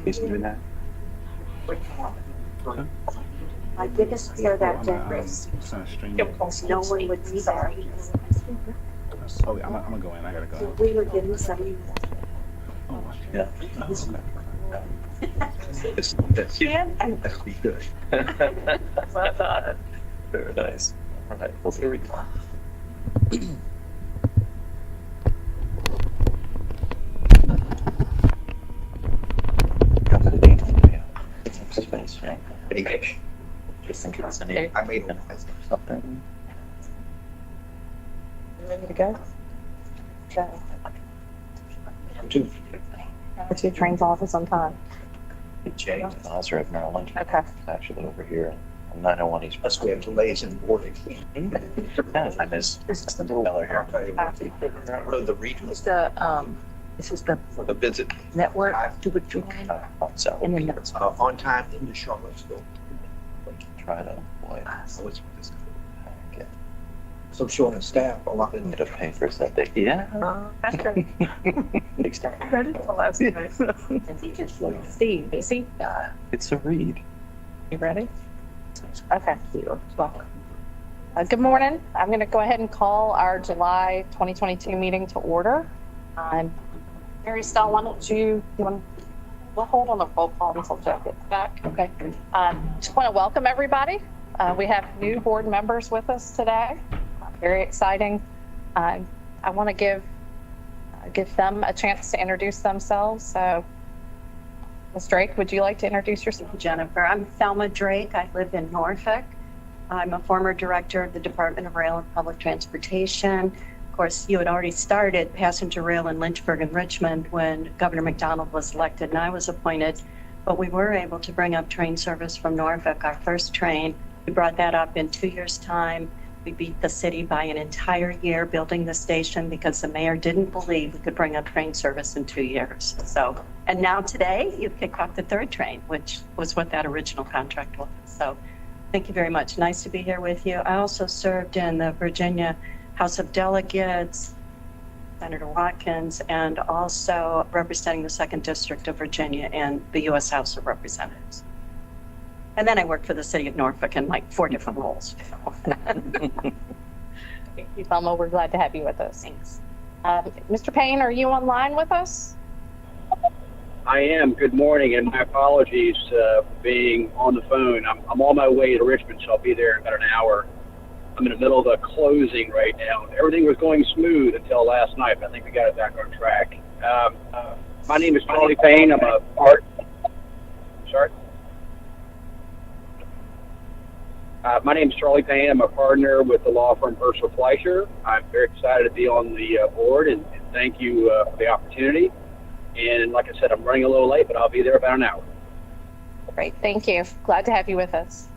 He's doing that. My biggest fear that day was no one would be there. Oh, yeah, I'm gonna go in. I gotta So go. we were getting some. Yeah. That's be good. Very nice. All right. Well, here we go. Space, right? Just in case I need. I made something. Ready to go? Okay. Two. The 2 trains off at some time. Jay, Officer of Merrill Lynch. Okay. Actually over here on 901 East. Plus we have delays in boarding. Yeah, I miss the Miller here. The region. It's this is the visit. network to join. So. And then the On time in the Charlottesville. Try to avoid. Okay. So short of staff, a lot of Bit of papers that they. Yeah. that's great. Big stuff. Ready? Well, that's nice. Steve, is he? It's a read. You ready? Okay. Good morning. I'm going to go ahead and call our July 2022 meeting to order. Mary Stell, why don't we'll hold on the roll call until Jeff gets back. Okay. Just want to welcome everybody. We have new board members with us today. Very exciting. I want to give them a chance to introduce themselves. So, Ms. Drake, would you like to introduce yourself? Jennifer, I'm Thelma Drake. I live in Norfolk. I'm a former director of the Department of Rail and Public Transportation. Of course, you had already started passenger rail in Lynchburg and Richmond when Governor McDonald was elected and I was appointed. But we were able to bring up train service from Norfolk, our first train. We brought that up in 2 years' time. We beat the city by an entire year building the station because the mayor didn't believe we could bring up train service in 2 years. So, and now today you've kicked off the 3rd train, which was what that original contract was. So thank you very much. Nice to be here with you. I also served in the Virginia House of Delegates, Senator Watkins, and also representing the 2nd District of Virginia in the U.S. House of Representatives. And then I worked for the city of Norfolk in like 4 different roles. Thank you, Thelma. We're glad to have you with us. Thanks. Mr. Payne, are you online with us? I am. Good morning, and my apologies for being on the phone. I'm on my way to Richmond, so I'll be there in about an hour. I'm in the middle of a closing right now. Everything was going smooth until last night, but I think we got it back on track. My name is Charlie Payne. I'm a part. Sorry. My name is Charlie Payne. I'm a partner with the law firm Fiscal. I'm very excited to be on the board, and thank you for the opportunity. And like I said, I'm running a little late, but I'll be there about an hour. Great. Thank you. Glad to have you with us.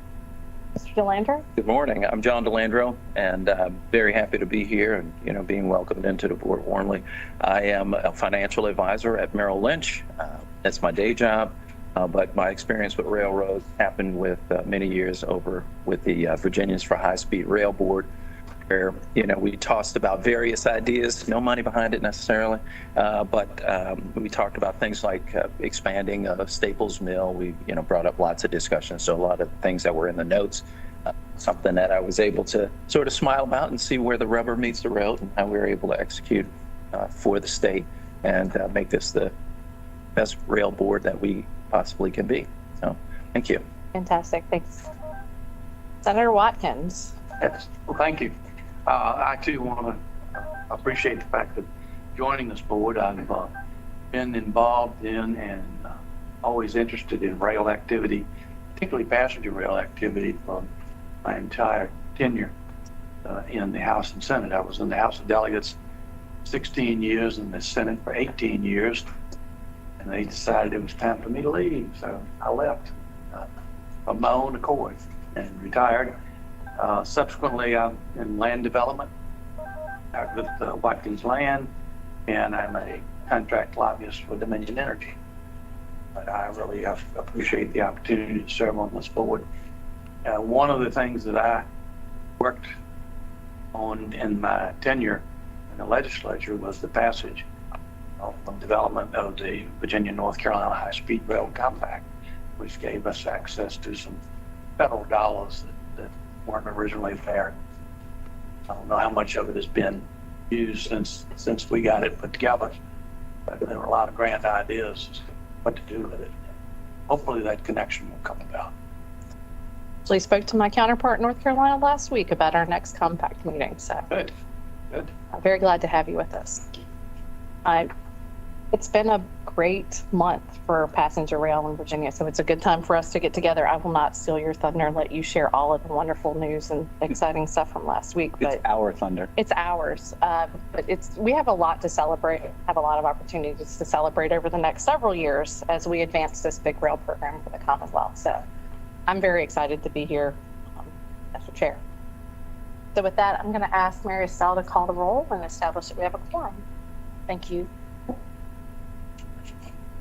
Mr. DeLandro? Good morning. I'm John DeLandro, and I'm very happy to be here and, being welcomed into the board warmly. I am a financial advisor at Merrill Lynch. That's my day job, but my experience with railroads happened with many years over with the Virginians for High-Speed Rail Board, where, we tossed about various ideas, no money behind it necessarily, but we talked about things like expanding Staples Mill. We, brought up lots of discussions, so a lot of things that were in the notes, something that I was able to sort of smile about and see where the rubber meets the road and how we were able to execute for the state and make this the best rail board that we possibly can be. So, thank you. Fantastic. Thanks. Senator Watkins. Yes. Well, thank you. I too want to appreciate the fact of joining this board. I've been involved in and always interested in rail activity, particularly passenger rail activity, for my entire tenure in the House and Senate. I was in the House of Delegates 16 years and the Senate for 18 years, and they decided it was time for me to leave, so I left of my own accord and retired. Subsequently, I'm in land development with Watkins Land, and I'm a contract lobbyist for Dominion Energy. But I really appreciate the opportunity to serve on this board. One of the things that I worked on in my tenure in the legislature was the passage of development of the Virginia North Carolina High-Speed Rail Compact, which gave us access to some federal dollars that weren't originally there. I don't know how much of it has been used since we got it put together, but there were a lot of grand ideas as to what to do with it. Hopefully that connection will come about. Actually spoke to my counterpart in North Carolina last week about our next compact meeting, so Good, good. I'm very glad to have you with us. It's been a great month for passenger rail in Virginia, so it's a good time for us to get together. I will not steal your thunder and let you share all of the wonderful news and exciting stuff from last week, but It's our thunder. it's ours. But we have a lot to celebrate, have a lot of opportunities to celebrate over the next several years as we advance this big rail program for the Commonwealth. So I'm very excited to be here as the chair. So with that, I'm going to ask Mary Estelle to call the roll and establish that we have a quorum. Thank you.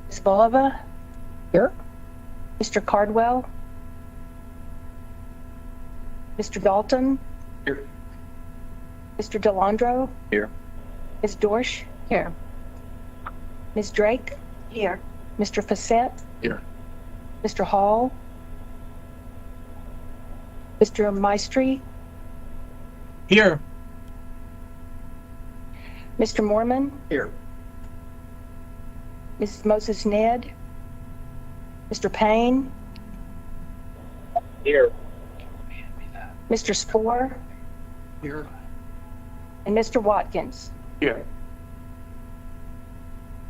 Ms. Bulova? Here. Mr. Cardwell? Mr. Dalton? Here. Mr. Delandro? Here. Ms. Dorsch? Here. Ms. Drake? Here. Mr. Facette? Here. Mr. Hall? Mr. Maestri? Here. Mr. Mormon? Here. Mrs. Moses Ned? Mr. Payne? Here. Mr. Spohr? Here. And Mr. Watkins? Here.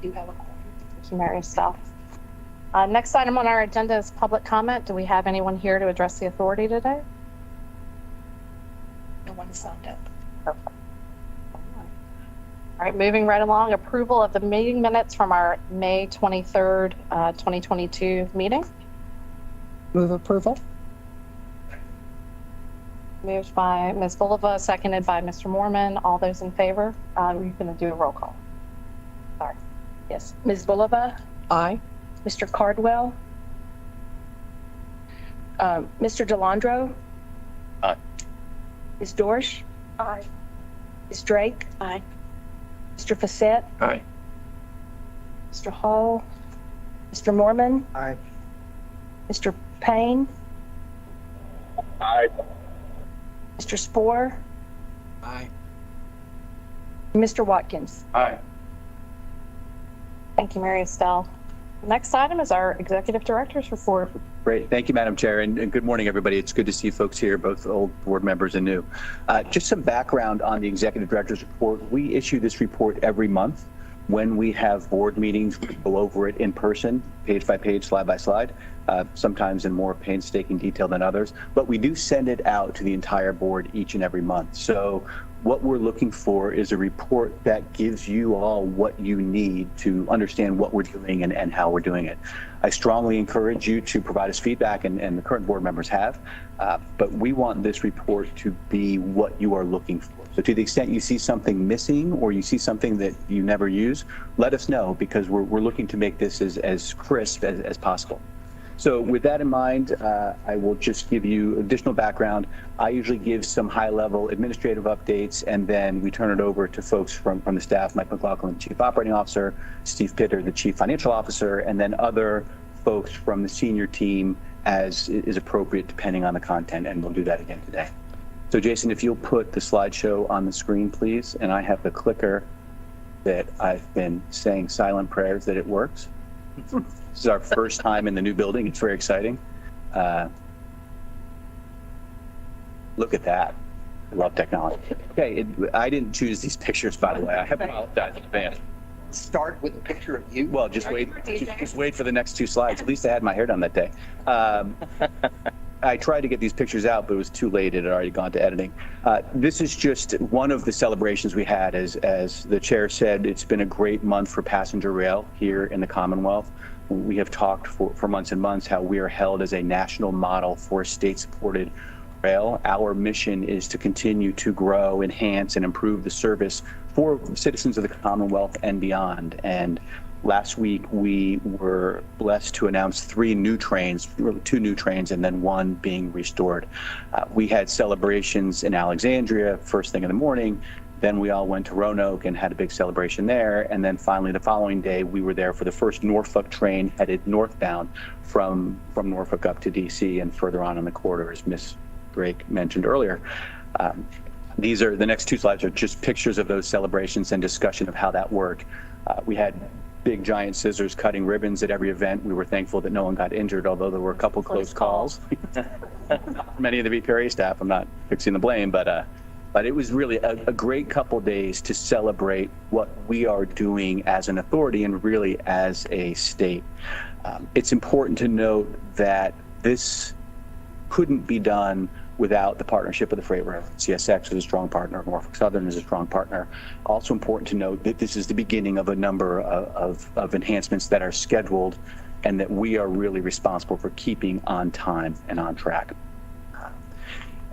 Do you have a quorum? Thank you, Mary Estelle. Next item on our agenda is public comment. Do we have anyone here to address the authority today? No one signed up. Perfect. All right, moving right along, approval of the meeting minutes from our May 23rd, 2022 meeting. Move approval. Moved by Ms. Bulova, seconded by Mr. Mormon. All those in favor? We're going to do a roll call. Sorry. Yes. Ms. Bulova? Aye. Mr. Cardwell? Mr. Delandro? Aye. Ms. Dorsch? Aye. Ms. Drake? Aye. Mr. Facette? Aye. Mr. Hall? Mr. Mormon? Aye. Mr. Payne? Aye. Mr. Spohr? Aye. and Mr. Watkins. Aye. Thank you, Mary Estelle. Next item is our Executive Director's report. Great. Thank you, Madam Chair, and good morning, everybody. It's good to see folks here, both old board members and new. Just some background on the Executive Director's report. We issue this report every month. When we have board meetings, we go over it in person, page by page, slide by slide, sometimes in more painstaking detail than others. But we do send it out to the entire board each and every month. So what we're looking for is a report that gives you all what you need to understand what we're doing and how we're doing it. I strongly encourage you to provide us feedback, and the current board members have, but we want this report to be what you are looking for. So to the extent you see something missing or you see something that you never use, let us know, because we're looking to make this as crisp as possible. So with that in mind, I will just give you additional background. I usually give some high-level administrative updates, and then we turn it over to folks from the staff, Mike McLaughlin, Chief Operating Officer, Steve Pitter, the Chief Financial Officer, and then other folks from the senior team as is appropriate depending on the content, and we'll do that again today. So Jason, if you'll put the slideshow on the screen, please, and I have the clicker that I've been saying silent prayers that it works. This is our first time in the new building. It's very exciting. Look at that. I love technology. Okay, I didn't choose these pictures, by the way. I have apologized in advance. Start with a picture of you. Well, just wait for the next two slides. At least I had my hair done that day. I tried to get these pictures out, but it was too late. It had already gone to editing. This is just one of the celebrations we had. As the chair said, it's been a great month for passenger rail here in the Commonwealth. We have talked for months and months how we are held as a national model for state-supported rail. Our mission is to continue to grow, enhance, and improve the service for citizens of the Commonwealth and beyond. And last week, we were blessed to announce 2 new trains, and then 1 being restored. We had celebrations in Alexandria first thing in the morning, Then we all went to Roanoke and had a big celebration there. And then finally, the following day, we were there for the first Norfolk train headed northbound from Norfolk up to DC and further on in the corridor, as Ms. Drake mentioned earlier. The next two slides are just pictures of those celebrations and discussion of how that worked. We had big giant scissors cutting ribbons at every event. We were thankful that no one got injured, although there were a couple close calls. Many of the VPRA staff, I'm not fixing the blame, but it was really a great couple days to celebrate what we are doing as an authority and really as a state. It's important to note that this couldn't be done without the partnership of the freight railroad. CSX is a strong partner, Norfolk Southern is a strong partner. Also important to note that this is the beginning of a number of enhancements that are scheduled and that we are really responsible for keeping on time and on track.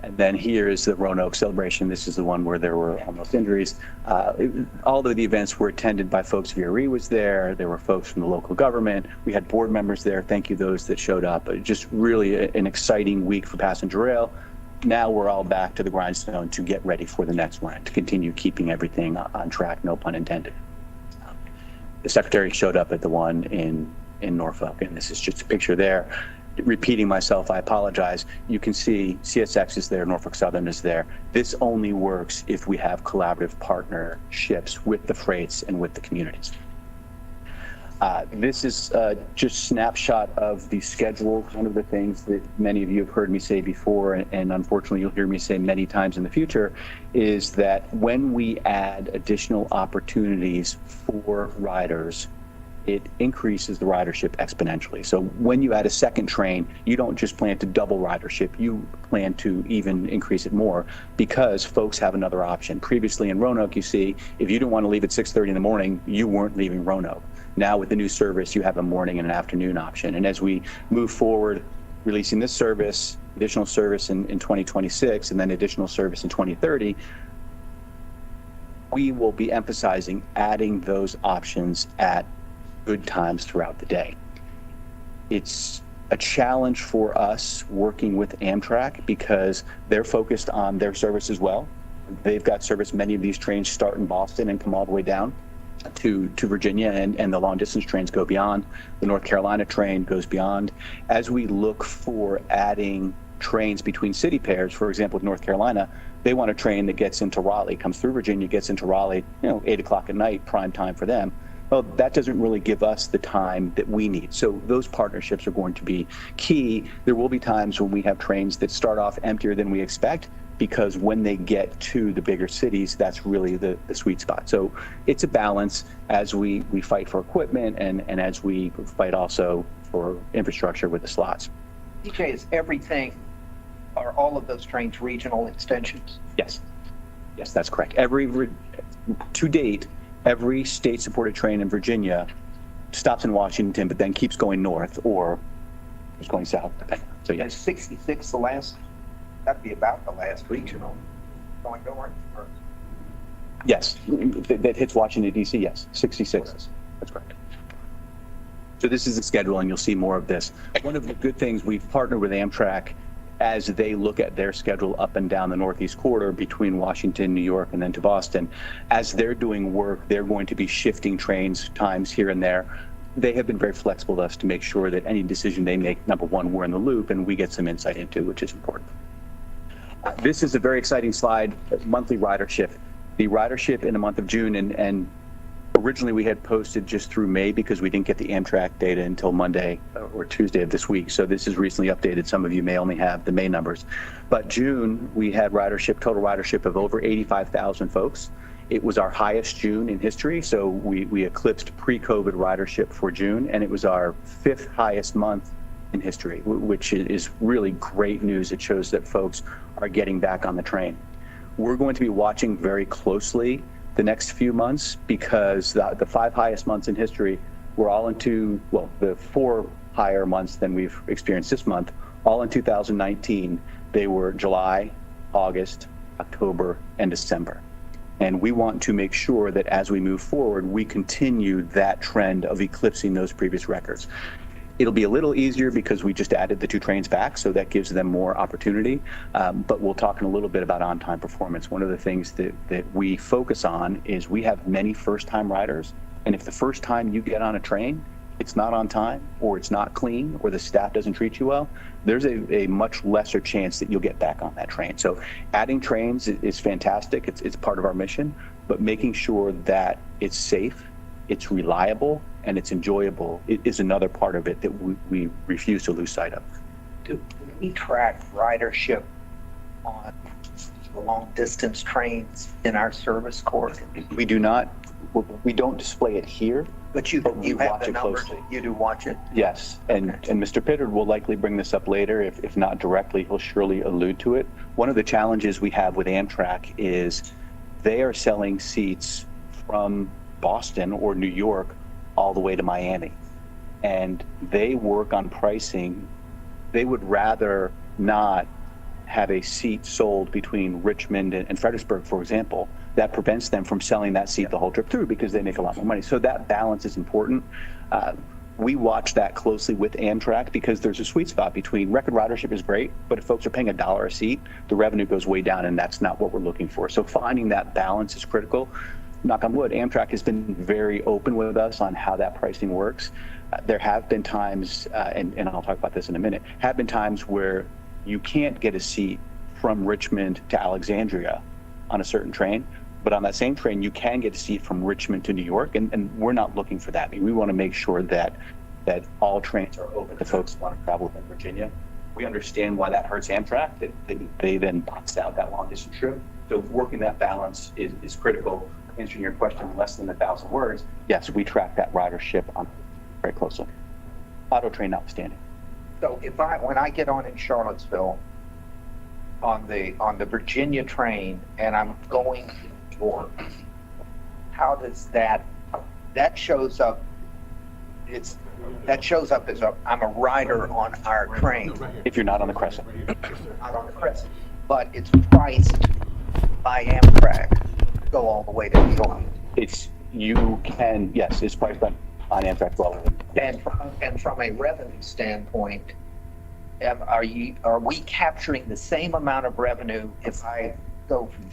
And then here is the Roanoke celebration. This is the one where there were almost injuries. All of the events were attended by folks. VRE was there. There were folks from the local government. We had board members there. Thank you those that showed up. Just really an exciting week for passenger rail. Now we're all back to the grindstone to get ready for the next one, to continue keeping everything on track, no pun intended. The secretary showed up at the one in Norfolk, and this is just a picture there. Repeating myself, I apologize. You can see CSX is there, Norfolk Southern is there. This only works if we have collaborative partnerships with the freights and with the communities. This is just snapshot of the schedule. One of the things that many of you have heard me say before, and unfortunately you'll hear me say many times in the future, is that when we add additional opportunities for riders, it increases the ridership exponentially. So when you add a second train, you don't just plan to double ridership, you plan to even increase it more because folks have another option. Previously in Roanoke, you see, if you didn't want to leave at 6:30 in the morning, you weren't leaving Roanoke. Now with the new service, you have a morning and an afternoon option. And as we move forward, releasing this service, additional service in 2026, and then additional service in 2030, we will be emphasizing adding those options at good times throughout the day. It's a challenge for us working with Amtrak because they're focused on their service as well. They've got service. Many of these trains start in Boston and come all the way down to Virginia, and the long distance trains go beyond. The North Carolina train goes beyond. As we look for adding trains between city pairs, for example, with North Carolina, they want a train that gets into Raleigh, comes through Virginia, gets into Raleigh, 8 o'clock at night, prime time for them. Well, that doesn't really give us the time that we need. So those partnerships are going to be key. There will be times when we have trains that start off emptier than we expect, because when they get to the bigger cities, that's really the sweet spot. So it's a balance as we fight for equipment and as we fight also for infrastructure with the slots. DJ, is everything, are all of those trains regional extensions? Yes, that's correct. To date, every state-supported train in Virginia stops in Washington, but then keeps going north or is going south. So Is yes, 66 the last, that'd be about the last regional going north? Or- yes, that hits Washington DC. Yes, 66. That's correct. So this is the schedule, and you'll see more of this. One of the good things, we've partnered with Amtrak as they look at their schedule up and down the Northeast corridor between Washington, New York, and then to Boston. As they're doing work, they're going to be shifting trains times here and there. They have been very flexible to us to make sure that any decision they make, number one, we're in the loop and we get some insight into, which is important. This is a very exciting slide, monthly ridership. The ridership in the month of June, and originally we had posted just through May because we didn't get the Amtrak data until Monday or Tuesday of this week. So this is recently updated. Some of you may only have the May numbers. But June, we had total ridership of over 85,000 folks. It was our highest June in history. So we eclipsed pre-COVID ridership for June, and it was our 5th highest month in history, which is really great news. It shows that folks are getting back on the train. We're going to be watching very closely the next few months because the 5 highest months in history were all the 4 higher months than we've experienced this month, all in 2019. They were July, August, October, and December. And we want to make sure that as we move forward, we continue that trend of eclipsing those previous records. It'll be a little easier because we just added the 2 trains back, so that gives them more opportunity. But we'll talk in a little bit about on-time performance. One of the things that we focus on is we have many first-time riders, and if the first time you get on a train, it's not on time, or it's not clean, or the staff doesn't treat you well, there's a much lesser chance that you'll get back on that train. So adding trains is fantastic. It's part of our mission, but making sure that it's safe, it's reliable, and it's enjoyable is another part of it that we refuse to lose sight of. Do we track ridership on the long distance trains in our service court? We do not, we don't display it here. But you we have watch the it numbers, closely. you do watch it? Yes, and Mr. Pittard will likely bring this up later. If not directly, he'll surely allude to it. One of the challenges we have with Amtrak is they are selling seats from Boston or New York all the way to Miami. And they work on pricing. They would rather not have a seat sold between Richmond and Fredericksburg, for example. That prevents them from selling that seat the whole trip through because they make a lot more money. So that balance is important. We watch that closely with Amtrak because there's a sweet spot between record ridership is great, but if folks are paying $1 a seat, the revenue goes way down, and that's not what we're looking for. So finding that balance is critical. Knock on wood, Amtrak has been very open with us on how that pricing works. There have been times, and I'll talk about this in a minute, have been times where you can't get a seat from Richmond to Alexandria on a certain train, but on that same train, you can get a seat from Richmond to New York, and we're not looking for that. I mean, we want to make sure that all trains are open to folks who want to travel within Virginia. We understand why that hurts Amtrak, that they then box out that long distance trip. So working that balance is critical. Answering your question in less than 1,000 words, yes, we track that ridership on very closely. Auto train notwithstanding. So when I get on in Charlottesville on the Virginia train and I'm going to Newport, how does that shows up? That shows up as I'm a rider on our train. If you're not on the Crescent. Not on the Crescent, but it's priced by Amtrak to go all the way to New York. It's priced on Amtrak well. And from a revenue standpoint, are we capturing the same amount of revenue if I go from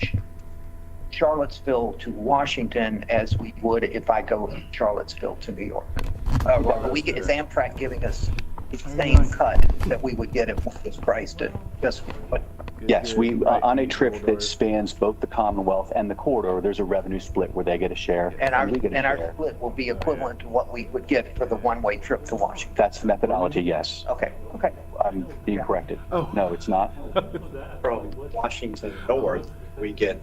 Charlottesville to Washington as we would if I go from Charlottesville to New York? Is Amtrak giving us the same cut that we would get if we just priced it? Yes, we on a trip that spans both the Commonwealth and the corridor, there's a revenue split where they get a share and we get a our share. split will be equivalent to what we would get for the one-way trip to Washington. That's the methodology, yes. Okay. I'm being corrected. No, it's not. From Washington north, we get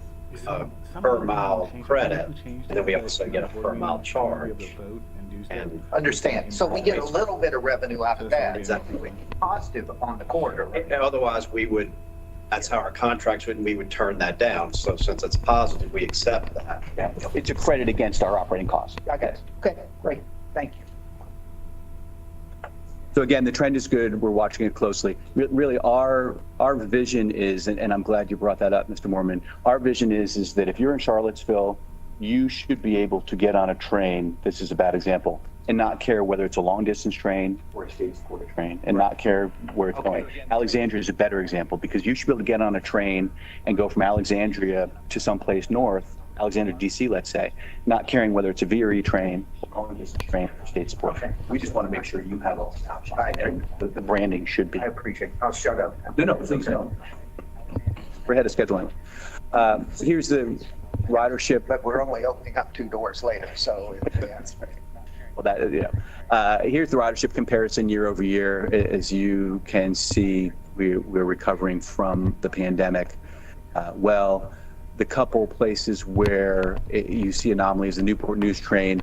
a per mile credit, and then we also get a per mile charge. And Understand. So we get a little bit of revenue out of that. Exactly. Positive on the corridor. otherwise, that's how our contracts would, and we would turn that down. So since it's positive, we accept that. Yeah, it's a credit against our operating costs. I got it. Okay, great. Thank you. So again, the trend is good. We're watching it closely. Really, our vision is, and I'm glad you brought that up, Mr. Mormon. Our vision is that if you're in Charlottesville, you should be able to get on a train. This is a bad example, and not care whether it's a long distance train or a state supported train, and not care where it's going. Alexandria is a better example because you should be able to get on a train and go from Alexandria to someplace north, Alexandria, DC, let's say, not caring whether it's a VRE train, or long distance train, or state support train. We just want to make sure you have all the options. And the branding should be. I appreciate it. I'll shut up. No, please don't. We're ahead of schedule anyway. So here's the ridership. But we're only opening up 2 doors later, so that's Well, here's the ridership comparison year over year. As you can see, we're recovering from the pandemic. The couple places where you see anomalies, the Newport News train,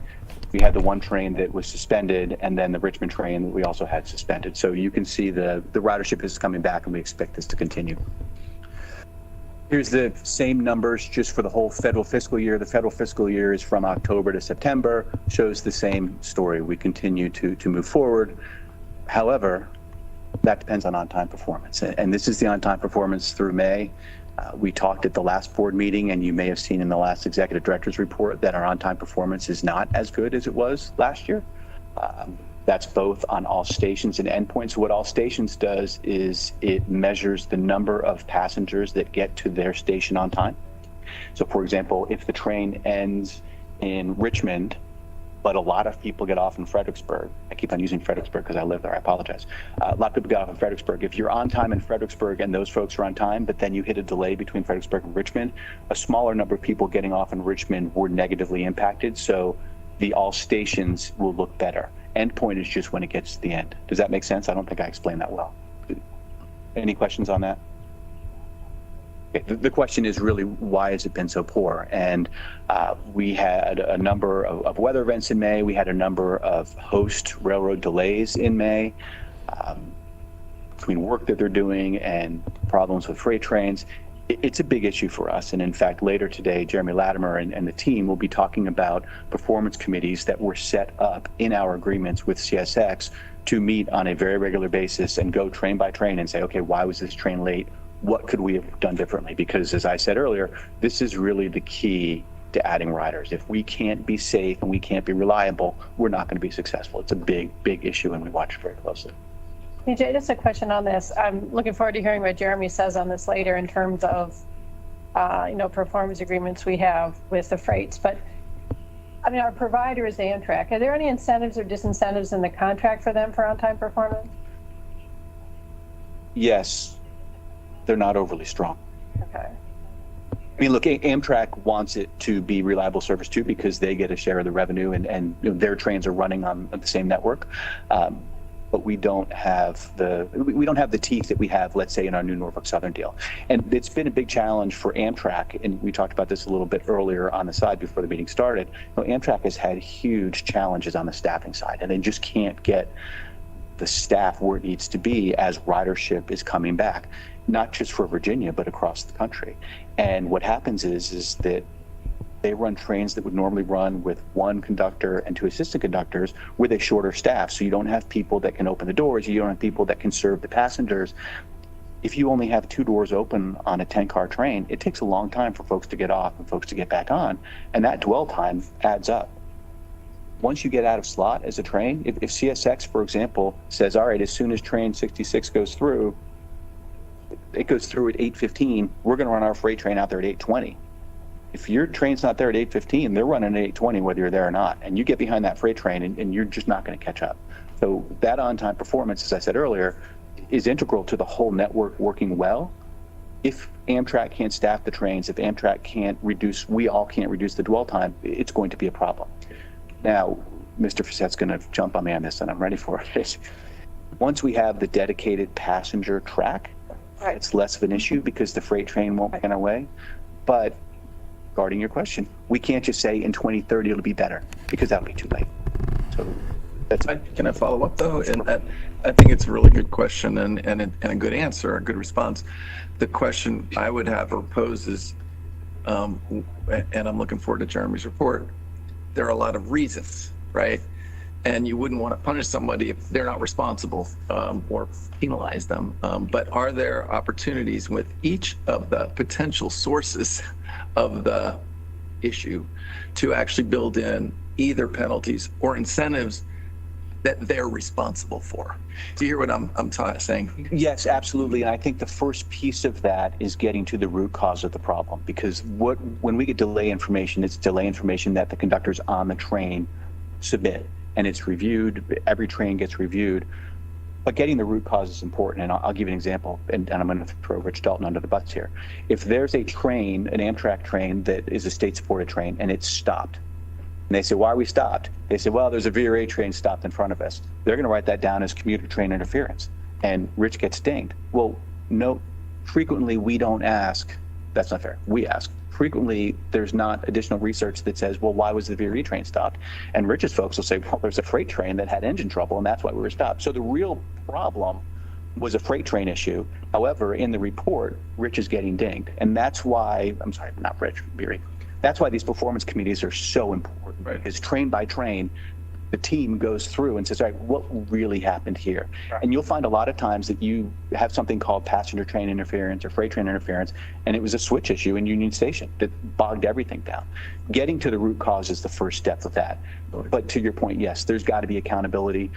we had the one train that was suspended, and then the Richmond train that we also had suspended. So you can see the ridership is coming back, and we expect this to continue. Here's the same numbers just for the whole federal fiscal year. The federal fiscal year is from October to September, shows the same story. We continue to move forward. However, that depends on on-time performance. And this is the on-time performance through May. We talked at the last board meeting, and you may have seen in the last executive director's report that our on-time performance is not as good as it was last year. That's both on all stations and endpoints. What all stations does is it measures the number of passengers that get to their station on time. So for example, if the train ends in Richmond, but a lot of people get off in Fredericksburg. I keep on using Fredericksburg because I live there, I apologize. A lot of people get off in Fredericksburg. If you're on time in Fredericksburg and those folks are on time, but then you hit a delay between Fredericksburg and Richmond, a smaller number of people getting off in Richmond were negatively impacted. So the all stations will look better. Endpoint is just when it gets to the end. Does that make sense? I don't think I explained that well. Any questions on that? Okay, the question is really, why has it been so poor? And we had a number of weather events in May. We had a number of host railroad delays in May between work that they're doing and problems with freight trains. It's a big issue for us. And in fact, later today, Jeremy Latimer and the team will be talking about performance committees that were set up in our agreements with CSX to meet on a very regular basis and go train by train and say, okay, why was this train late? What could we have done differently? Because as I said earlier, this is really the key to adding riders. If we can't be safe and we can't be reliable, we're not going to be successful. It's a big, big issue and we watch it very closely. PJ, just a question on this. I'm looking forward to hearing what Jeremy says on this later in terms of, performance agreements we have with the freights. But I mean, our provider is Amtrak. Are there any incentives or disincentives in the contract for them for on-time performance? Yes, they're not overly strong. Okay. I mean, look, Amtrak wants it to be reliable service too, because they get a share of the revenue and their trains are running on the same network. But we don't have the teeth that we have, let's say, in our new Norfolk Southern deal. And it's been a big challenge for Amtrak. And we talked about this a little bit earlier on the side before the meeting started. Amtrak has had huge challenges on the staffing side, and they just can't get the staff where it needs to be as ridership is coming back, not just for Virginia, but across the country. And what happens is that they run trains that would normally run with one conductor and two assistant conductors with a shorter staff. So you don't have people that can open the doors. You don't have people that can serve the passengers. If you only have two doors open on a 10-car train, it takes a long time for folks to get off and folks to get back on. And that dwell time adds up. Once you get out of slot as a train, if CSX, for example, says, all right, as soon as train 66 goes through, it goes through at 8:15, we're going to run our freight train out there at 8:20. If your train's not there at 8:15, they're running at 8:20 whether you're there or not. And you get behind that freight train and you're just not going to catch up. So that on-time performance, as I said earlier, is integral to the whole network working well. If Amtrak can't staff the trains, if Amtrak can't reduce, we all can't reduce the dwell time, it's going to be a problem. Now, Mr. Fassette's going to jump on me on this and I'm ready for it. Once we have the dedicated passenger track, it's less of an issue because the freight train won't get in our way. But regarding your question, we can't just say in 2030 it'll be better because that'll be too late. So that's Can I follow up though? And I think it's a really good question and a good answer, a good response. The question I would have or pose is, and I'm looking forward to Jeremy's report, there are a lot of reasons, right? And you wouldn't want to punish somebody if they're not responsible or penalize them. But are there opportunities with each of the potential sources of the issue to actually build in either penalties or incentives that they're responsible for? Do you hear what I'm saying? Yes, absolutely. And I think the first piece of that is getting to the root cause of the problem, because when we get delay information, it's delay information that the conductors on the train submit, and it's reviewed. Every train gets reviewed. But getting the root cause is important, and I'll give you an example, and I'm going to throw Rich Dalton under the bus here. If there's a train, an Amtrak train that is a state-supported train, and it's stopped, and they say, why are we stopped? They say, well, there's a VRA train stopped in front of us. They're going to write that down as commuter train interference, and Rich gets dinged. Well, no, frequently we don't ask. That's not fair. We ask. Frequently, there's not additional research that says, well, why was the VRE train stopped? And Rich's folks will say, well, there's a freight train that had engine trouble, and that's why we were stopped. So the real problem was a freight train issue. However, in the report, Rich is getting dinged. And that's why, I'm sorry, not Rich, VRE. That's why these performance committees are so important, right? Because train by train, the team goes through and says, all right, what really happened here? Right. And you'll find a lot of times that you have something called passenger train interference or freight train interference, and it was a switch issue in Union Station that bogged everything down. Getting to the root cause is the first step of that. But to your point, yes, there's got to be accountability.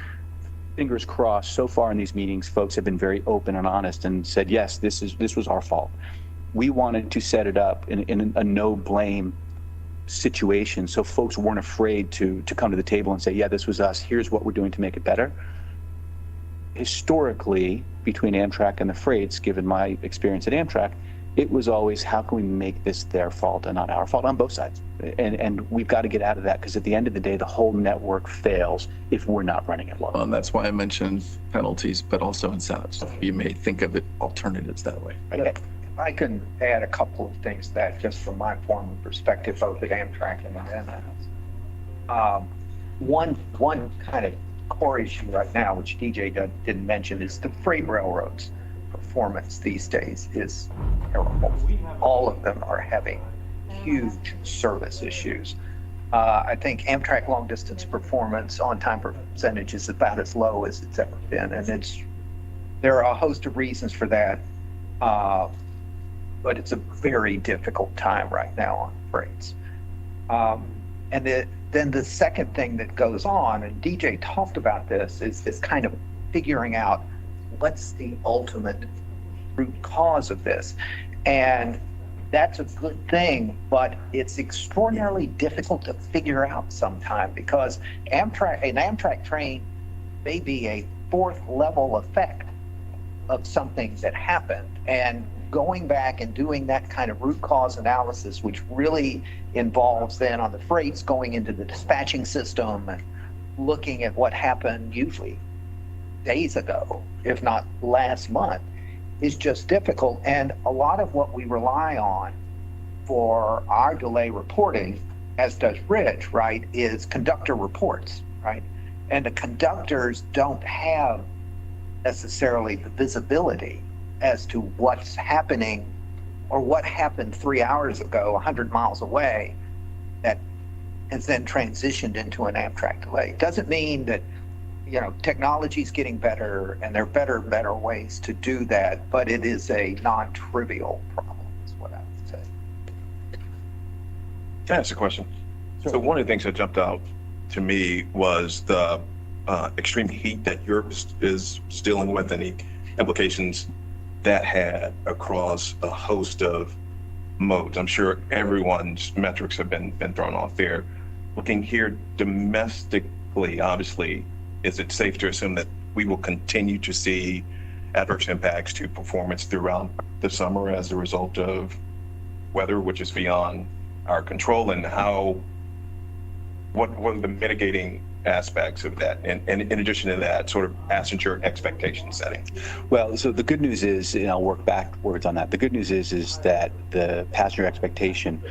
fingers crossed, so far in these meetings, folks have been very open and honest and said, yes, this was our fault. We wanted to set it up in a no blame situation, so folks weren't afraid to come to the table and say, yeah, this was us. Here's what we're doing to make it better. Historically, between Amtrak and the freights, given my experience at Amtrak, it was always, how can we make this their fault and not our fault on both sides? And we've got to get out of that, because at the end of the day, the whole network fails if we're not running it well. And that's why I mentioned penalties, but also incentives. You may think of it alternatives that way. Right? If I can add a couple of things to that, just from my former perspective, both at Amtrak and at NS. One kind of core issue right now, which DJ didn't mention, is the freight railroads' performance these days is terrible. All of them are having huge service issues. I think Amtrak long distance performance on time percentage is about as low as it's ever been, and there are a host of reasons for that. But it's a very difficult time right now on freights. Then the second thing that goes on, and DJ talked about this, is this kind of figuring out what's the ultimate root cause of this. And that's a good thing, but it's extraordinarily difficult to figure out sometimes, because an Amtrak train may be a fourth level effect of something that happened. And going back and doing that kind of root cause analysis, which really involves then on the freights going into the dispatching system and looking at what happened usually days ago, if not last month, is just difficult. And a lot of what we rely on for our delay reporting, as does Rich, right, is conductor reports, right? And the conductors don't have necessarily the visibility as to what's happening or what happened 3 hours ago, 100 miles away, that has then transitioned into an Amtrak delay. Doesn't mean that, technology's getting better and there are better ways to do that, but it is a non-trivial problem, is what I would say. Can I ask a question? So one of the things that jumped out to me was the extreme heat that Europe is dealing with, and the implications that had across a host of modes. I'm sure everyone's metrics have been thrown off there. Looking here domestically, obviously, is it safe to assume that we will continue to see adverse impacts to performance throughout the summer as a result of weather, which is beyond our control, and what are the mitigating aspects of that, and in addition to that, sort of passenger expectation setting? Well, so the good news is, and I'll work backwards on that. The good news is that the passenger expectation,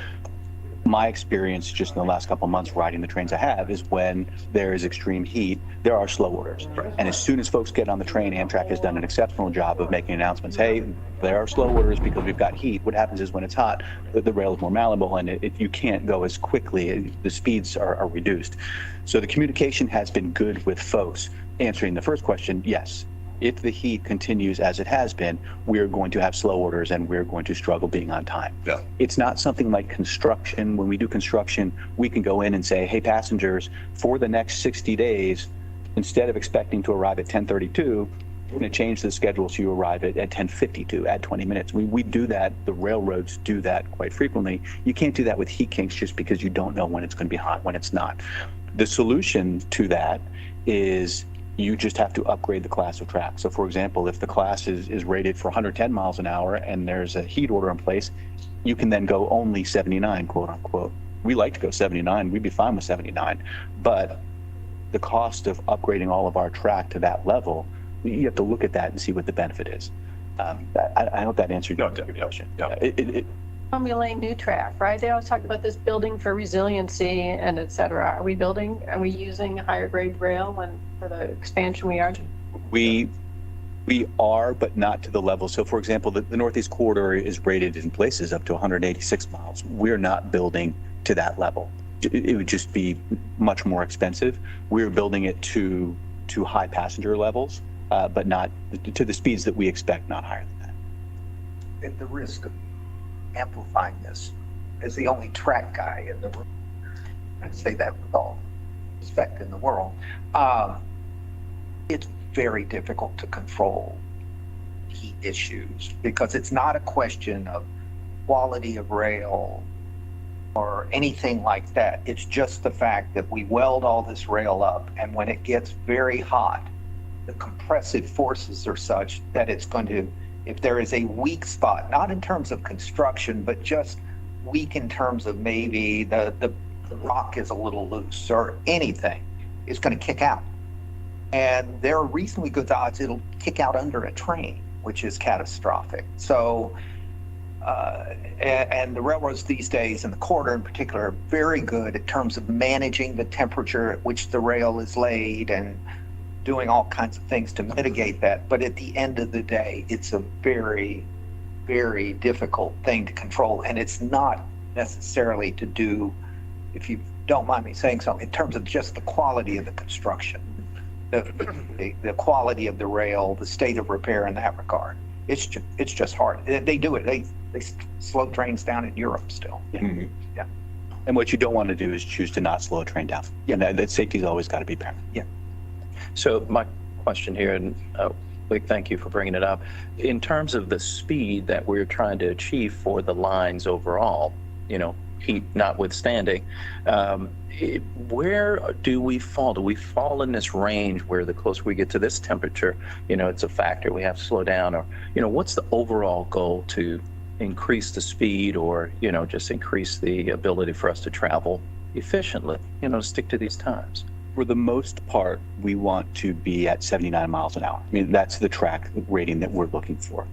my experience just in the last couple of months riding the trains I have, is when there is extreme heat, there are slow orders. Right. And as soon as folks get on the train, Amtrak has done an exceptional job of making announcements. Hey, there are slow orders because we've got heat. What happens is when it's hot, the rail is more malleable, and if you can't go as quickly, the speeds are reduced. So the communication has been good with folks. Answering the first question, yes. If the heat continues as it has been, we're going to have slow orders and we're going to struggle being on time. Yeah. It's not something like construction. When we do construction, we can go in and say, hey, passengers, for the next 60 days, instead of expecting to arrive at 10:32, we're going to change the schedule so you arrive at 10:52, add 20 minutes. We do that. The railroads do that quite frequently. You can't do that with heat kinks just because you don't know when it's going to be hot, when it's not. The solution to that is you just have to upgrade the class of track. So for example, if the class is rated for 110 miles an hour and there's a heat order in place, you can then go only 79, quote unquote. We like to go 79, we'd be fine with 79, but the cost of upgrading all of our track to that level, you have to look at that and see what the benefit is. I hope that answered your question. Yeah. Formulating new track, right? They always talk about this building for resiliency and et cetera. Are we using higher grade rail for the expansion we are? We are, but not to the level. So for example, the Northeast Corridor is rated in places up to 186 miles. We're not building to that level. It would just be much more expensive. We're building it to high passenger levels, but not to the speeds that we expect, not higher than that. At the risk of amplifying this, as the only track guy in the room, I say that with all respect in the world, it's very difficult to control heat issues because it's not a question of quality of rail or anything like that. It's just the fact that we weld all this rail up, and when it gets very hot, the compressive forces are such that it's going to, if there is a weak spot, not in terms of construction, but just weak in terms of maybe the rock is a little loose or anything, it's going to kick out. And there are reasonably good odds it'll kick out under a train, which is catastrophic. So, and the railroads these days, and the corridor in particular, are very good in terms of managing the temperature at which the rail is laid and doing all kinds of things to mitigate that. But at the end of the day, it's a very, very difficult thing to control. And it's not necessarily to do, if you don't mind me saying so, in terms of just the quality of the construction, the quality of the rail, the state of repair in that regard. It's just hard. They do it. They slow trains down in Europe still. Yeah. Mhm. Yeah. And what you don't want to do is choose to not slow a train down. And that safety's always got to be paramount. Yeah. So my question here, and Wick, thank you for bringing it up. In terms of the speed that we're trying to achieve for the lines overall, heat notwithstanding, where do we fall? Do we fall in this range where the closer we get to this temperature, it's a factor we have to slow down? Or, what's the overall goal to increase the speed or, just increase the ability for us to travel efficiently, stick to these times? For the most part, we want to be at 79 miles an hour. I mean, that's the track rating that we're looking for.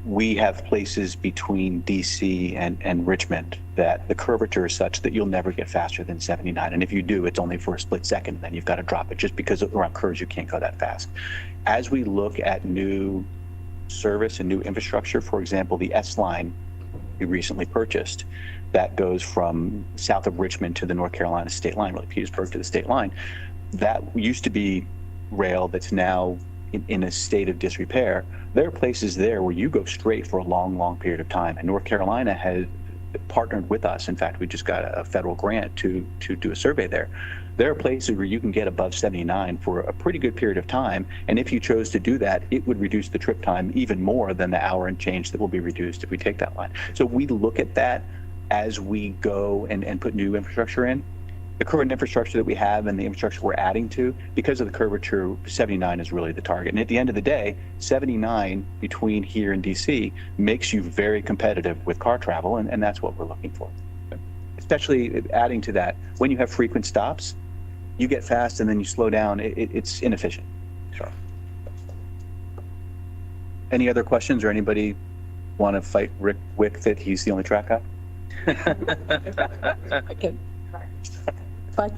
We have places between DC and Richmond that the curvature is such that you'll never get faster than 79. And if you do, it's only for a split second, and then you've got to drop it just because around curves you can't go that fast. As we look at new service and new infrastructure, for example, the S line we recently purchased, that goes from south of Richmond to the North Carolina state line, really Petersburg to the state line. That used to be rail that's now in a state of disrepair. There are places there where you go straight for a long, long period of time. And North Carolina has partnered with us. In fact, we just got a federal grant to do a survey there. There are places where you can get above 79 for a pretty good period of time. And if you chose to do that, it would reduce the trip time even more than the hour and change that will be reduced if we take that line. So we look at that as we go and put new infrastructure in. The current infrastructure that we have and the infrastructure we're adding to, because of the curvature, 79 is really the target. And at the end of the day, 79 between here and DC makes you very competitive with car travel, and that's what we're looking for. Especially adding to that, when you have frequent stops, you get fast and then you slow down, it's inefficient. Sure. Any other questions, or anybody want to fight Rick Wick that he's the only track guy? If I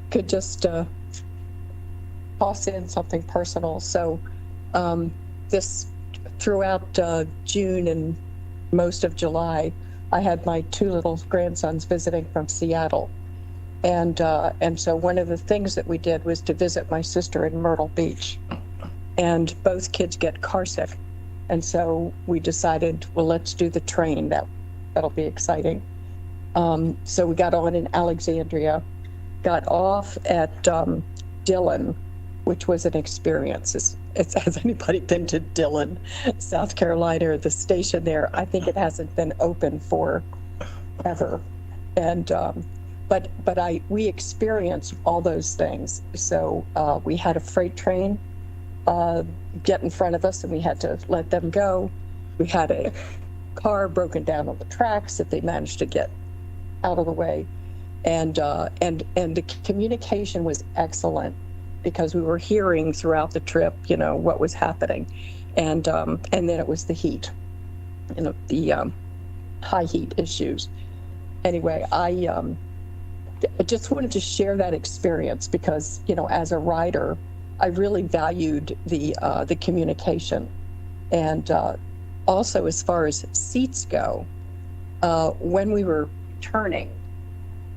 could just toss in something personal. So this throughout June and most of July, I had my two little grandsons visiting from Seattle. And so one of the things that we did was to visit my sister in Myrtle Beach. And both kids get car sick. And so we decided, well, let's do the train. That'll be exciting. So we got on in Alexandria, got off at Dillon, which was an experience. Has anybody been to Dillon, South Carolina, or the station there? I think it hasn't been open for ever. And we experienced all those things. So we had a freight train get in front of us, and we had to let them go. We had a car broken down on the tracks that they managed to get out of the way. And the communication was excellent because we were hearing throughout the trip, what was happening. And then it was the heat, the high heat issues. Anyway, I just wanted to share that experience because, as a rider, I really valued the communication. And also, as far as seats go, when we were turning,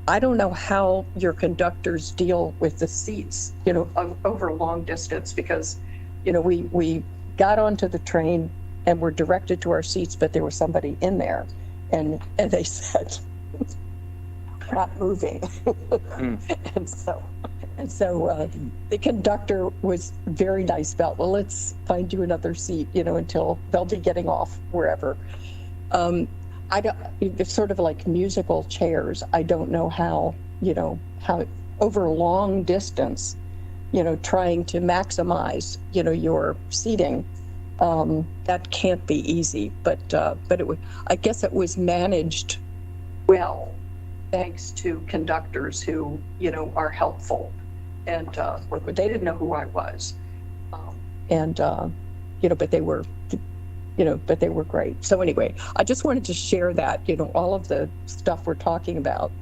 I don't know how your conductors deal with the seats, over long distance, because, we got onto the train and were directed to our seats, but there was somebody in there, and they said, not moving. And so the conductor was very nice about, well, let's find you another seat, until they'll be getting off wherever. I don't, it's sort of like musical chairs. I don't know how over a long distance, trying to maximize, your seating, that can't be easy, but I guess it was managed well, thanks to conductors who, are helpful. And they didn't know who I was. But they were, but they were great. So anyway, I just wanted to share that, all of the stuff we're talking about,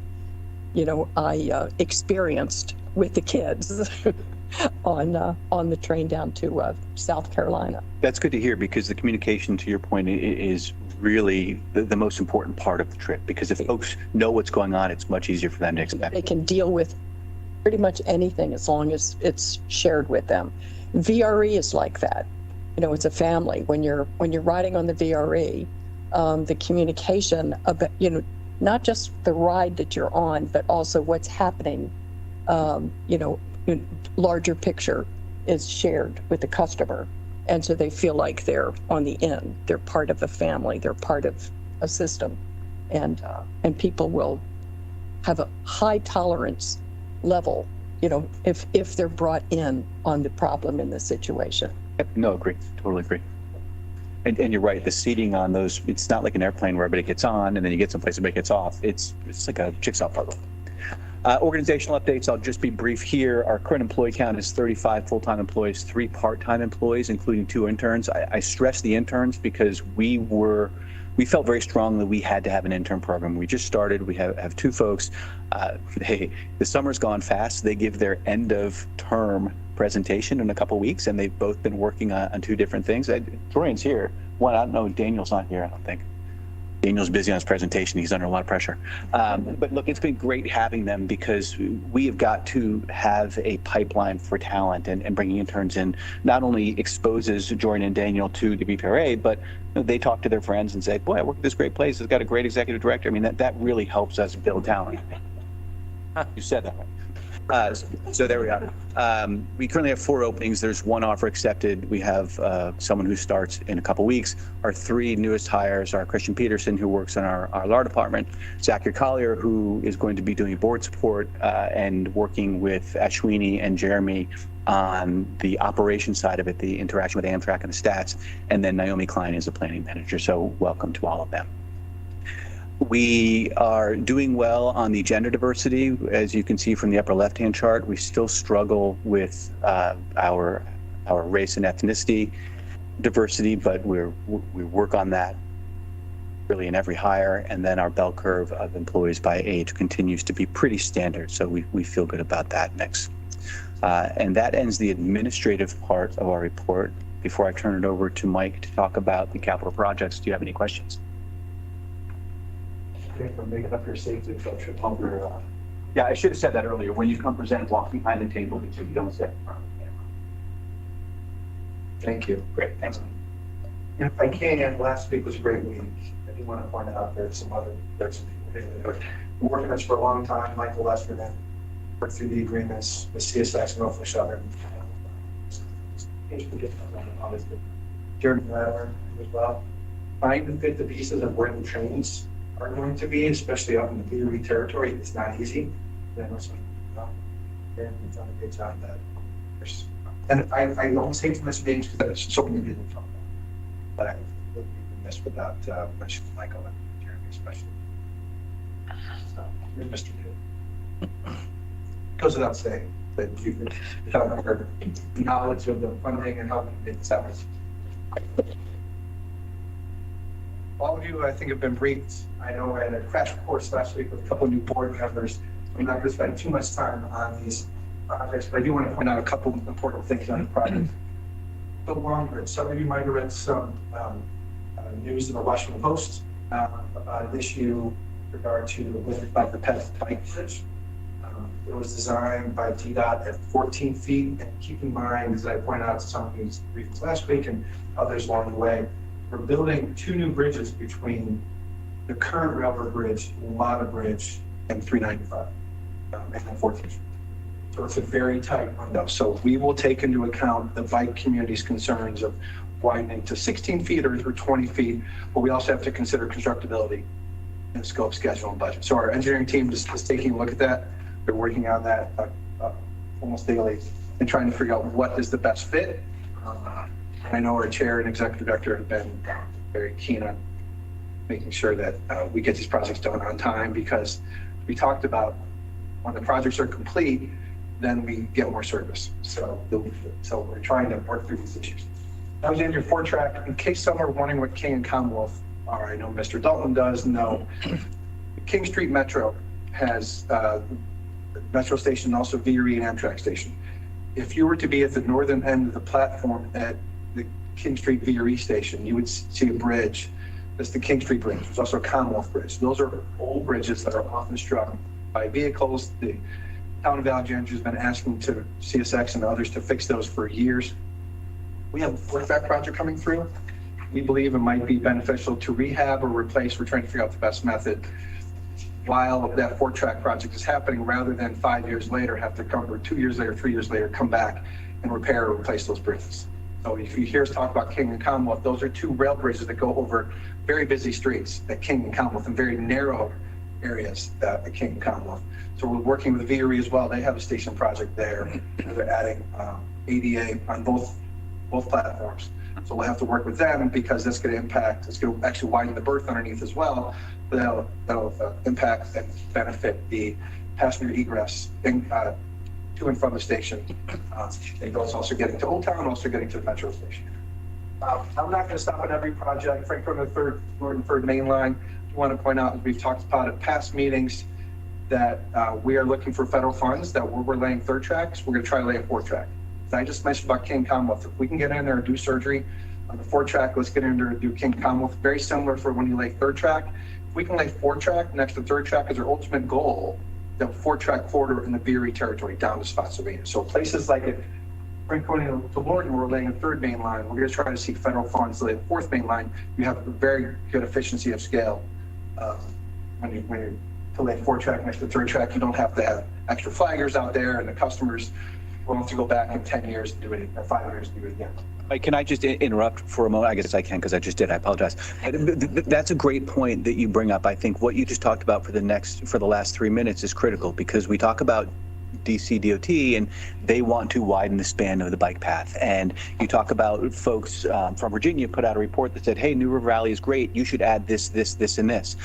I experienced with the kids on the train down to South Carolina. That's good to hear, because the communication, to your point, is really the most important part of the trip, because if folks know what's going on, it's much easier for them to expect. They can deal with pretty much anything as long as it's shared with them. VRE is like that. It's a family. When you're riding on the VRE, the communication about, not just the ride that you're on, but also what's happening, larger picture is shared with the customer. And so they feel like they're on the end. They're part of a family. They're part of a system. And people will have a high tolerance level, if they're brought in on the problem in the situation. No, agree. Totally agree. And you're right. The seating on those, it's not like an airplane where everybody gets on and then you get someplace everybody gets off. It's like a jigsaw puzzle. Organizational updates, I'll just be brief here. Our current employee count is 35 full-time employees, 3 part-time employees, including 2 interns. I stress the interns because we felt very strongly we had to have an intern program. We just started. We have 2 folks. The summer's gone fast. They give their end of term presentation in a couple of weeks, and they've both been working on 2 different things. Dorian's here. One, I don't know, Daniel's not here, I don't think. Daniel's busy on his presentation. He's under a lot of pressure. But look, it's been great having them, because we have got to have a pipeline for talent, and bringing interns in not only exposes Jordan and Daniel to the BPRA, but they talk to their friends and say, boy, I work at this great place. It's got a great executive director. I mean, that really helps us build talent. You said that right. So there we are. We currently have 4 openings. There's 1 offer accepted. We have someone who starts in a couple weeks. Our 3 newest hires are Christian Peterson, who works in our law department, Zachary Collier, who is going to be doing board support and working with Ashwini and Jeremy on the operation side of it, the interaction with Amtrak and the stats, and then Naomi Klein is the planning manager. So welcome to all of them. We are doing well on the gender diversity. As you can see from the upper left-hand chart, we still struggle with our race and ethnicity diversity, but we work on that really in every hire. And then our bell curve of employees by age continues to be pretty standard. So we feel good about that mix. And that ends the administrative part of our report. Before I turn it over to Mike to talk about the capital projects, do you have any questions? For making up your safety structure pumper. Yeah, I should have said that earlier. When you come present, walk behind the table so you don't sit in front of the camera. Thank you. Great, thanks. And if I can, last week was a great week. I do want to point out there's some people that have been working on this for a long time. Michael Lesterman worked through the agreements with CSX and Norfolk Southern. Jared Rattler as well. Trying to fit the pieces of where the trains are going to be, especially up in the BRE territory, it's not easy. And we've done a good job of that. And I always hate to miss names because there's so many people from them. But I would be remiss without mentioning Michael and Jeremy especially. So, you're Mr. New. Goes without saying that you could tell her knowledge of the funding and helping make this happen. All of you, I think, have been briefed. I know I had a crash course last week with a couple of new board members. I'm not going to spend too much time on these projects, but I do want to point out a couple of important things on the project. The long bridge. Some of you might have read some news in the Washington Post about an issue with regard to the Pet Bike Bridge. It was designed by DDOT at 14 feet. And keep in mind, as I pointed out to some of these briefings last week and others along the way, we're building 2 new bridges between the current railroad bridge, Lana Bridge, and 395, and then 14th Street. So it's a very tight window. So we will take into account the bike community's concerns of widening to 16 feet or 20 feet, but we also have to consider constructability and scope, schedule, and budget. So our engineering team is taking a look at that. They're working on that almost daily and trying to figure out what is the best fit. I know our chair and executive director have been very keen on making sure that we get these projects done on time, because we talked about when the projects are complete, then we get more service. So we're trying to work through these issues. Alexandria 4-track, in case some are wondering what King and Commonwealth are, I know Mr. Dalton does know. King Street Metro has Metro Station, and also VRE and Amtrak Station. If you were to be at the northern end of the platform at the King Street VRE station, you would see a bridge. That's the King Street Bridge. There's also a Commonwealth Bridge. Those are old bridges that are often struck by vehicles. The town of Alexandria has been asking to CSX and others to fix those for years. We have a 4-track project coming through. We believe it might be beneficial to rehab or replace. We're trying to figure out the best method while that 4-track project is happening, rather than 5 years later have to come, or 2 years later, 3 years later, come back and repair or replace those bridges. So if you hear us talk about King and Commonwealth, those are 2 rail bridges that go over very busy streets at King and Commonwealth, and very narrow areas at King and Commonwealth. So we're working with VRE as well. They have a station project there. They're adding ADA on both platforms. So we'll have to work with them, because that's going to impact, it's going to actually widen the berth underneath as well. But that'll impact and benefit the passenger egress to and from the station. And those also getting to Old Town, also getting to the Metro Station. I'm not going to stop on every project. Franklin and Third Main Line. I want to point out, as we've talked about at past meetings, that we are looking for federal funds, that we're laying 3rd tracks. We're going to try to lay a 4th track. I just mentioned about King Commonwealth. If we can get in there and do surgery on the 4-track, let's get in there and do King Commonwealth. Very similar for when you lay 3rd track. If we can lay 4-track next to 3rd track, is our ultimate goal, the 4-track corridor in the VRE territory down to Spotsylvania. So places like at Franklin to Lorton, we're laying a 3rd main line. We're going to try to seek federal funds to lay the 4th main line. You have a very good efficiency of scale. When you to lay 4-track next to 3rd track, you don't have to have extra flaggers out there, and the customers will have to go back in 10 years and do it, or 5 years to do it again. Can I just interrupt for a moment? I guess I can, because I just did. I apologize. That's a great point that you bring up. I think what you just talked about for the last 3 minutes is critical, because we talk about DC DOT and they want to widen the span of the bike path. And you talk about folks from Virginia put out a report that said, hey, New River Valley is great. You should add this, this, this, and this.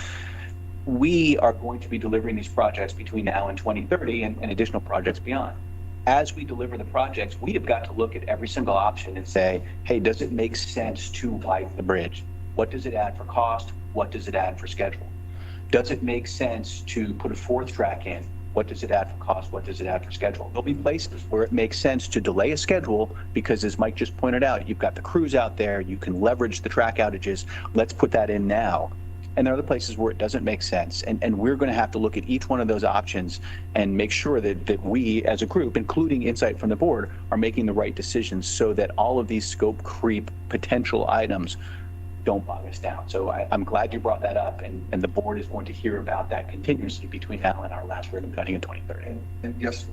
We are going to be delivering these projects between now and 2030 and additional projects beyond. As we deliver the projects, we have got to look at every single option and say, hey, does it make sense to widen the bridge? What does it add for cost? What does it add for schedule? Does it make sense to put a 4th track in? What does it add for cost? What does it add for schedule? There'll be places where it makes sense to delay a schedule because, as Mike just pointed out, you've got the crews out there, you can leverage the track outages. Let's put that in now. And there are other places where it doesn't make sense. And we're going to have to look at each one of those options and make sure that we as a group, including insight from the board, are making the right decisions so that all of these scope creep potential items don't bog us down. So I'm glad you brought that up, and the board is going to hear about that continuously between now and our last ribbon cutting in 2030. And yes.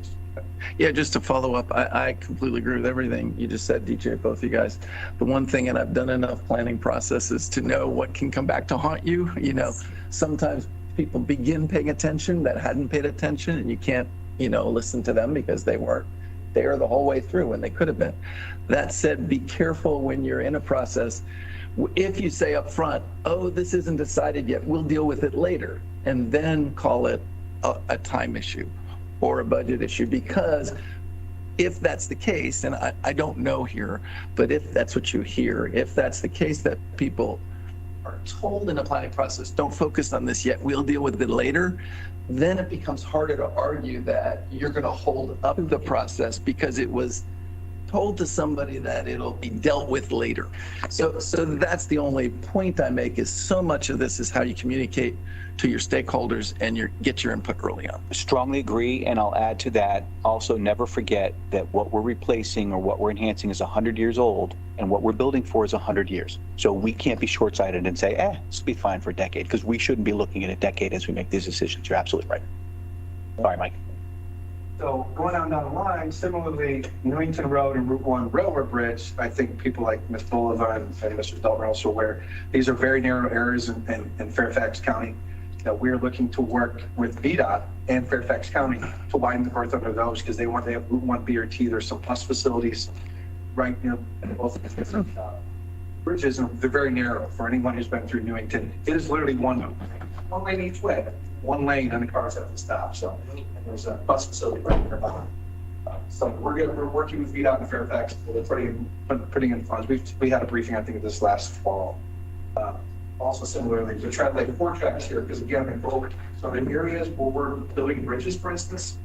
Yeah, just to follow up, I completely agree with everything you just said, DJ, both of you guys. The one thing, and I've done enough planning processes to know what can come back to haunt you. You know, sometimes people begin paying attention that hadn't paid attention, and you can't, listen to them because they weren't there the whole way through when they could have been. That said, be careful when you're in a process. If you say up front, oh, this isn't decided yet, we'll deal with it later, and then call it a time issue or a budget issue, because if that's the case, and I don't know here, but if that's what you hear, if that's the case that people are told in a planning process, don't focus on this yet, we'll deal with it later, then it becomes harder to argue that you're going to hold up the process because it was told to somebody that it'll be dealt with later. So that's the only point I make, is so much of this is how you communicate to your stakeholders and get your input early on. Strongly agree, and I'll add to that, also never forget that what we're replacing or what we're enhancing is 100 years old, and what we're building for is 100 years. So we can't be short-sighted and say, this will be fine for a decade, because we shouldn't be looking at a decade as we make these decisions. You're absolutely right. Sorry, Mike. So going on down the line, similarly, Newington Road and Route 1 Railroad Bridge, I think people like Ms. Bulova and Mr. Dalton are also aware, these are very narrow areas in Fairfax County that we're looking to work with VDOT and Fairfax County to widen the berth under those, because they have Route 1 BRT. There's some bus facilities right near both of these bridges, and they're very narrow for anyone who's been through Newington. It is literally one lane each way, one lane, and the cars have to stop. So, and there's a bus facility right nearby. So we're working with VDOT and Fairfax. We're putting in funds. We had a briefing, I think, this last fall. Also similarly, to try to lay 4 tracks here, because again, so in areas where we're building bridges, for instance,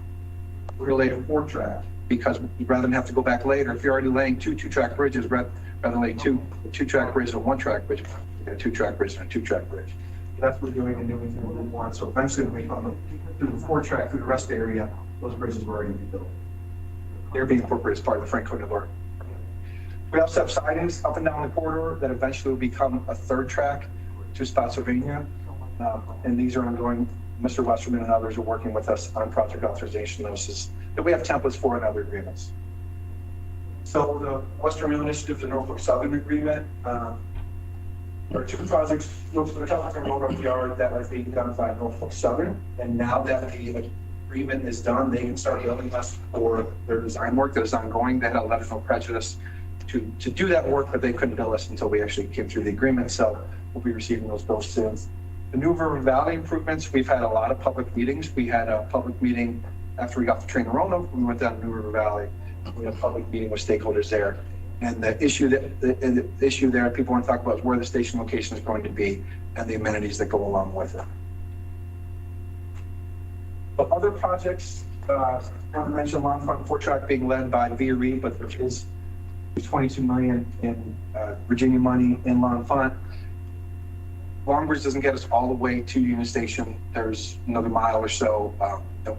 we're gonna lay a 4-track, because rather than have to go back later, if you're already laying 2 2-track bridges, rather than lay 2 2-track bridges and 1-track bridge, you get a 2-track bridge and a 2-track bridge. That's what we're doing in Newington Route 1. So eventually, when we come through the 4-track through the rest of the area, those bridges were already built. They're being incorporated as part of the Franklin Alert. We also have sidings up and down the corridor that eventually will become a 3rd track to Spotsylvania. And these are ongoing. Mr. Westerman and others are working with us on project authorization notices that we have templates for in other agreements. So the Western Rail Initiative, the Norfolk Southern Agreement, there are 2 projects, the California Railroad Yard, that are being done by Norfolk Southern. And now that the agreement is done, they can start billing us for their design work that is ongoing. They had a letter of no prejudice to do that work, but they couldn't bill us until we actually came through the agreement. So we'll be receiving those bills soon. The New River Valley improvements, we've had a lot of public meetings. We had a public meeting after we got the train to Roanoke. We went down to New River Valley. We had a public meeting with stakeholders there. And the issue there people want to talk about is where the station location is going to be and the amenities that go along with it. But other projects, I mentioned Lawn Front 4-track being led by VRE, but there is $22 million in Virginia money in Lawn Front. Longbridge doesn't get us all the way to Union Station. There's another mile or so that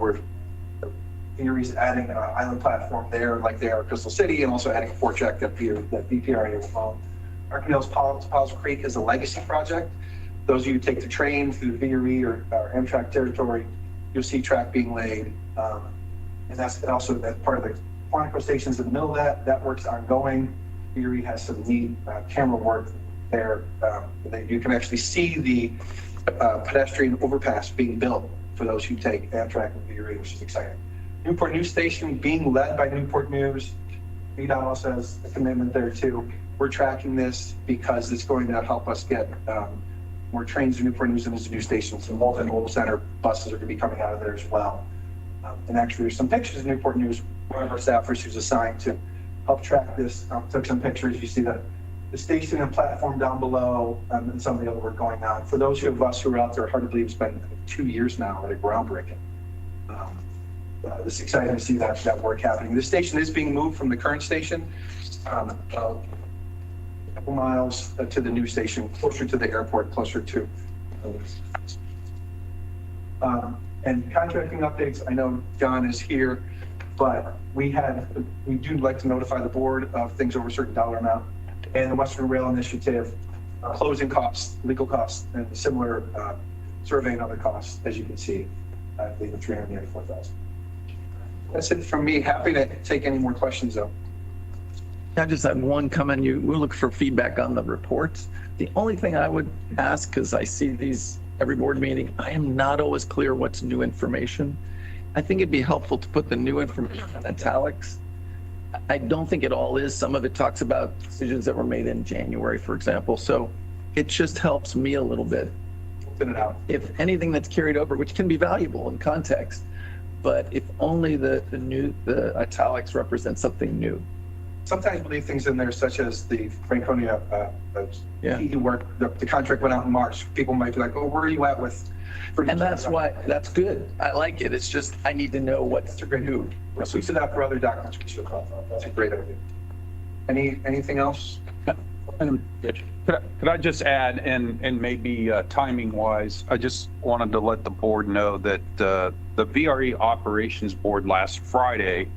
VRE's adding an island platform there, like they are at Crystal City, and also adding a 4-track that BPRA will own. Arkansas Powell's Creek is a legacy project. Those of you who take the train through the VRE or Amtrak territory, you'll see track being laid. And that's also that part of the Quantico stations in the middle of that. That work's ongoing. VRE has some neat camera work there. You can actually see the pedestrian overpass being built for those who take Amtrak and VRE, which is exciting. Newport News Station being led by Newport News. VDOT also has a commitment there too. We're tracking this because it's going to help us get more trains to Newport News and into new stations. And multimodal center buses are going to be coming out of there as well. And actually, there's some pictures of Newport News. One of our staffers who's assigned to help track this took some pictures. You see the station and platform down below, and some of the other work going on. For those of us who are out there, hard to believe it's been 2 years now at a groundbreaking. It's exciting to see that work happening. The station is being moved from the current station a couple miles to the new station, closer to the airport, closer to. And contracting updates, I know John is here, but we do like to notify the board of things over a certain dollar amount. And the Western Rail Initiative, closing costs, legal costs, and similar survey and other costs, as you can see, I believe $384,000. That's it from me. Happy to take any more questions though. I just had one comment. We'll look for feedback on the reports. The only thing I would ask, because I see these every board meeting, I am not always clear what's new information. I think it'd be helpful to put the new information in italics. I don't think it all is. Some of it talks about decisions that were made in January, for example. So it just helps me a little bit. Open it out. If anything that's carried over, which can be valuable in context, but if only the italics represent something new. sometimes we leave things in there such as the Franconia, Yeah. key work, the contract went out in March. People might be like, oh, where are you at with? And that's why, that's good. I like it. It's just, I need to know what's through who. If we set out for other documents, we should call. That's a great idea. Anything else? Could I just add, and maybe timing wise, I just wanted to let the board know that the VRE Operations Board last Friday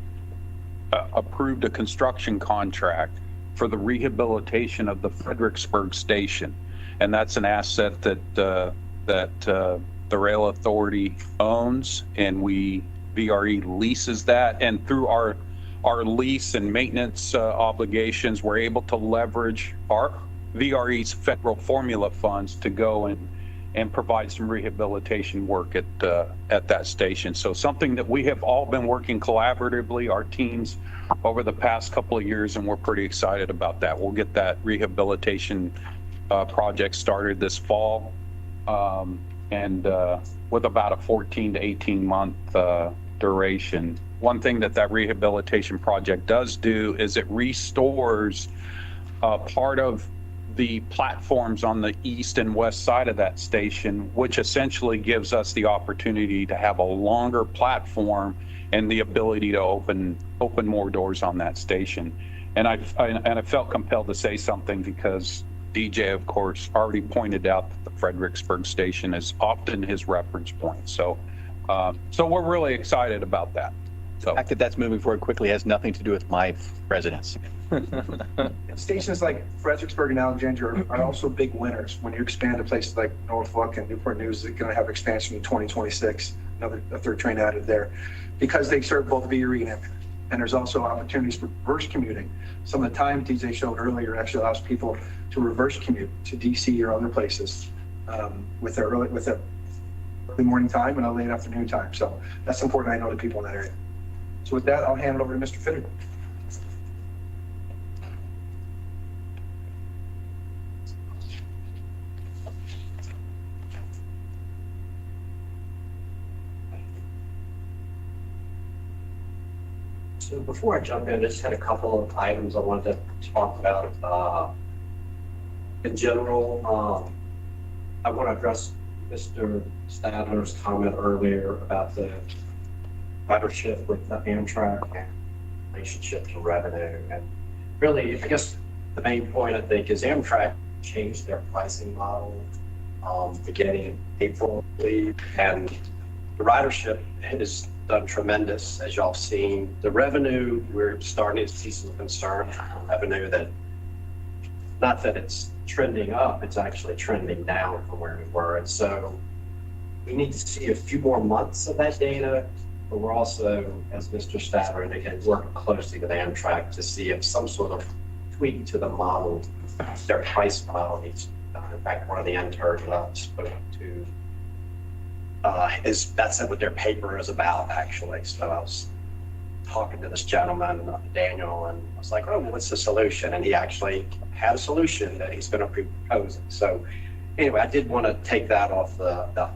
approved a construction contract for the rehabilitation of the Fredericksburg Station. And that's an asset that the Rail Authority owns, and VRE leases that. And through our lease and maintenance obligations, we're able to leverage our VRE's federal formula funds to go and provide some rehabilitation work at that station. So something that we have all been working collaboratively, our teams, over the past couple of years, and we're pretty excited about that. We'll get that rehabilitation project started this fall, and with about a 14 to 18 month duration. One thing that rehabilitation project does do is it restores part of the platforms on the east and west side of that station, which essentially gives us the opportunity to have a longer platform and the ability to open more doors on that station. And I felt compelled to say something because DJ, of course, already pointed out that the Fredericksburg Station is often his reference point. So we're really excited about that. The fact that that's moving forward quickly has nothing to do with my residence. Stations like Fredericksburg and Alexandria are also big winners. When you expand to places like Norfolk and Newport News, is going to have expansion in 2026, a third train added there, because they serve both VRE and Amtrak. And there's also opportunities for reverse commuting. Some of the time DJ showed earlier actually allows people to reverse commute to DC or other places with a early morning time and a late afternoon time. So that's important, I know, to people in that area. So with that, I'll hand it over to Mr. Fitter. So before I jump in, I just had a couple of items I wanted to talk about. In general, I want to address Mr. Stadler's comment earlier about the ridership with the Amtrak and relationship to revenue. And really, I guess the main point, I think, is Amtrak changed their pricing model beginning in April, I believe, and the ridership has done tremendous, as y'all seen. The revenue, we're starting to see some concern on revenue that, not that it's trending up, it's actually trending down from where we were. And so we need to see a few more months of that data, but we're also, as Mr. Stadler indicated, working closely with Amtrak to see if some sort of tweak to the model, their price model needs to be done. In fact, one of the interns spoke to that's what their paper is about, actually. So I was talking to this gentleman, Daniel, and I was like, oh, what's the solution? And he actually had a solution that he's going to be proposing. So anyway, I did want to take that off the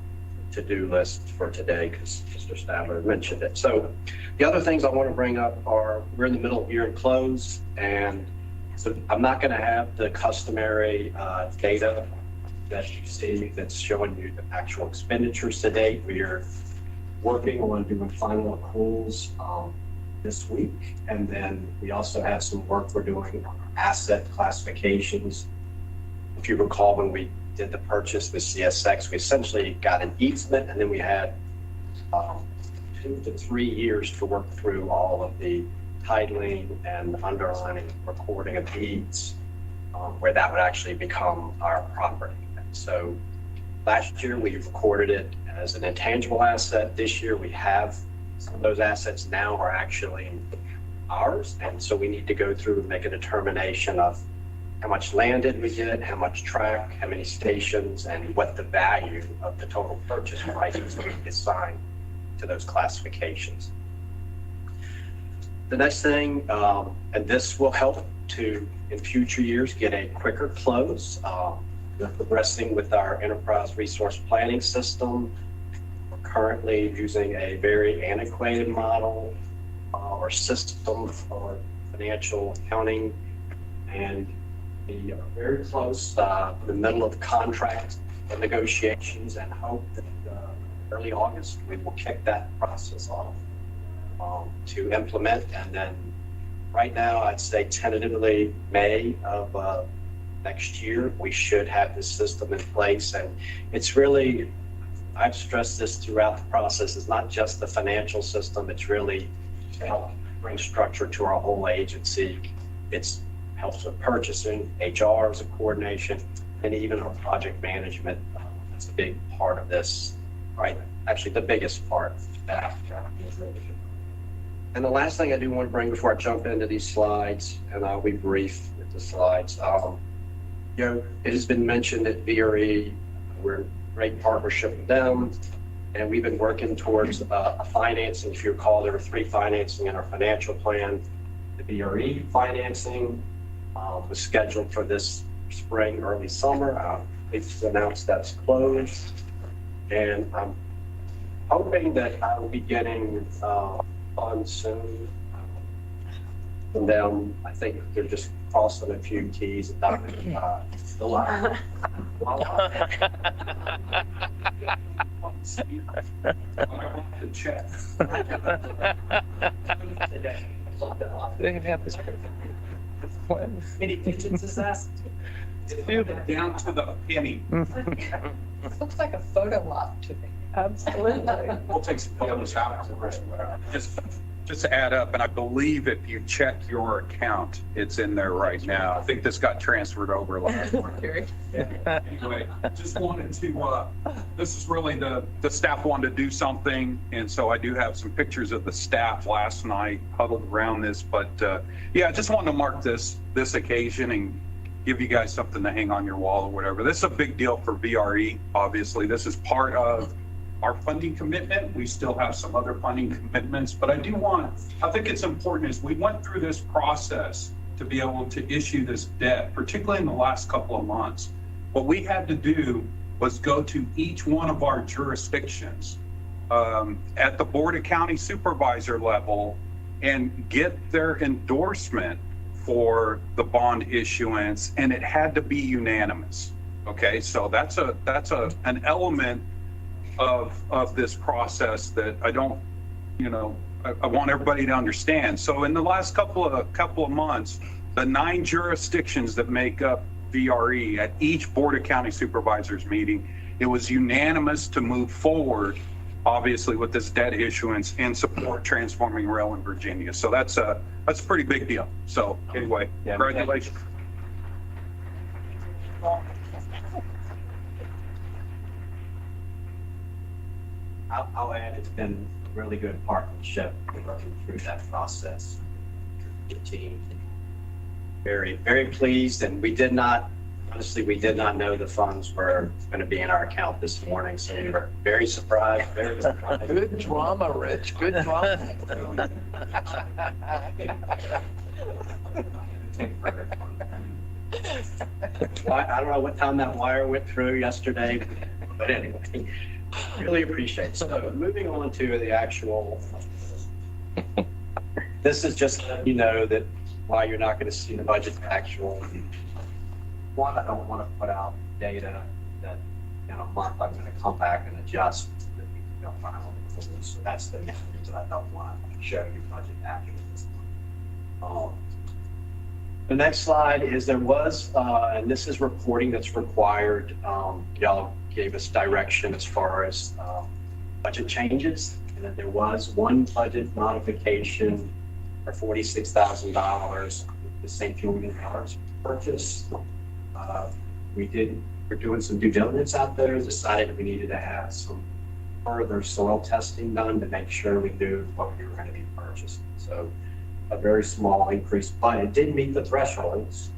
to-do list for today because Mr. Stadler mentioned it. So the other things I want to bring up are we're in the middle of year-end close, and so I'm not going to have the customary data that you see that's showing you the actual expenditures to date. We are working on doing final accruals this week. And then we also have some work we're doing on asset classifications. If you recall, when we did the purchase with CSX, we essentially got an easement, and then we had 2 to 3 years to work through all of the titling and underlining, recording of deeds, where that would actually become our property. So last year we recorded it as an intangible asset. This year we have some of those assets now are actually ours. And so we need to go through and make a determination of how much land did we get, how much track, how many stations, and what the value of the total purchase price is going to be assigned to those classifications. The next thing, and this will help to, in future years, get a quicker close. We're progressing with our enterprise resource planning system. We're currently using a very antiquated model or system for financial accounting, and we are very close, in the middle of contract negotiations, and hope that early August, we will kick that process off to implement. And then right now, I'd say tentatively May of next year, we should have this system in place. And it's really, I've stressed this throughout the process, it's not just the financial system, it's really to help bring structure to our whole agency. It's helps with purchasing, HR as a coordination, and even our project management. That's a big part of this, right? Actually, the biggest part. And the last thing I do want to bring before I jump into these slides, and I'll be brief with the slides. You know, it has been mentioned that VRE, we're in great partnership with them, and we've been working towards a financing. If you recall, there were 3 financing in our financial plan. The VRE financing was scheduled for this spring, early summer. It's announced that's closed, and I'm hoping that I will be getting funds soon from them. I think they're just crossing a few T's and dotting the line. They can have this. Many pigeons is that? Down to the penny. Looks like a photo op to me. Absolutely. We'll take some photos out. Just to add up, and I believe if you check your account, it's in there right now. I think this got transferred over last morning. Anyway, just wanted to, this is really the staff wanted to do something. And so I do have some pictures of the staff last night huddled around this, but yeah, I just wanted to mark this occasion and give you guys something to hang on your wall or whatever. This is a big deal for VRE, obviously. This is part of our funding commitment. We still have some other funding commitments, but I think it's important as we went through this process to be able to issue this debt, particularly in the last couple of months. What we had to do was go to each one of our jurisdictions at the Board of County Supervisor level and get their endorsement for the bond issuance, and it had to be unanimous. Okay, so that's an element of this process that I don't, I want everybody to understand. So in the last couple of months, the 9 jurisdictions that make up VRE at each Board of County Supervisors meeting, it was unanimous to move forward, obviously, with this debt issuance and support transforming rail in Virginia. So that's a pretty big deal. So anyway, congratulations. I'll add, it's been a really good partnership working through that process. The team, very, very pleased, and we did not know the funds were going to be in our account this morning, so we were very surprised, very surprised. Good drama, Rich, good drama. I don't know what time that wire went through yesterday, but anyway. Really appreciate it. So moving on to the actual, this is just letting you know that why you're not going to see the budget actual. One, I don't want to put out data that in a month I'm going to come back and adjust that we can go final. So that's the reason I don't want to show you budget actuals. The next slide is there was, and this is reporting that's required. Y'all gave us direction as far as budget changes, and that there was one budget modification for $46,000, the St. Julian Hours purchase. We're doing some due diligence out there, decided we needed to have some further soil testing done to make sure we knew what we were going to be purchasing. So a very small increase, but it did meet the thresholds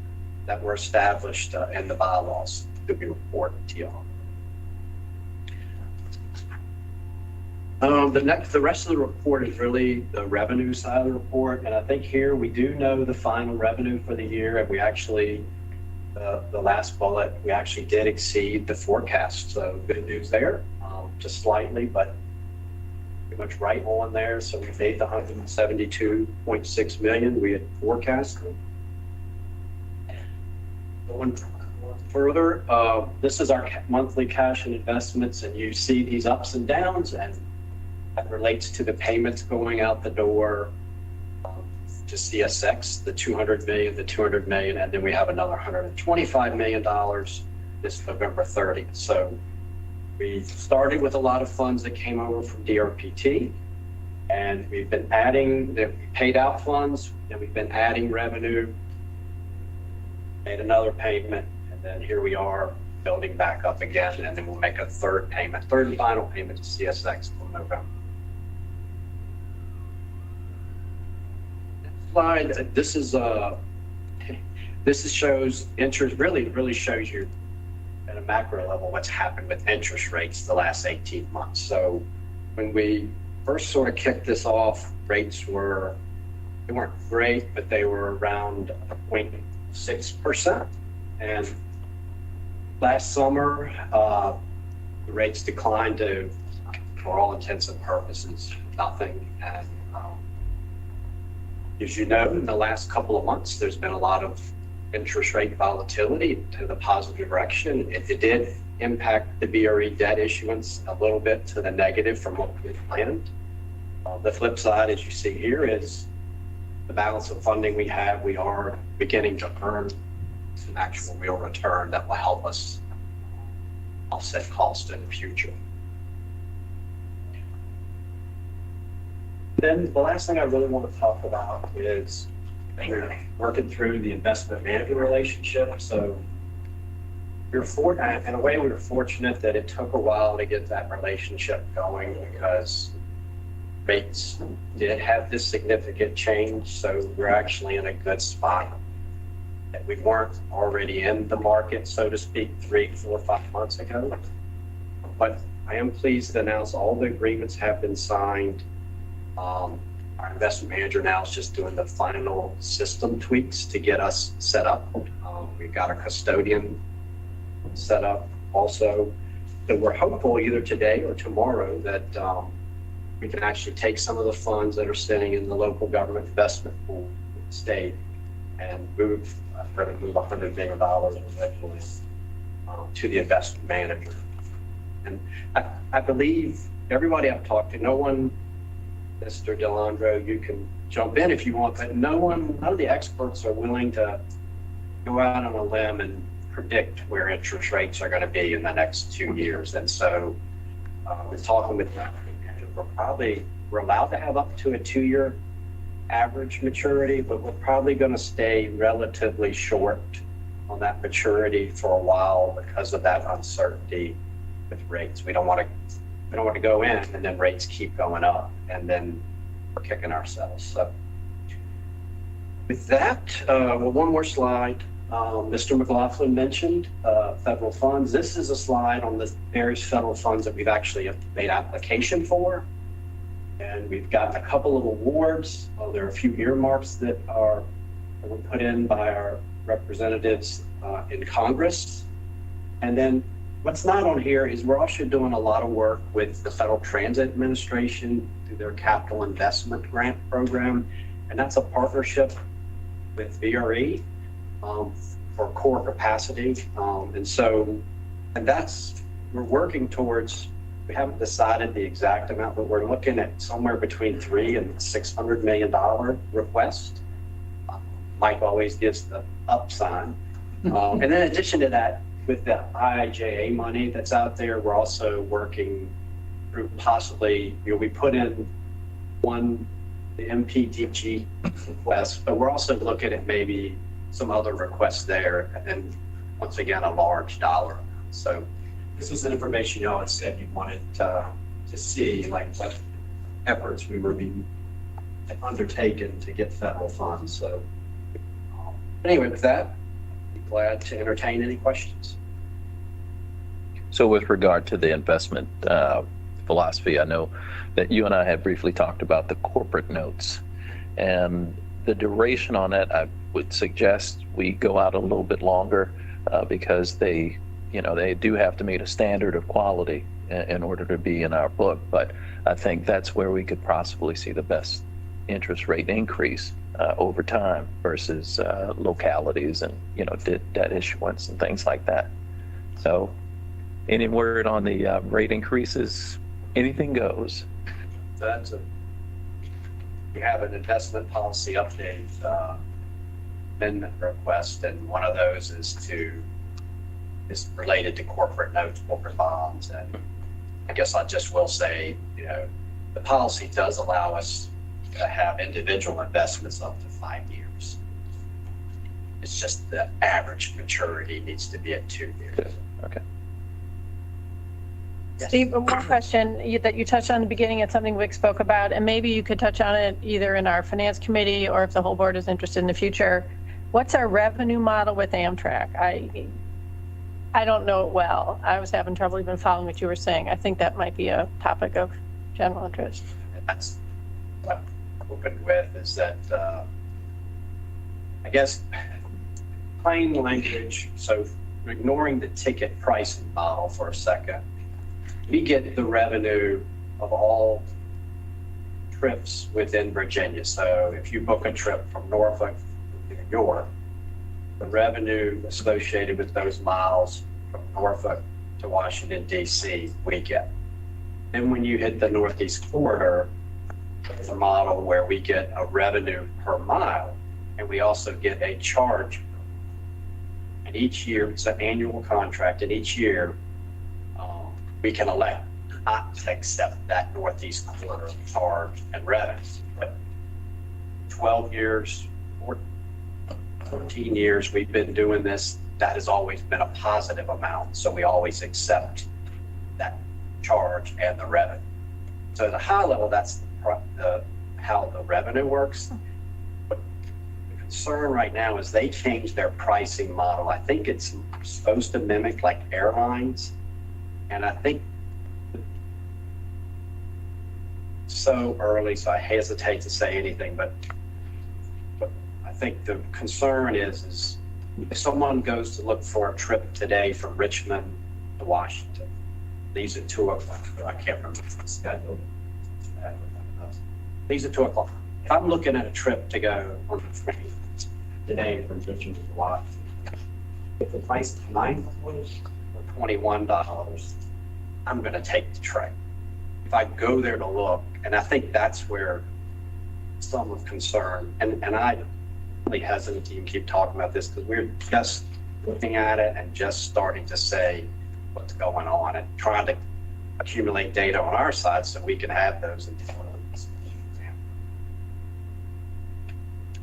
that were established in the bylaws to be reported to you. The rest of the report is really the revenue side of the report, and I think here we do know the final revenue for the year, and we actually, the last bullet, we actually did exceed the forecast, so good news there, just slightly, but much right on there. So we made the 172.6 million we had forecasted. Going further, this is our monthly cash and investments, and you see these ups and downs, and that relates to the payments going out the door to CSX, the 200 million, and then we have another $125 million this November 30th. So we started with a lot of funds that came over from DRPT, and we've been adding, we paid out funds, and we've been adding revenue, made another payment, and then here we are building back up again, and then we'll make a third and final payment to CSX in November. Slide, this shows interest, really shows you at a macro level what's happened with interest rates the last 18 months. So when we first sort of kicked this off, rates they weren't great, but they were around 0.6%. And last summer, the rates declined to, for all intents and purposes, nothing. And as you know, in the last couple of months, there's been a lot of interest rate volatility to the positive direction. It did impact the BRE debt issuance a little bit to the negative from what we had planned. The flip side, as you see here, is the balance of funding we have. We are beginning to earn some actual real return that will help us offset cost in the future. Then the last thing I really want to talk about is we're working through the investment management relationship. So in a way, we were fortunate that it took a while to get that relationship going because rates did have this significant change. So we're actually in a good spot. That we weren't already in the market, so to speak, 3, 4, 5 months ago. But I am pleased to announce all the agreements have been signed. Our investment manager now is just doing the final system tweaks to get us set up. We've got a custodian set up also. So we're hopeful either today or tomorrow that we can actually take some of the funds that are sitting in the local government investment pool in the state and move $100 million eventually to the investment manager. And I believe everybody I've talked to, no one, Mr. DeLandro, you can jump in if you want, but none of the experts are willing to go out on a limb and predict where interest rates are going to be in the next 2 years. And so we're talking with them. We're allowed to have up to a 2-year average maturity, but we're probably going to stay relatively short on that maturity for a while because of that uncertainty with rates. We don't want to go in and then rates keep going up and then we're kicking ourselves. So with that, one more slide. Mr. McLaughlin mentioned federal funds. This is a slide on the various federal funds that we've actually made application for. And we've gotten a couple of awards. There are a few earmarks that were put in by our representatives in Congress. And then what's not on here is we're also doing a lot of work with the Federal Transit Administration through their capital investment grant program. And that's a partnership with VRE for core capacity. We're working towards, we haven't decided the exact amount, but we're looking at somewhere between $300 and $600 million request. Mike always gives the up sign. And in addition to that, with the IIJA money that's out there, we're also working through possibly, we put in the MPDG request, but we're also looking at maybe some other requests there. And then once again, a large dollar. So this is the information y'all had said you wanted to see, like what efforts we were being undertaken to get federal funds. So anyway, with that, I'd be glad to entertain any questions. So with regard to the investment philosophy, I know that you and I have briefly talked about the corporate notes and the duration on it. I would suggest we go out a little bit longer because they you know, they do have to meet a standard of quality in order to be in our book. But I think that's where we could possibly see the best interest rate increase over time versus localities and, you know, debt issuance and things like that. So any word on the rate increases? Anything goes. That's we have an investment policy update amendment request, and one of those is related to corporate notes, corporate bonds. And I guess I just will say, you know, the policy does allow us to have individual investments up to 5 years. It's just the average maturity needs to be at 2 years. Okay. Steve, one question that you touched on in the beginning, it's something Vic spoke about, and maybe you could touch on it either in our finance committee or if the whole board is interested in the future. What's our revenue model with Amtrak? I don't know it well. I was having trouble even following what you were saying. I think that might be a topic of general interest. That's what I'm open with is that, I guess, plain language, so ignoring the ticket pricing model for a second, we get the revenue of all trips within Virginia. So if you book a trip from Norfolk to New York, the revenue associated with those miles from Norfolk to Washington, D.C., we get. And when you hit the Northeast corridor, there's a model where we get a revenue per mile, and we also get a charge. And each year, it's an annual contract, and each year we can elect not to accept that Northeast corridor charge and revenue. But 12 years, 14 years we've been doing this, that has always been a positive amount. So we always accept that charge and the revenue. So at a high level, that's how the revenue works. But the concern right now is they changed their pricing model. I think it's supposed to mimic like airlines. And I think so early, so I hesitate to say anything, but I think the concern is if someone goes to look for a trip today from Richmond to Washington, leaves at 2 o'clock, I can't remember the schedule. Leaves at 2 o'clock. If I'm looking at a trip to go on the train today from Richmond to Washington, if the price is $9 or $21, I'm going to take the train. If I go there to look, and I think that's where some of concern, and I really hesitant to even keep talking about this because we're just looking at it and just starting to say what's going on and trying to accumulate data on our side so we can have those intelligence.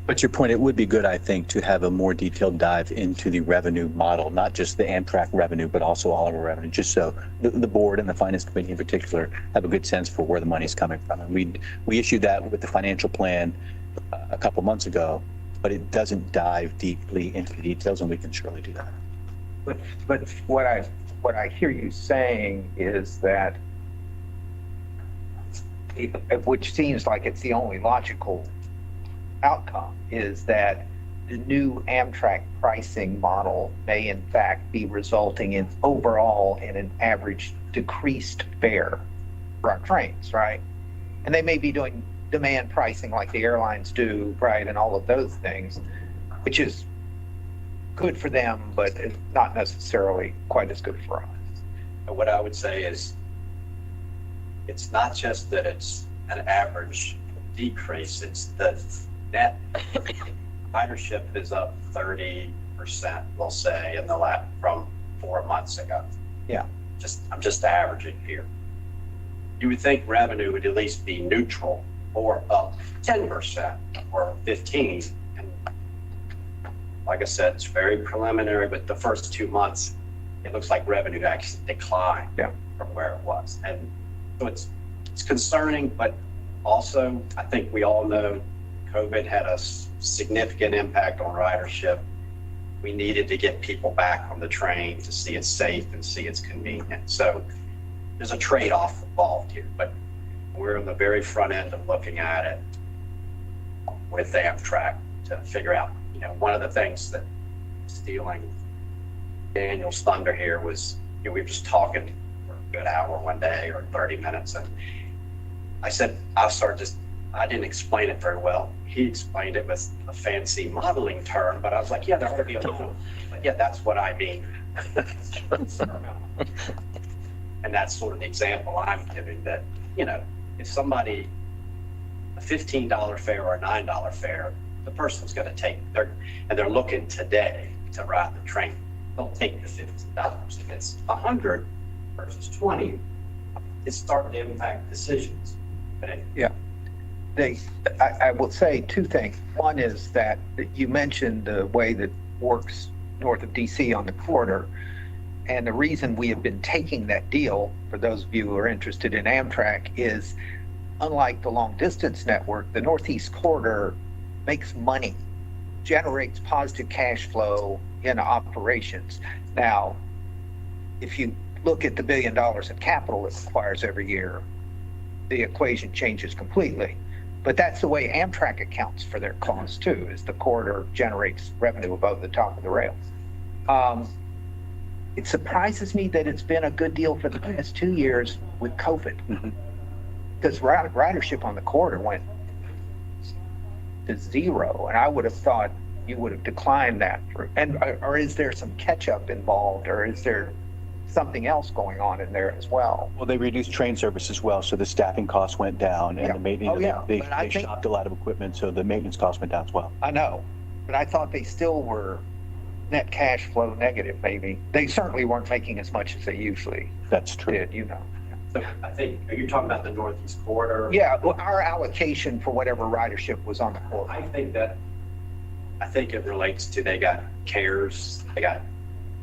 But your point, it would be good, I think, to have a more detailed dive into the revenue model, not just the Amtrak revenue, but also all of our revenue, just so the board and the finance committee in particular have a good sense for where the money's coming from. And we issued that with the financial plan a couple months ago, but it doesn't dive deeply into the details, and we can surely do that. But what I hear you saying is that, which seems like it's the only logical outcome, is that the new Amtrak pricing model may in fact be resulting in overall in an average decreased fare for our trains, right? And they may be doing demand pricing like the airlines do, right, and all of those things, which is good for them, but it's not necessarily quite as good for us. And what I would say is it's not just that it's an average decrease, it's the net ridership is up 30%, we'll say, in the last from 4 months ago. Yeah. I'm just averaging here. You would think revenue would at least be neutral or up 10% or 15%. And like I said, it's very preliminary, but the first 2 months, it looks like revenue actually declined from where it was. And so it's concerning, but also I think we all know COVID had a significant impact on ridership. We needed to get people back on the train to see it's safe and see it's convenient. So there's a trade-off involved here, but we're on the very front end of looking at it with Amtrak to figure out, one of the things that stealing Daniel's thunder here was, we were just talking for a good hour one day or 30 minutes. And I said, I didn't explain it very well. He explained it with a fancy modeling term, but I was like, yeah, there ought to be a little, but yeah, that's what I mean. And that's sort of the example I'm giving that, if somebody, a $15 fare or a $9 fare, the person's going to take, and they're looking today to ride the train, they'll take the $15. If it's 100 versus 20, it's starting to impact decisions. Yeah. I will say two things. One is that you mentioned the way that works north of DC on the corridor. And the reason we have been taking that deal, for those of you who are interested in Amtrak, is unlike the long distance network, the Northeast corridor makes money, generates positive cash flow in operations. Now, if you look at the $1 billion in capital it requires every year, the equation changes completely. But that's the way Amtrak accounts for their costs too, is the corridor generates revenue above the top of the rails. It surprises me that it's been a good deal for the past 2 years with COVID. Because ridership on the corridor went to zero, and I would have thought you would have declined that. Or is there some catch up involved, or is there something else going on in there as well? Well, they reduced train service as well, so the staffing costs went down, and Yeah. the maintenance, Oh, yeah. they But I think- shopped a lot of equipment, so the maintenance costs went down as well. I know, but I thought they still were net cash flow negative, maybe. They certainly weren't making as much as they usually That's true. did, So I think, are you talking about the Northeast corridor? Yeah, well, our allocation for whatever ridership was on the corridor. I think it relates to, they got CARES, they got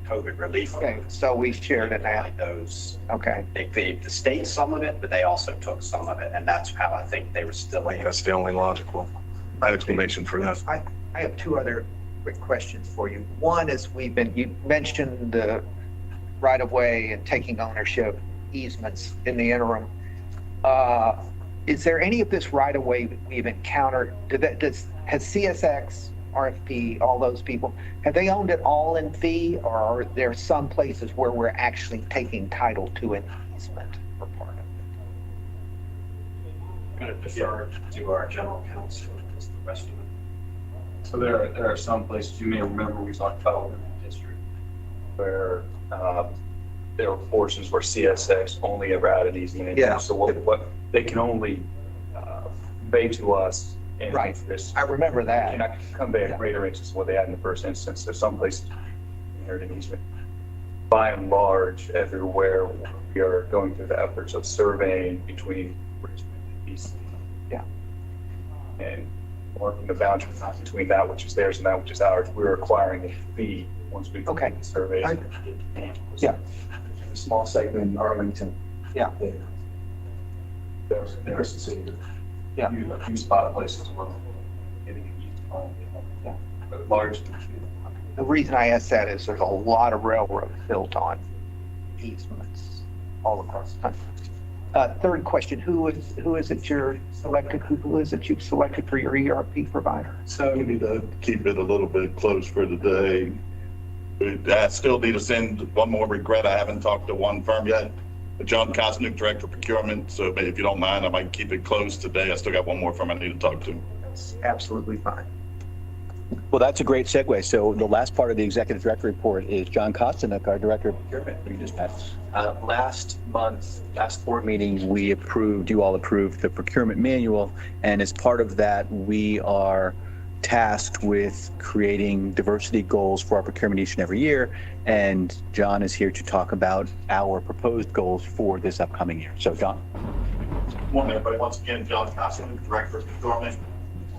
COVID relief. Okay, so we shared in that. Like those, Okay. they gave the state some of it, but they also took some of it. And that's how I think they were still able. That's the only logical explanation for that. I have two other quick questions for you. One is you mentioned the right of way and taking ownership easements in the interim. Is there any of this right of way that we've encountered? Has CSX, RFP, all those people, have they owned it all in fee, or are there some places where we're actually taking title to an easement for part of it? I'm going to defer to our general counsel as the rest of it. So there are some places, you may remember, we talked about in the district where there were portions where CSX only ever had an easement. in. Yeah. So what they can only convey to us. And Right. this I remember that. cannot come back at greater rates as what they had in the first instance. There's some places inherit an easement. By and large, everywhere we are going through the efforts of surveying between Richmond and DC. Yeah. And marking the boundary line between that which is theirs and that which is ours. We're acquiring a fee once we Okay. complete the surveys. Yeah. A small segment in Arlington. Yeah. There's some city. Yeah. A few spot places where getting it used on. Yeah. But large. The reason I ask that is there's a lot of railroads built on easements all across the country. Third question, who is it you've selected for your ERP provider? So we need to keep it a little bit close for today. I still need to send one more regret. I haven't talked to one firm yet. John Kosnick, Director of Procurement. So if you don't mind, I might keep it close today. I still got one more firm I need to talk to. That's absolutely fine. Well, that's a great segue. So the last part of the executive director report is John Kostanek, our director of procurement. We just met. Last board meeting, you all approved the procurement manual. And as part of that, we are tasked with creating diversity goals for our procurement each and every year. And John is here to talk about our proposed goals for this upcoming year. So John. Good morning, everybody. Once again, John Kosnick, Director of Procurement.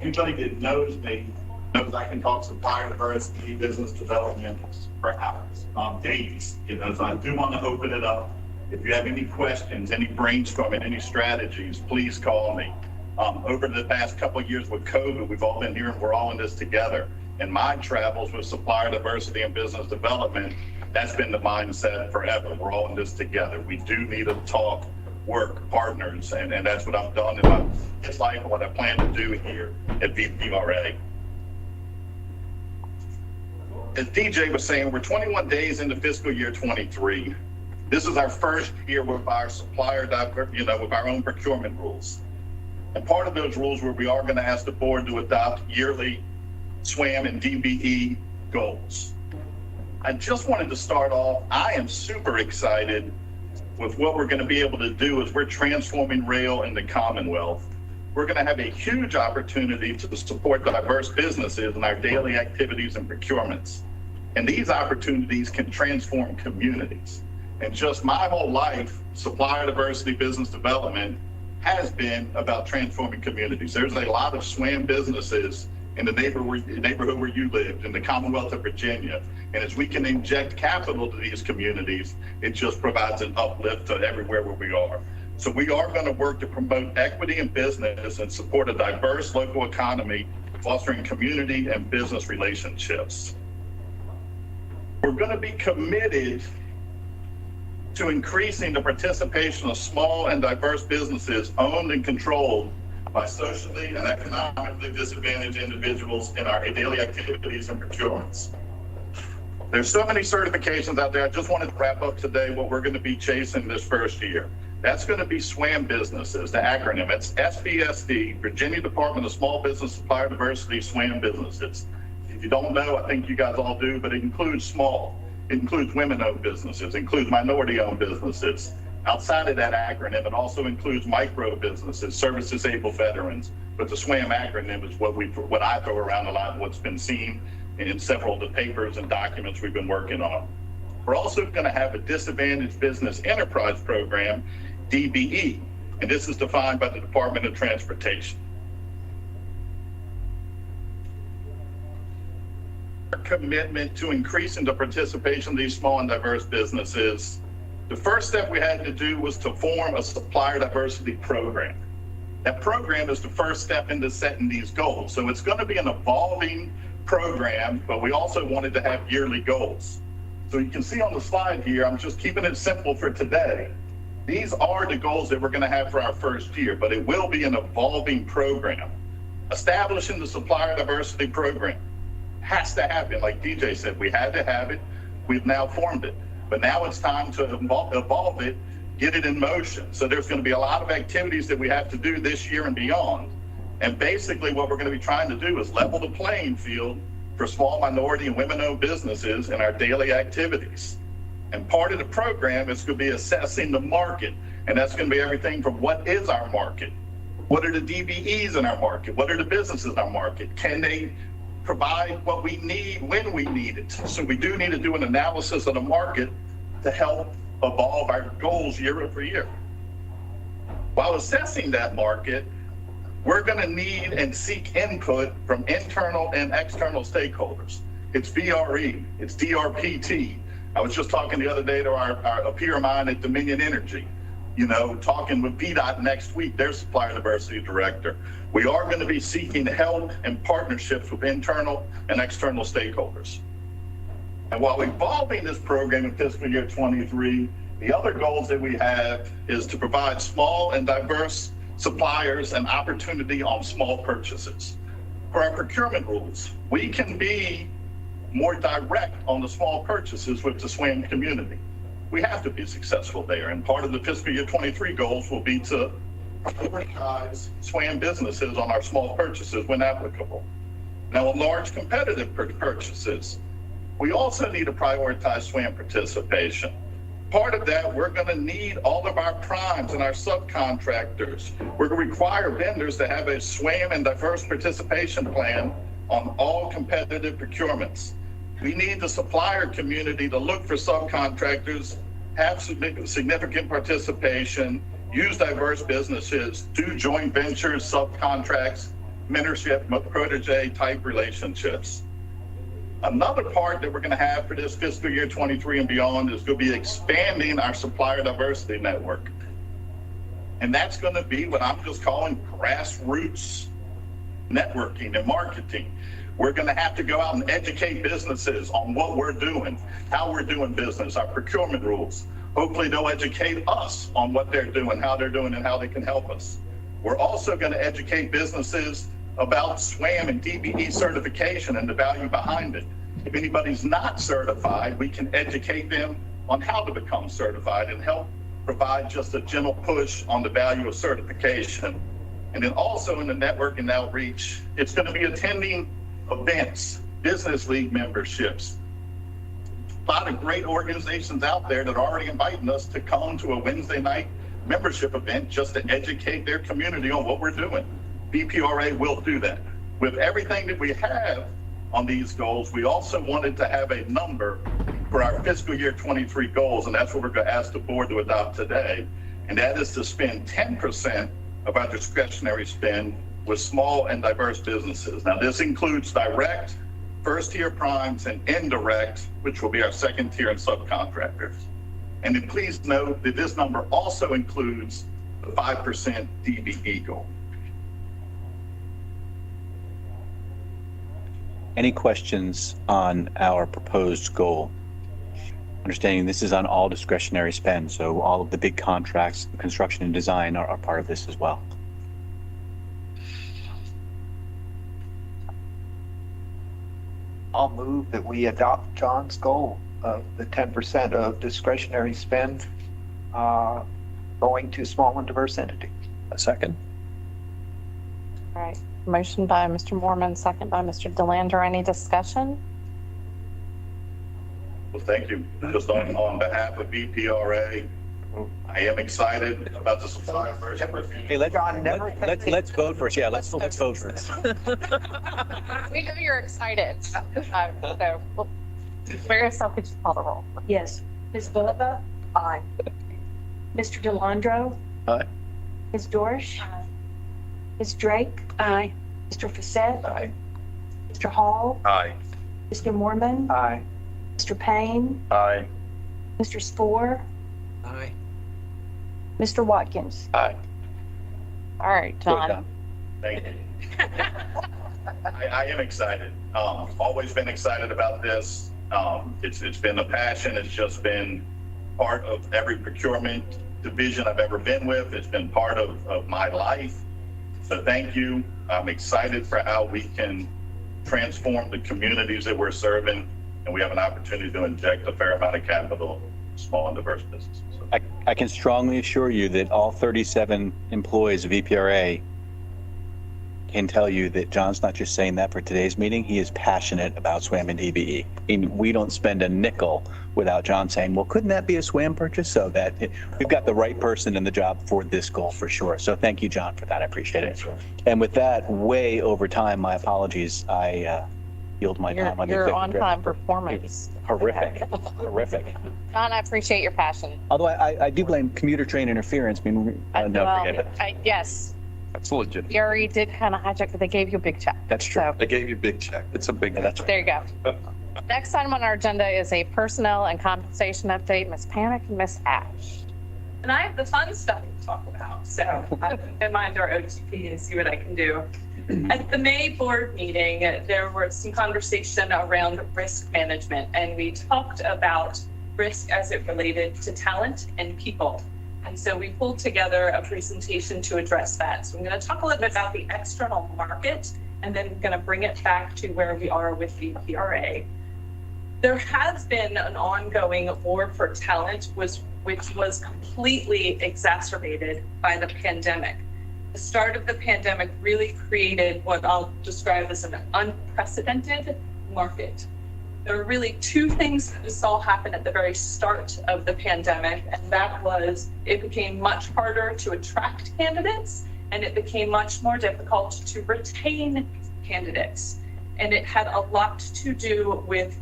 Anybody that knows me knows I can talk supplier diversity, business development for hours, days. So I do want to open it up. If you have any questions, any brainstorming, any strategies, please call me. Over the past couple of years with COVID, we've all been here and we're all in this together. And my travels with supplier diversity and business development, that's been the mindset forever. We're all in this together. We do need to talk, work, partners, and that's what I've done. And it's like what I plan to do here at VPRA. as DJ was saying, we're 21 days into fiscal year 23. This is our first year with our supplier, with our own procurement rules. And part of those rules where we are going to ask the board to adopt yearly SWAM and DBE goals. I just wanted to start off, I am super excited with what we're going to be able to do as we're transforming rail in the Commonwealth. We're going to have a huge opportunity to support diverse businesses in our daily activities and procurements. And these opportunities can transform communities. And just my whole life, supplier diversity, business development has been about transforming communities. There's a lot of SWAM businesses in the neighborhood where you lived, in the Commonwealth of Virginia. And as we can inject capital to these communities, it just provides an uplift to everywhere where we are. So we are going to work to promote equity in business and support a diverse local economy, fostering community and business relationships. We're going to be committed to increasing the participation of small and diverse businesses owned and controlled by socially and economically disadvantaged individuals in our daily activities and procurements. There's so many certifications out there. I just wanted to wrap up today what we're going to be chasing this first year. That's going to be SWAM businesses, the acronym. It's SBSD, Virginia Department of Small Business Supplier Diversity, SWAM businesses. If you don't know, I think you guys all do, but it includes small. It includes women-owned businesses, it includes minority-owned businesses. Outside of that acronym, it also includes micro businesses, service-disabled veterans. But the SWAM acronym is what I throw around a lot and what's been seen in several of the papers and documents we've been working on. We're also going to have a Disadvantaged Business Enterprise Program, DBE, and this is defined by the Department of Transportation. Our commitment to increasing the participation of these small and diverse businesses, the first step we had to do was to form a supplier diversity program. That program is the first step into setting these goals. So it's going to be an evolving program, but we also wanted to have yearly goals. So you can see on the slide here, I'm just keeping it simple for today. These are the goals that we're going to have for our first year, but it will be an evolving program. Establishing the supplier diversity program has to happen. Like DJ said, we had to have it. We've now formed it, but now it's time to evolve it, get it in motion. So there's going to be a lot of activities that we have to do this year and beyond. And basically what we're going to be trying to do is level the playing field for small minority and women-owned businesses in our daily activities. And part of the program is going to be assessing the market. And that's going to be everything from what is our market? What are the DBEs in our market? What are the businesses in our market? Can they provide what we need when we need it? So we do need to do an analysis of the market to help evolve our goals year over year. While assessing that market, we're going to need and seek input from internal and external stakeholders. It's VRE, it's DRPT. I was just talking the other day to a peer of mine at Dominion Energy, talking with PDOT next week, their supplier diversity director. We are going to be seeking help and partnerships with internal and external stakeholders. And while evolving this program in fiscal year 23, the other goals that we have is to provide small and diverse suppliers an opportunity on small purchases. For our procurement rules, we can be more direct on the small purchases with the SWAM community. We have to be successful there. And part of the fiscal year 23 goals will be to prioritize SWAM businesses on our small purchases when applicable. Now, on large competitive purchases, we also need to prioritize SWAM participation. Part of that, we're going to need all of our primes and our subcontractors. We're going to require vendors to have a SWAM and diverse participation plan on all competitive procurements. We need the supplier community to look for subcontractors, have significant participation, use diverse businesses, do joint ventures, subcontracts, mentorship, protege type relationships. Another part that we're going to have for this fiscal year 23 and beyond is going to be expanding our supplier diversity network. And that's going to be what I'm just calling grassroots networking and marketing. We're going to have to go out and educate businesses on what we're doing, how we're doing business, our procurement rules. Hopefully they'll educate us on what they're doing, how they're doing, and how they can help us. We're also going to educate businesses about SWAM and DBE certification and the value behind it. If anybody's not certified, we can educate them on how to become certified and help provide just a gentle push on the value of certification. And then also in the network and outreach, it's going to be attending events, business league memberships. A lot of great organizations out there that are already inviting us to come to a Wednesday night membership event just to educate their community on what we're doing. VPRA will do that. With everything that we have on these goals, we also wanted to have a number for our fiscal year 23 goals, and that's what we're going to ask the board to adopt today. And that is to spend 10% of our discretionary spend with small and diverse businesses. Now, this includes direct, first-tier primes, and indirect, which will be our second tier and subcontractors. And then please note that this number also includes the 5% DBE goal. Any questions on our proposed goal? Understanding this is on all discretionary spend, so all of the big contracts, construction and design are part of this as well. I'll move that we adopt John's goal of the 10% of discretionary spend going to small and diverse entities. A second. All right, motion by Mr. Mormon, second by Mr. DeLandro. Any discussion? Well, thank you. Just on behalf of VPRA, I am excited about the supplier version. Hey, let's vote first. Yeah, let's vote first. We know you're excited. So, Marisol, could you call the roll? Yes. Ms. Bova? Aye. Mr. DeLandro? Aye. Ms. Dorsch? Ms. Drake? Aye. Mr. Facette? Aye. Mr. Hall? Aye. Mr. Mormon? Aye. Mr. Payne? Aye. Mr. Spore? Aye. Mr. Watkins? Aye. All right, John. Thank you. I am excited. Always been excited about this. It's been a passion. It's just been part of every procurement division I've ever been with. It's been part of my life. So thank you. I'm excited for how we can transform the communities that we're serving, and we have an opportunity to inject a fair amount of capital in small and diverse businesses. So, I can strongly assure you that all 37 employees of EPRA can tell you that John's not just saying that for today's meeting. He is passionate about SWAM and DBE. And we don't spend a nickel without John saying, well, couldn't that be a SWAM purchase? So that we've got the right person in the job for this goal for sure. So thank you, John, for that. I appreciate it. And with that, way over time, my apologies. I yield my time. on the Your executive on-time director. performance. Horrific, horrific. John, I appreciate your passion. Although I do blame commuter train interference. I mean, no, forget it. Yes, That's legit. Gary did kind of hijack, but they gave you a big check. That's true. So They gave you a big check. It's a big. That's right. there you go. Next item on our agenda is a personnel and compensation update. Ms. Panic and Ms. Ash. And I have the fun stuff to talk about. So I'm going to mind our OTP and see what I can do. At the May board meeting, there was some conversation around risk management, and we talked about risk as it related to talent and people. And so we pulled together a presentation to address that. So I'm going to talk a little bit about the external market, and then going to bring it back to where we are with the PRA. There has been an ongoing war for talent, which was completely exacerbated by the pandemic. The start of the pandemic really created what I'll describe as an unprecedented market. There were really two things that we saw happen at the very start of the pandemic, and that was it became much harder to attract candidates, and it became much more difficult to retain candidates. And it had a lot to do with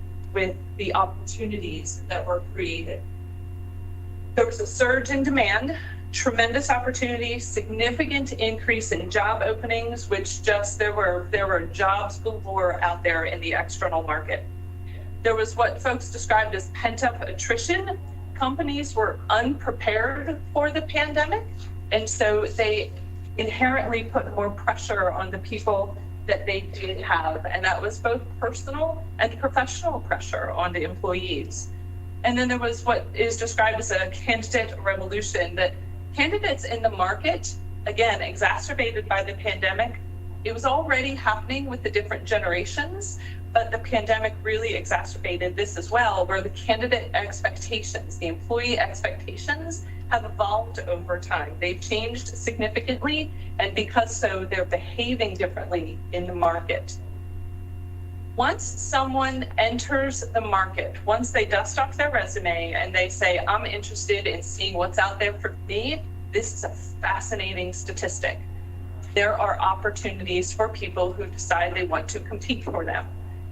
the opportunities that were created. There was a surge in demand, tremendous opportunity, significant increase in job openings, which just there were jobs galore out there in the external market. There was what folks described as pent-up attrition. Companies were unprepared for the pandemic, and so they inherently put more pressure on the people that they did have, and that was both personal and professional pressure on the employees. And then there was what is described as a candidate revolution, that candidates in the market, again, exacerbated by the pandemic, it was already happening with the different generations, but the pandemic really exacerbated this as well, where the candidate expectations, the employee expectations have evolved over time. They've changed significantly, and because so, they're behaving differently in the market. Once someone enters the market, once they dust off their resume and they say, I'm interested in seeing what's out there for me, this is a fascinating statistic. There are opportunities for people who decide they want to compete for them.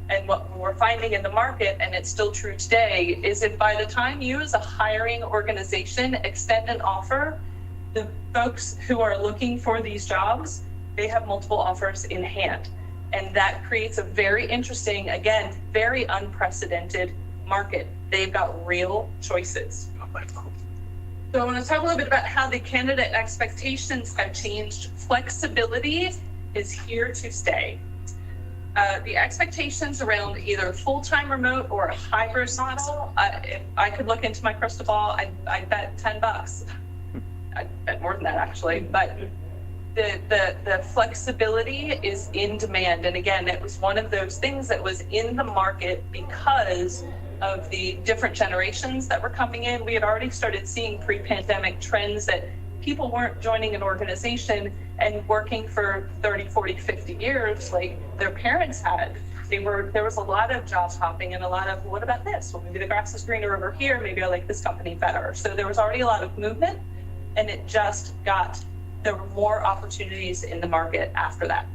And what we're finding in the market, and it's still true today, is that by the time you as a hiring organization extend an offer, the folks who are looking for these jobs, they have multiple offers in hand. And that creates a very interesting, again, very unprecedented market. They've got real choices. So I want to talk a little bit about how the candidate expectations have changed. Flexibility is here to stay. The expectations around either full-time remote or a hybrid model, if I could look into my crystal ball, I'd bet $10. I'd bet more than that actually, but the flexibility is in demand. And again, it was one of those things that was in the market because of the different generations that were coming in. We had already started seeing pre-pandemic trends that people weren't joining an organization and working for 30, 40, 50 years like their parents had. There was a lot of job hopping and a lot of, what about this? Well, maybe the grass is greener over here. Maybe I like this company better. So there was already a lot of movement, and there were more opportunities in the market after that.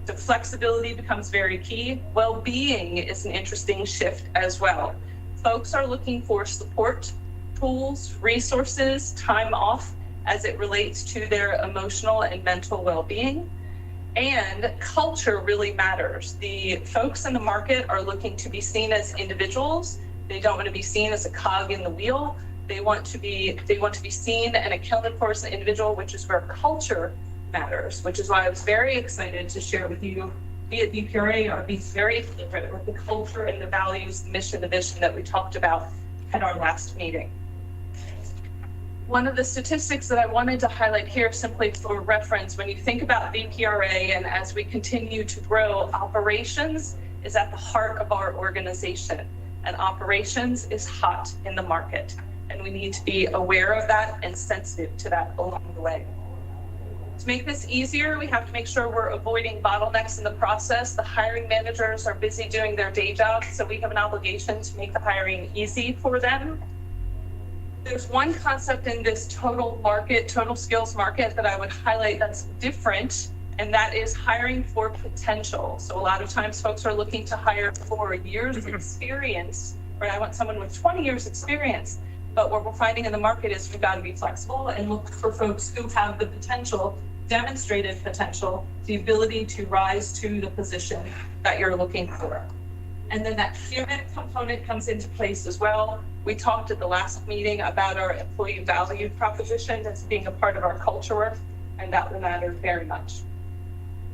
So flexibility becomes very key. Well-being is an interesting shift as well. Folks are looking for support, tools, resources, time off as it relates to their emotional and mental well-being. And culture really matters. The folks in the market are looking to be seen as individuals. They don't want to be seen as a cog in the wheel. They want to be seen and accounted for as an individual, which is where culture matters, which is why I was very excited to share with you, be at VPRA or be very favorite with the culture and the values, the mission, the vision that we talked about at our last meeting. One of the statistics that I wanted to highlight here simply for reference, when you think about VPRA and as we continue to grow, operations is at the heart of our organization, and operations is hot in the market. And we need to be aware of that and sensitive to that along the way. To make this easier, we have to make sure we're avoiding bottlenecks in the process. The hiring managers are busy doing their day job, so we have an obligation to make the hiring easy for them. There's one concept in this total skills market that I would highlight that's different, and that is hiring for potential. So a lot of times folks are looking to hire for years of experience, right? I want someone with 20 years experience. But what we're finding in the market is we've got to be flexible and look for folks who have the potential, demonstrated potential, the ability to rise to the position that you're looking for. And then that human component comes into place as well. We talked at the last meeting about our employee value proposition as being a part of our culture work, and that will matter very much.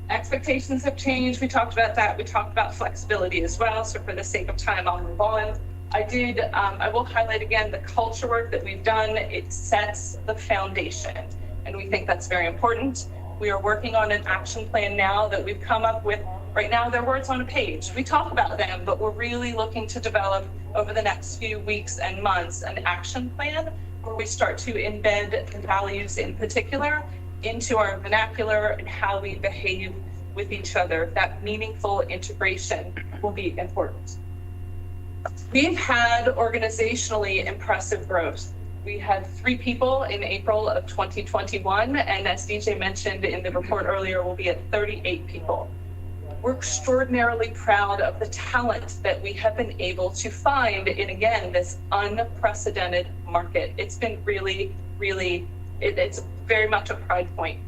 Expectations have changed. We talked about that. We talked about flexibility as well. So for the sake of time, I'll move on. I will highlight again the culture work that we've done. It sets the foundation, and we think that's very important. We are working on an action plan now that we've come up with. Right now, they're words on a page. We talk about them, but we're really looking to develop over the next few weeks and months an action plan where we start to embed the values in particular into our vernacular and how we behave with each other. That meaningful integration will be important. We've had organizationally impressive growth. We had 3 people in April of 2021, and as DJ mentioned in the report earlier, we'll be at 38 people. We're extraordinarily proud of the talent that we have been able to find in, again, this unprecedented market. It's been it's very much a pride point.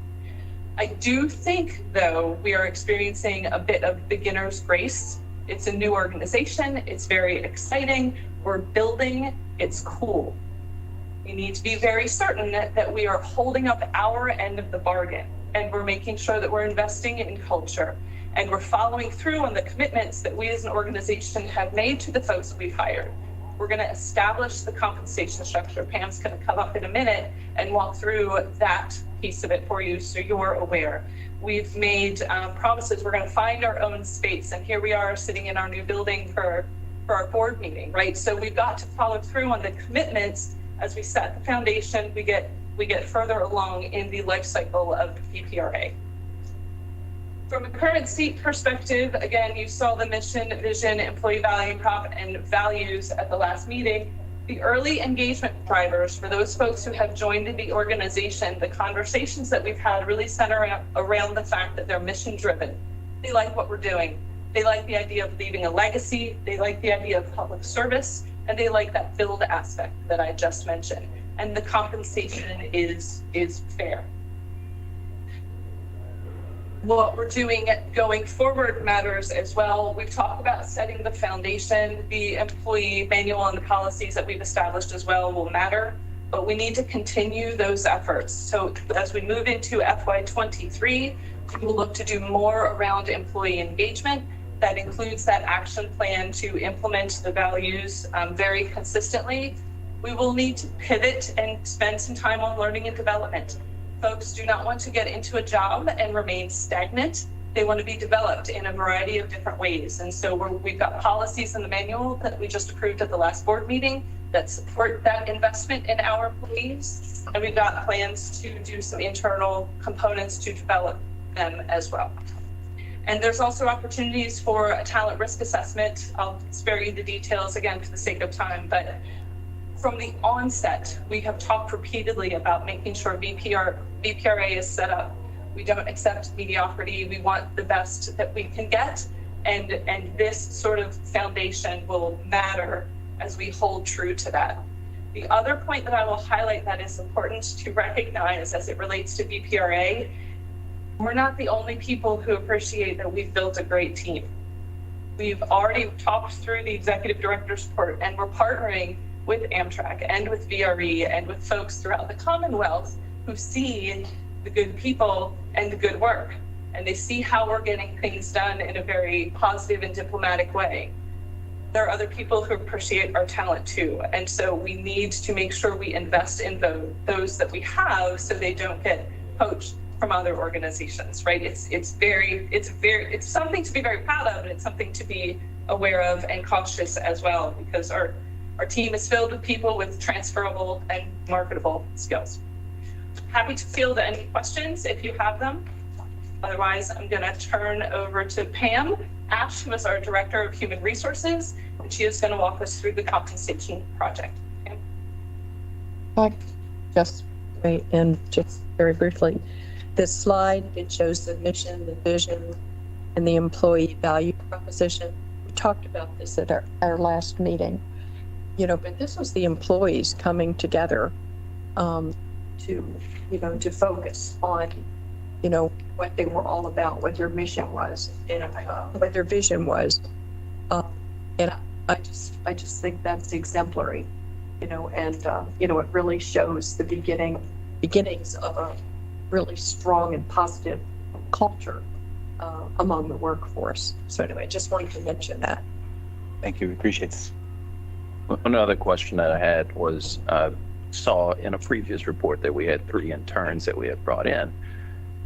I do think, though, we are experiencing a bit of beginner's grace. It's a new organization. It's very exciting. We're building. It's cool. We need to be very certain that we are holding up our end of the bargain, and we're making sure that we're investing in culture, and we're following through on the commitments that we as an organization have made to the folks we've hired. We're going to establish the compensation structure. Pam's going to come up in a minute and walk through that piece of it for you so you're aware. We've made promises. We're going to find our own space. And here we are sitting in our new building for our board meeting, right? So we've got to follow through on the commitments as we set the foundation. We get further along in the life cycle of VPRA. From a current seat perspective, again, you saw the mission, vision, employee value prop, and values at the last meeting. The early engagement drivers for those folks who have joined the organization, the conversations that we've had really center around the fact that they're mission driven. They like what we're doing. They like the idea of leaving a legacy. They like the idea of public service, and they like that build aspect that I just mentioned. And the compensation is fair. What we're doing going forward matters as well. We've talked about setting the foundation. The employee manual and the policies that we've established as well will matter, but we need to continue those efforts. So as we move into FY23, we will look to do more around employee engagement. That includes that action plan to implement the values very consistently. We will need to pivot and spend some time on learning and development. Folks do not want to get into a job and remain stagnant. They want to be developed in a variety of different ways. And so we've got policies in the manual that we just approved at the last board meeting that support that investment in our employees. And we've got plans to do some internal components to develop them as well. And there's also opportunities for a talent risk assessment. I'll spare you the details again for the sake of time, but from the onset, we have talked repeatedly about making sure VPRA is set up. We don't accept mediocrity. We want the best that we can get. And this sort of foundation will matter as we hold true to that. The other point that I will highlight that is important to recognize as it relates to VPRA, we're not the only people who appreciate that we've built a great team. We've already talked through the executive director's report, and we're partnering with Amtrak and with VRE and with folks throughout the Commonwealth who see the good people and the good work. And they see how we're getting things done in a very positive and diplomatic way. There are other people who appreciate our talent too. And so we need to make sure we invest in those that we have so they don't get poached from other organizations, right? It's something to be very proud of, and it's something to be aware of and cautious as well, because our team is filled with people with transferable and marketable skills. Happy to field any questions if you have them. Otherwise, I'm going to turn over to Pam Ash, who is our Director of Human Resources, and she is going to walk us through the compensation project. Pam? Just very briefly, this slide, it shows the mission, the vision, and the employee value proposition. We talked about this at our last meeting. But this was the employees coming together to focus on, what they were all about, what their mission was, and what their vision was. And I just think that's exemplary, and it really shows the beginnings of a really strong and positive culture among the workforce. So anyway, I just wanted to mention that. Thank you. Appreciate this. Another question that I had was, saw in a previous report that we had 3 interns that we had brought in.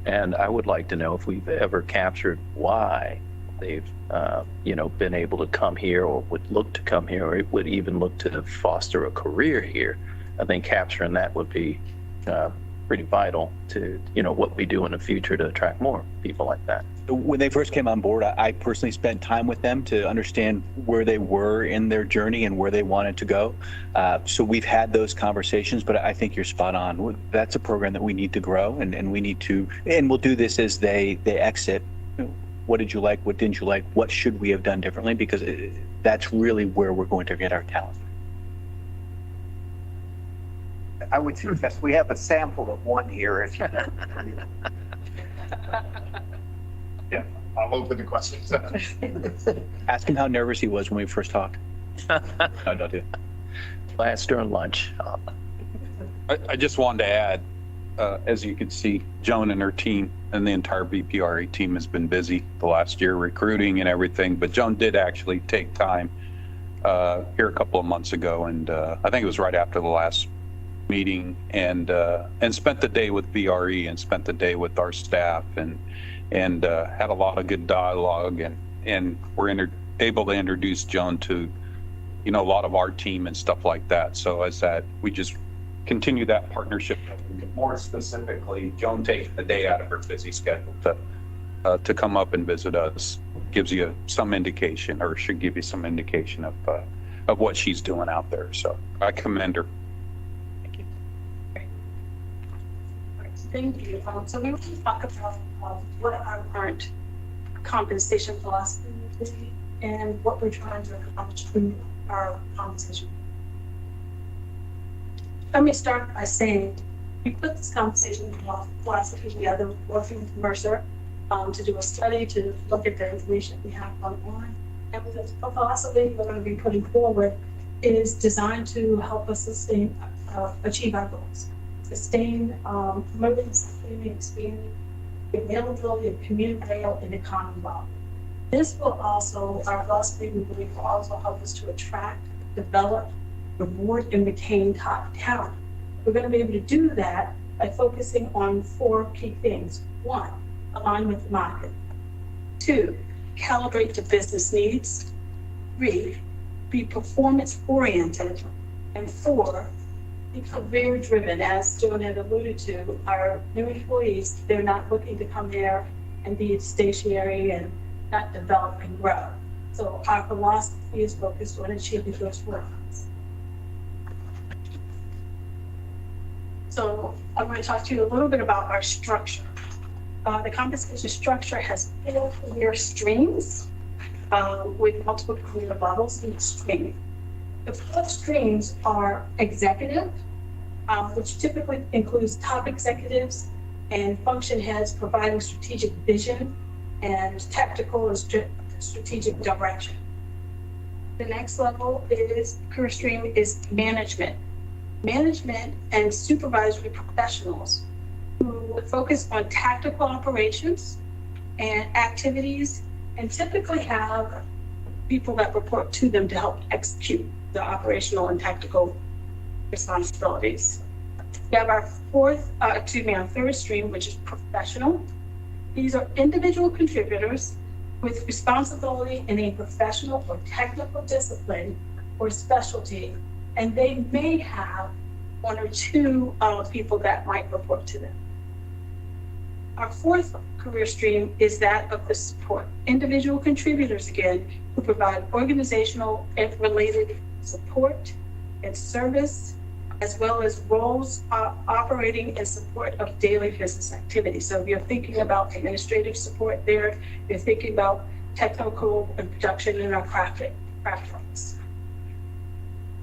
And I would like to know if we've ever captured why they've, been able to come here or would look to come here, or would even look to foster a career here. I think capturing that would be pretty vital to, what we do in the future to attract more people like that. When they first came on board, I personally spent time with them to understand where they were in their journey and where they wanted to go. So we've had those conversations, but I think you're spot on. That's a program that we need to grow, and we need to, and we'll do this as they exit. What did you like? What didn't you like? What should we have done differently? Because that's really where we're going to get our talent. I would suggest we have a sample of one here. If you Yeah, I'm open to questions. Ask him how nervous he was when we first talked. No, don't do it. Last during lunch. I just wanted to add, as you can see, Joan and her team and the entire VPRA team has been busy the last year recruiting and everything, but Joan did actually take time here a couple of months ago, and I think it was right after the last meeting, and spent the day with VRE and spent the day with our staff, and had a lot of good dialogue, and we're able to introduce Joan to, a lot of our team and stuff like that. So as that, we just continue that partnership. More specifically, Joan taking the day out of her busy schedule to come up and visit us gives you some indication, or should give you some indication of what she's doing out there. So I commend her. Thank you. So we want to talk about what our current compensation philosophy would be and what we're trying to accomplish through our compensation. Let me start by saying we put this compensation philosophy together working with Mercer to do a study to look at the information we have on. And with the philosophy we're going to be putting forward is designed to help us achieve our goals. Sustain, promoting, sustaining, expanding the availability of commuter rail and economy law. This will also, our philosophy, we believe, will also help us to attract, develop, reward, and retain top talent. We're going to be able to do that by focusing on 4 key things. 1, align with the market. 2, calibrate to business needs. 3, be performance-oriented. And 4, be career-driven. As Joan had alluded to, our new employees, they're not looking to come there and be stationary and not develop and grow. So our philosophy is focused on achieving those 4 things. So I'm going to talk to you a little bit about our structure. The compensation structure has 4 career streams with multiple career levels in each stream. The 4 streams are executive, which typically includes top executives and function heads providing strategic vision and tactical and strategic direction. The next level career stream is management. Management and supervisory professionals who focus on tactical operations and activities and typically have people that report to them to help execute the operational and tactical responsibilities. We have our third stream, which is professional. These are individual contributors with responsibility in a professional or technical discipline or specialty, and they may have 1 or 2 people that might report to them. Our 4th career stream is that of the support. Individual contributors, again, who provide organizational and related support and service, as well as roles operating in support of daily business activities. So if you're thinking about administrative support there, you're thinking about technical and production in our craft rooms.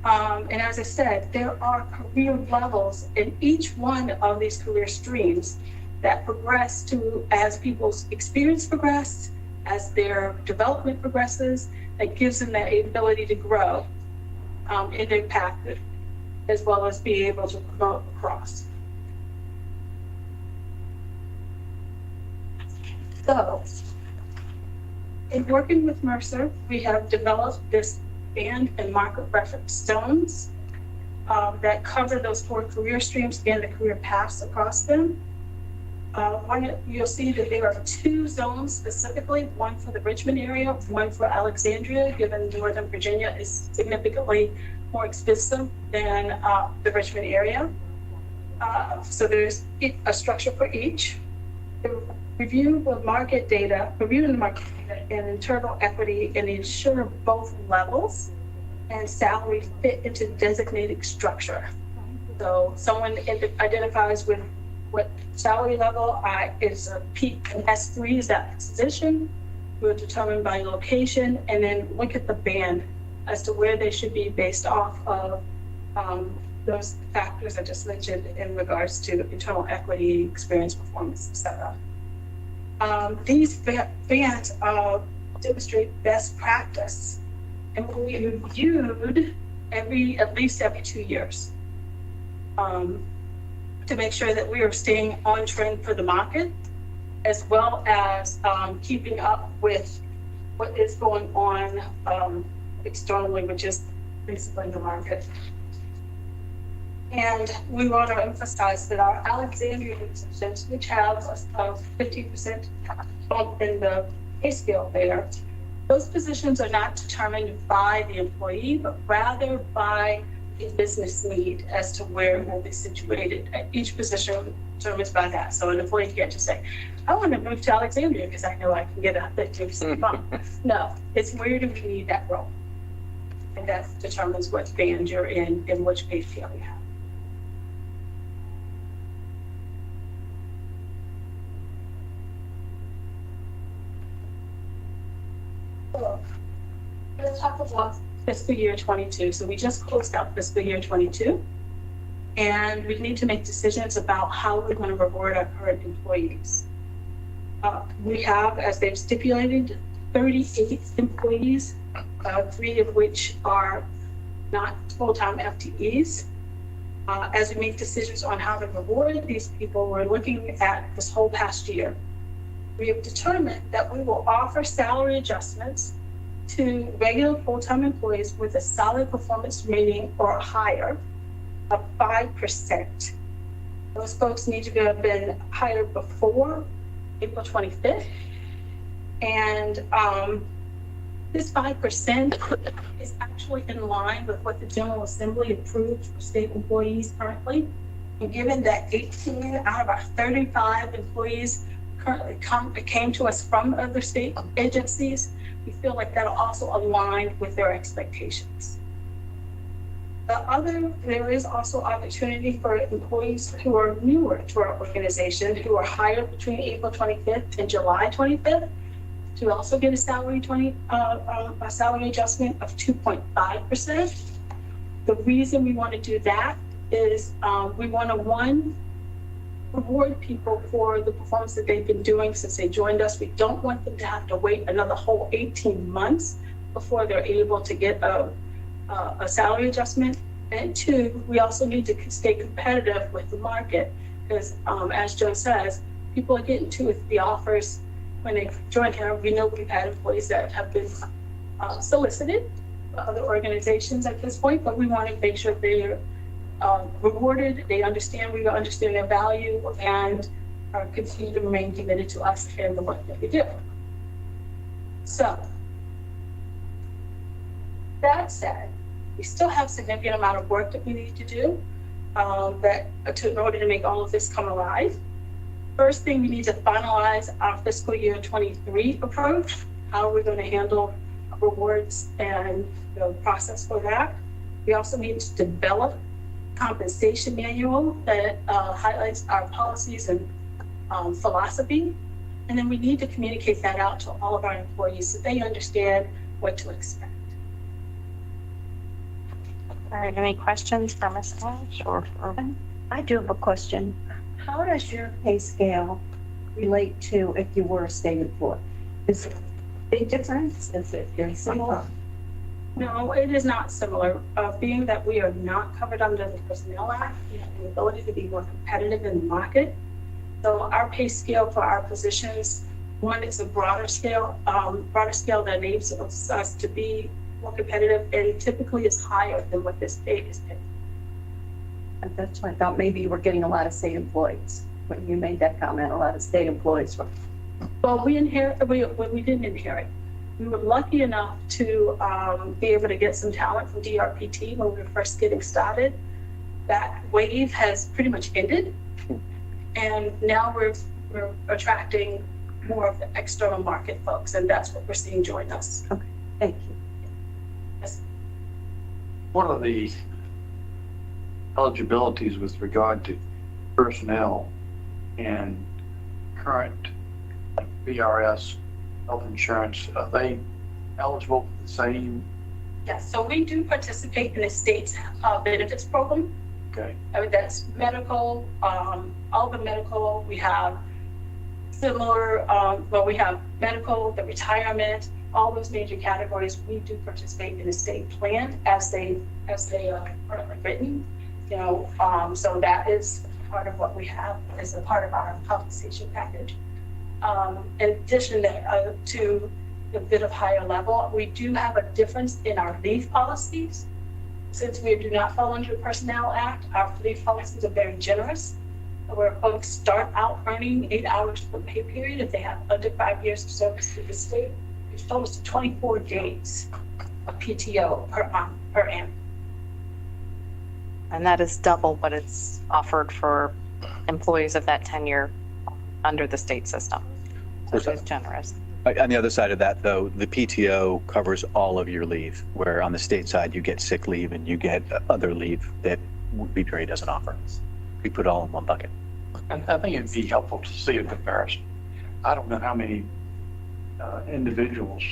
And as I said, there are career levels in each one of these career streams that progress to as people's experience progress, as their development progresses, that gives them that ability to grow in their path, as well as be able to promote across. So, in working with Mercer, we have developed this band and market reference zones that cover those 4 career streams and the career paths across them. You'll see that there are 2 zones specifically, one for the Richmond area, one for Alexandria, given Northern Virginia is significantly more expensive than the Richmond area. So there's a structure for each. The review the market data, reviewing the market data and internal equity and ensure both levels and salary fit into designated structure. So someone identifies with what salary level is a P and S3 is that position. We'll determine by location and then look at the band as to where they should be based off of those factors I just mentioned in regards to internal equity, experience, performance, etc. These bands demonstrate best practice and will be reviewed at least every 2 years to make sure that we are staying on trend for the market, as well as keeping up with what is going on externally, which is basically the market. And we want to emphasize that our Alexandria positions, which have a 50% bump in the pay scale there, those positions are not determined by the employee, but rather by a business need as to where it will be situated. Each position determined by that. So an employee can't just say, I want to move to Alexandria because I know I can get a 50% bump. No, it's where do we need that role? And that determines what band you're in and which pay scale you have. Let's talk about fiscal year 22. So we just closed out fiscal year 22, and we need to make decisions about how we're going to reward our current employees. We have, as they've stipulated, 38 employees, 3 of which are not full-time FTEs. As we make decisions on how to reward these people, we're looking at this whole past year. We have determined that we will offer salary adjustments to regular full-time employees with a solid performance rating or higher of 5%. Those folks need to have been hired before April 25th. And this 5% is actually in line with what the General Assembly approved for state employees currently. And given that 18 out of our 35 employees currently came to us from other state agencies, we feel like that'll also align with their expectations. There is also opportunity for employees who are newer to our organization, who are hired between April 25th and July 25th, to also get a salary adjustment of 2.5%. The reason we want to do that is we want to, reward people for the performance that they've been doing since they joined us. We don't want them to have to wait another whole 18 months before they're able to get a salary adjustment. And 2, we also need to stay competitive with the market because, as Joe says, people are getting 2 or 3 offers when they join here. We know we've had employees that have been solicited by other organizations at this point, but we want to make sure they're rewarded, we understand their value, and continue to remain committed to us and the work that we do. So, that said, we still have significant amount of work that we need to do in order to make all of this come alive. First thing, we need to finalize our fiscal year 23 approach, how we're going to handle rewards and the process for that. We also need to develop compensation manual that highlights our policies and philosophy. And then we need to communicate that out to all of our employees so they understand what to expect. All right, any questions for Ms. Walsh or I do have a question. How does your pay scale relate to if you were a state employee? Is it a big difference? Is it very similar? No, it is not similar. Being that we are not covered under the Personnel Act, we have the ability to be more competitive in the market. So our pay scale for our positions, one is a broader scale that enables us to be more competitive and typically is higher than what this pay is paid. And that's why I thought maybe you were getting a lot of state employees. When you made that comment, a lot of state employees were. Well, we didn't inherit. We were lucky enough to be able to get some talent from DRPT when we were first getting started. That wave has pretty much ended. And now we're attracting more of the external market folks, and that's what we're seeing join us. Okay, thank you. Yes. One of the eligibilities with regard to personnel and current VRS health insurance, are they eligible for the same? Yes, so we do participate in the state's benefits program. Okay. I mean, that's medical, all the medical, we have similar, we have medical, the retirement, all those major categories. We do participate in the state plan as they are written, so that is part of what we have as a part of our compensation package. In addition to a bit of higher level. We do have a difference in our leave policies. Since we do not fall under the Personnel Act, our leave policies are very generous, where folks start out earning 8 hours per pay period if they have under 5 years of service to the state, which totals to 24 days of PTO per annum. And that is double what it's offered for employees of that tenure under the state system. So it is generous. On the other side of that, though, the PTO covers all of your leave, where on the state side, you get sick leave and you get other leave that VPRA doesn't offer. We put it all in one bucket. And I think it'd be helpful to see a comparison. I don't know how many individuals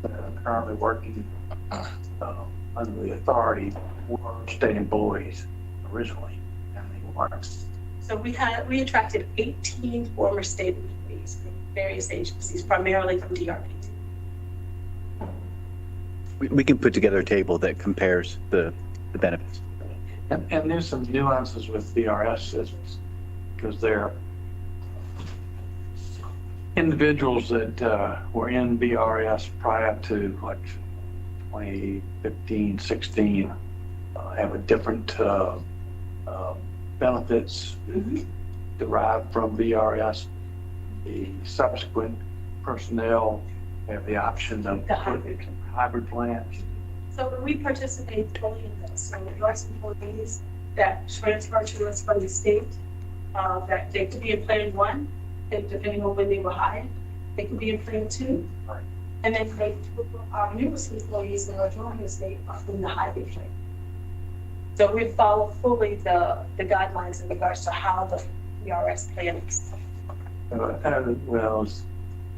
that are currently working under the authority were state employees originally, and they weren't. So we attracted 18 former state employees from various agencies, primarily from DRP. We can put together a table that compares the benefits. And there's some nuances with VRS systems, because they're individuals that were in VRS prior to what 2015, 16 have a different benefits derived from VRS. The subsequent personnel have the option of The hybrid. hybrid plans. So we participate fully in this. So U.S. employees that transfer to us from the state, that they could be in plan 1, and depending on when they were hired, they could be in plan 2. And then our newest employees that are joining the state are in the hybrid plan. So we follow fully the guidelines in regards to how the VRS plan is. Well,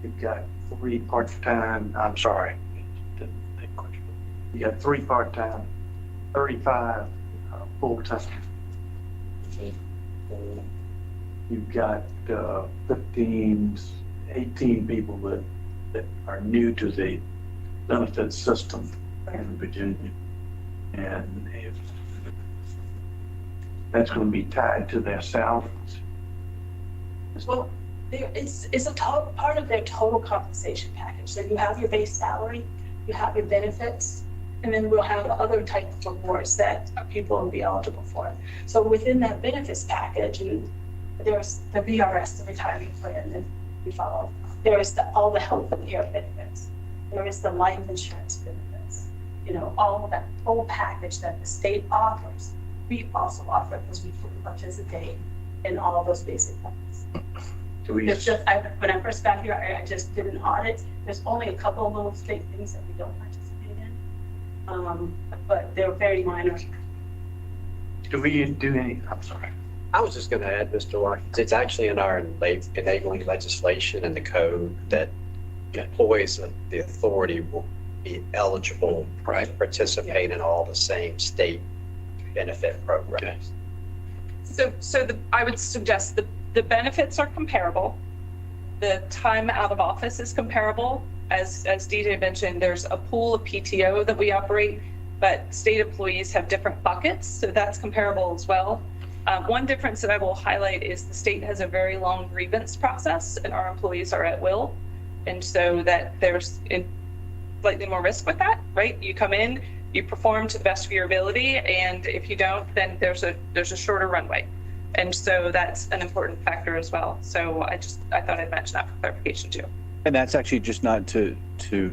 you've got 3 part-time, I'm sorry. Didn't think quick. You got 3 part-time, 35 full-time. You've got 15, 18 people that are new to the benefits system in Virginia. And if that's going to be tied to their salaries. Well, it's a total part of their total compensation package. So you have your base salary, you have your benefits, and then we'll have other types of rewards that people will be eligible for. So within that benefits package, and there's the VRS, the retirement plan that we follow. There is all the health and care benefits. There is the life insurance benefits. You know, all of that whole package that the state offers, we also offer because we fully participate in all of those basic things. It's just, when I first got here, I just did an audit. There's only a couple of little state things that we don't participate in, but they're very minor. Do we do any, I'm sorry. I was just going to add, Mr. Watkins, it's actually in our enabling legislation and the code that employees of the authority will be eligible to participate in all the same state benefit programs. So I would suggest the benefits are comparable. The time out of office is comparable. As DJ mentioned, there's a pool of PTO that we operate, but state employees have different buckets, so that's comparable as well. One difference that I will highlight is the state has a very long grievance process and our employees are at will. And so that there's slightly more risk with that, right? You come in, you perform to the best of your ability, and if you don't, then there's a shorter runway. And so that's an important factor as well. So I thought I'd mention that for clarification too. And that's actually just not to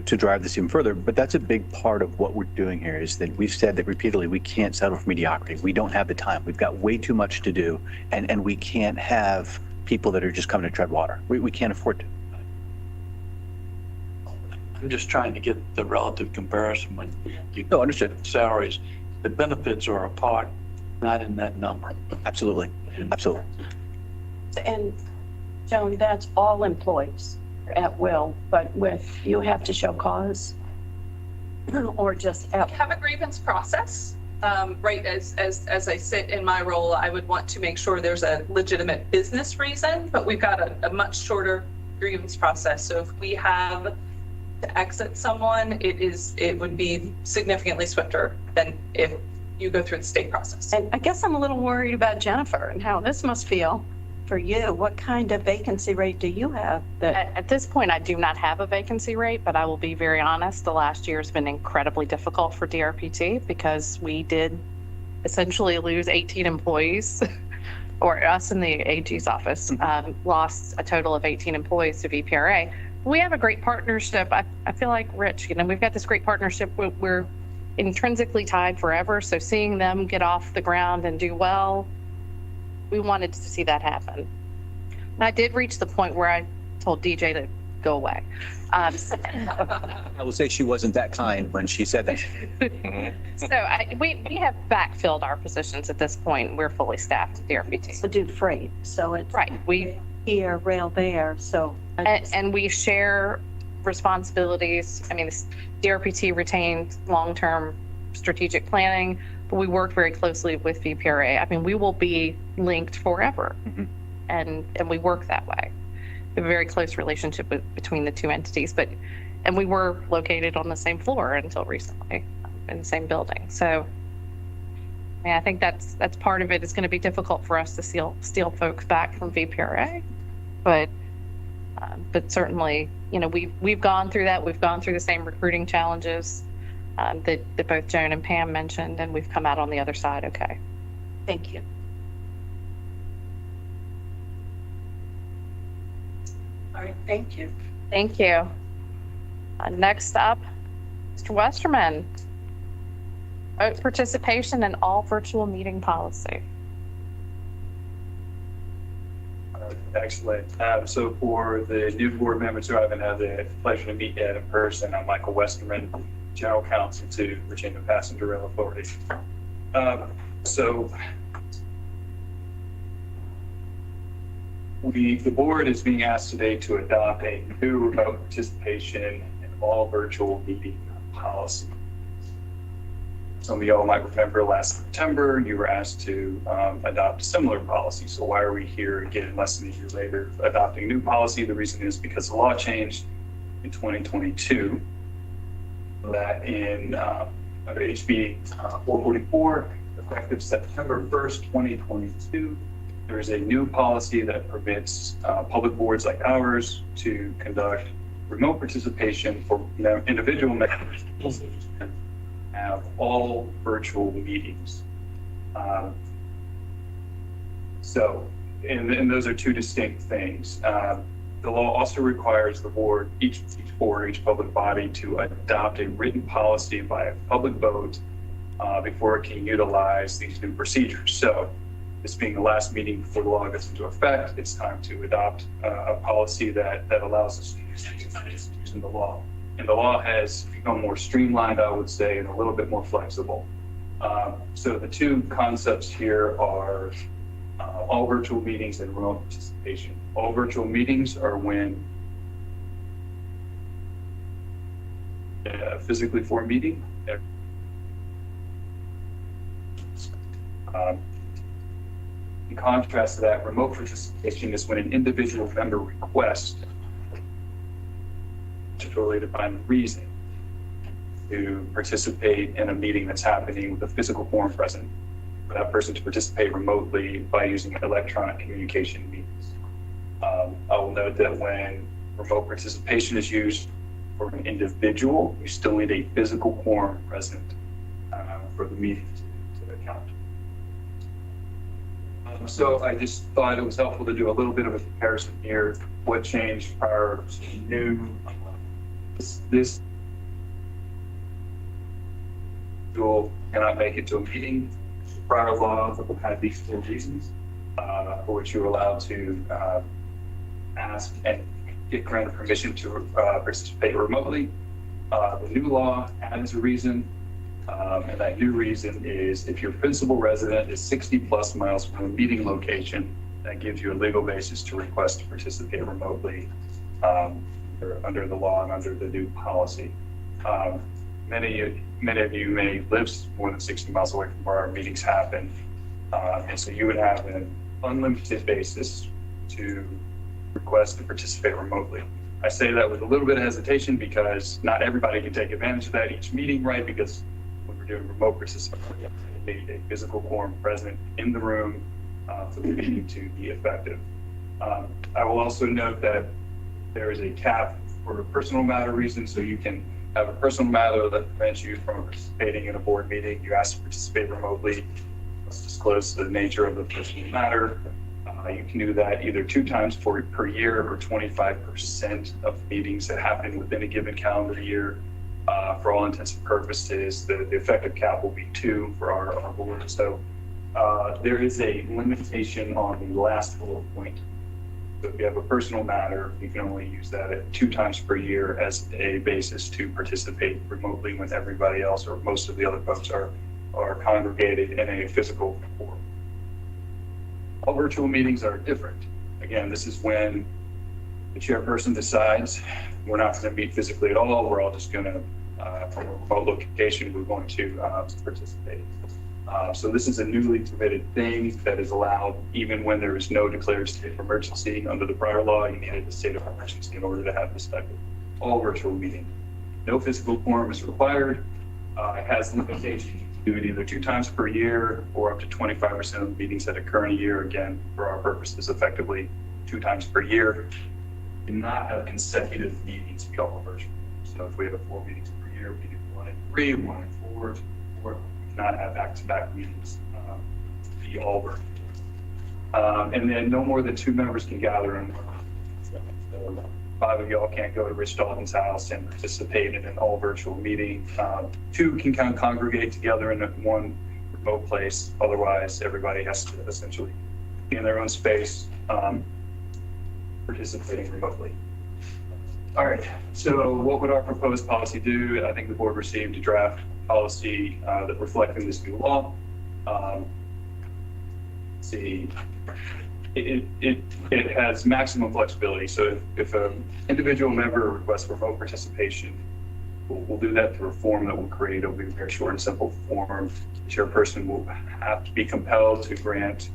drive this even further, but that's a big part of what we're doing here is that we've said that repeatedly, we can't settle for mediocrity. We don't have the time. We've got way too much to do, and we can't have people that are just coming to tread water. We can't afford to. I'm just trying to get the relative comparison when you understood salaries. The benefits are a part, not in that number. Absolutely. Absolutely. And Joan, that's all employees at will, but with, you have to show cause or just We have a grievance process, right? As I sit in my role, I would want to make sure there's a legitimate business reason, but we've got a much shorter grievance process. So if we have to exit someone, it would be significantly swifter than if you go through the state process. And I guess I'm a little worried about Jennifer and how this must feel for you. What kind of vacancy rate do you have that? At this point, I do not have a vacancy rate, but I will be very honest, the last year has been incredibly difficult for DRPT because we did essentially lose 18 employees, or us in the AG's office, lost a total of 18 employees to VPRA. We have a great partnership. I feel like, Rich, we've got this great partnership. We're intrinsically tied forever. So seeing them get off the ground and do well, we wanted to see that happen. And I did reach the point where I told DJ to go away. I will say she wasn't that kind when she said that. So we have backfilled our positions at this point. We're fully staffed at DRPT. So do freight. So it's Right. here, rail there. So And we share responsibilities. I mean, the DRPT retained long-term strategic planning, but we work very closely with VPRA. I mean, we will be linked forever, and we work that way. We have a very close relationship between the two entities, and we were located on the same floor until recently in the same building. So I think that's part of it. It's going to be difficult for us to steal folks back from VPRA, but certainly, we've gone through that. We've gone through the same recruiting challenges that both Joan and Pam mentioned, and we've come out on the other side okay. thank you. All right, thank you. Thank you. Next up, Mr. Westerman. Vote participation in all virtual meeting policy. Excellent. So for the new board members who I haven't had the pleasure to meet yet in person, I'm Michael Westerman, General Counsel to Virginia Passenger Rail Authority. The board is being asked today to adopt a new remote participation in all virtual meeting policy. Some of y'all might remember last September, you were asked to adopt a similar policy. So why are we here again less than a year later adopting a new policy? The reason is because the law changed in 2022 that under HB 444, effective September 1st, 2022, there is a new policy that permits public boards like ours to conduct remote participation for individual members and have all virtual meetings. And those are two distinct things. The law also requires the board, each public body, to adopt a written policy by a public vote before it can utilize these new procedures. So this being the last meeting before the law goes into effect, it's time to adopt a policy that allows us to use the law. And the law has become more streamlined, I would say, and a little bit more flexible. So the two concepts here are all virtual meetings and remote participation. All virtual meetings are when physically for a meeting. In contrast to that, remote participation is when an individual member requests statutorily defined reason to participate in a meeting that's happening with a physical form present, for that person to participate remotely by using electronic communication means. I will note that when remote participation is used for an individual, you still need a physical quorum present for the meeting to account. So I just thought it was helpful to do a little bit of a comparison here. What changed prior to new? This individual cannot make it to a meeting. Prior law had these four reasons for which you were allowed to ask and get granted permission to participate remotely. The new law adds a reason, and that new reason is if your principal resident is 60 plus miles from a meeting location, that gives you a legal basis to request to participate remotely under the law and under the new policy. Many of you may live more than 60 miles away from where our meetings happen, and so you would have an unlimited basis to request to participate remotely. I say that with a little bit of hesitation because not everybody can take advantage of that each meeting, right? Because when we're doing remote participation, you need a physical quorum present in the room for the meeting to be effective. I will also note that there is a cap for personal matter reasons, so you can have a personal matter that prevents you from participating in a board meeting. You ask to participate remotely, let's disclose the nature of the personal matter. You can do that either 2 times per year or 25% of meetings that happen within a given calendar year. For all intents and purposes, the effective cap will be 2 for our board. So there is a limitation on the last bullet point. So if you have a personal matter, you can only use that at 2 times per year as a basis to participate remotely when everybody else or most of the other folks are congregated in a physical forum. All virtual meetings are different. Again, this is when the chairperson decides we're not going to meet physically at all. We're all just going to, from a remote location, we're going to participate. So this is a newly permitted thing that is allowed even when there is no declared state of emergency. Under the prior law, you needed a state of emergency in order to have this type of all virtual meeting. No physical quorum is required. It has limitations. Do it either 2 times per year or up to 25% of the meetings that occur in a year. Again, for our purposes, effectively 2 times per year. Do not have consecutive meetings be all virtual. So if we have 4 meetings per year, we do 1 in 3, 1 in 4, 4. We cannot have back-to-back meetings be all virtual. And then no more than 2 members can gather in one. So 5 of y'all can't go to Rich Dalton's house and participate in an all virtual meeting. 2 can kind of congregate together in one remote place. Otherwise, everybody has to essentially be in their own space, participating remotely. All right, so what would our proposed policy do? I think the board received a draft policy that reflecting this new law. See. It has maximum flexibility. So if an individual member requests remote participation, we'll do that through a form that we'll create. It'll be a very short and simple form. The chairperson will have to be compelled to grant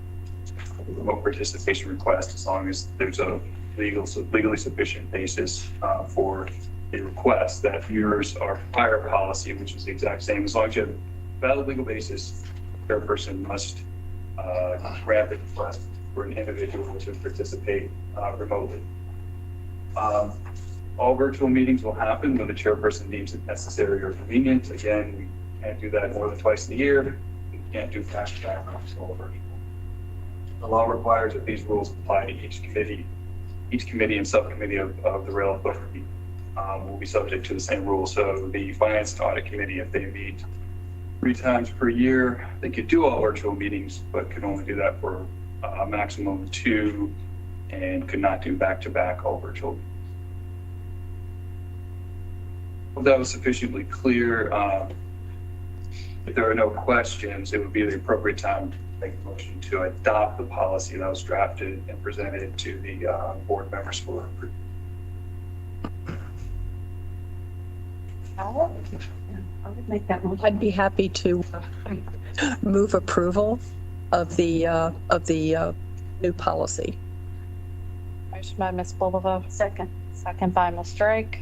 a remote participation request as long as there's a legally sufficient basis for a request that mirrors our prior policy, which is the exact same. As long as you have a valid legal basis, the chairperson must grant the request for an individual to participate remotely. All virtual meetings will happen when the chairperson deems it necessary or convenient. Again, we can't do that more than twice a year. We can't do back-to-back all virtual. The law requires that these rules apply to each committee and subcommittee of the Rail Authority will be subject to the same rules. So the Finance and Audit Committee, if they meet 3 times per year, they could do all virtual meetings, but could only do that for a maximum of 2 and could not do back-to-back all virtual. If that was sufficiently clear, if there are no questions, it would be the appropriate time to make a motion to adopt the policy that was drafted and presented to the board members for approval. I would make that motion. I'd be happy to move approval of the new policy. Motion by Ms. Bulova, Second. second by Ms. Drake.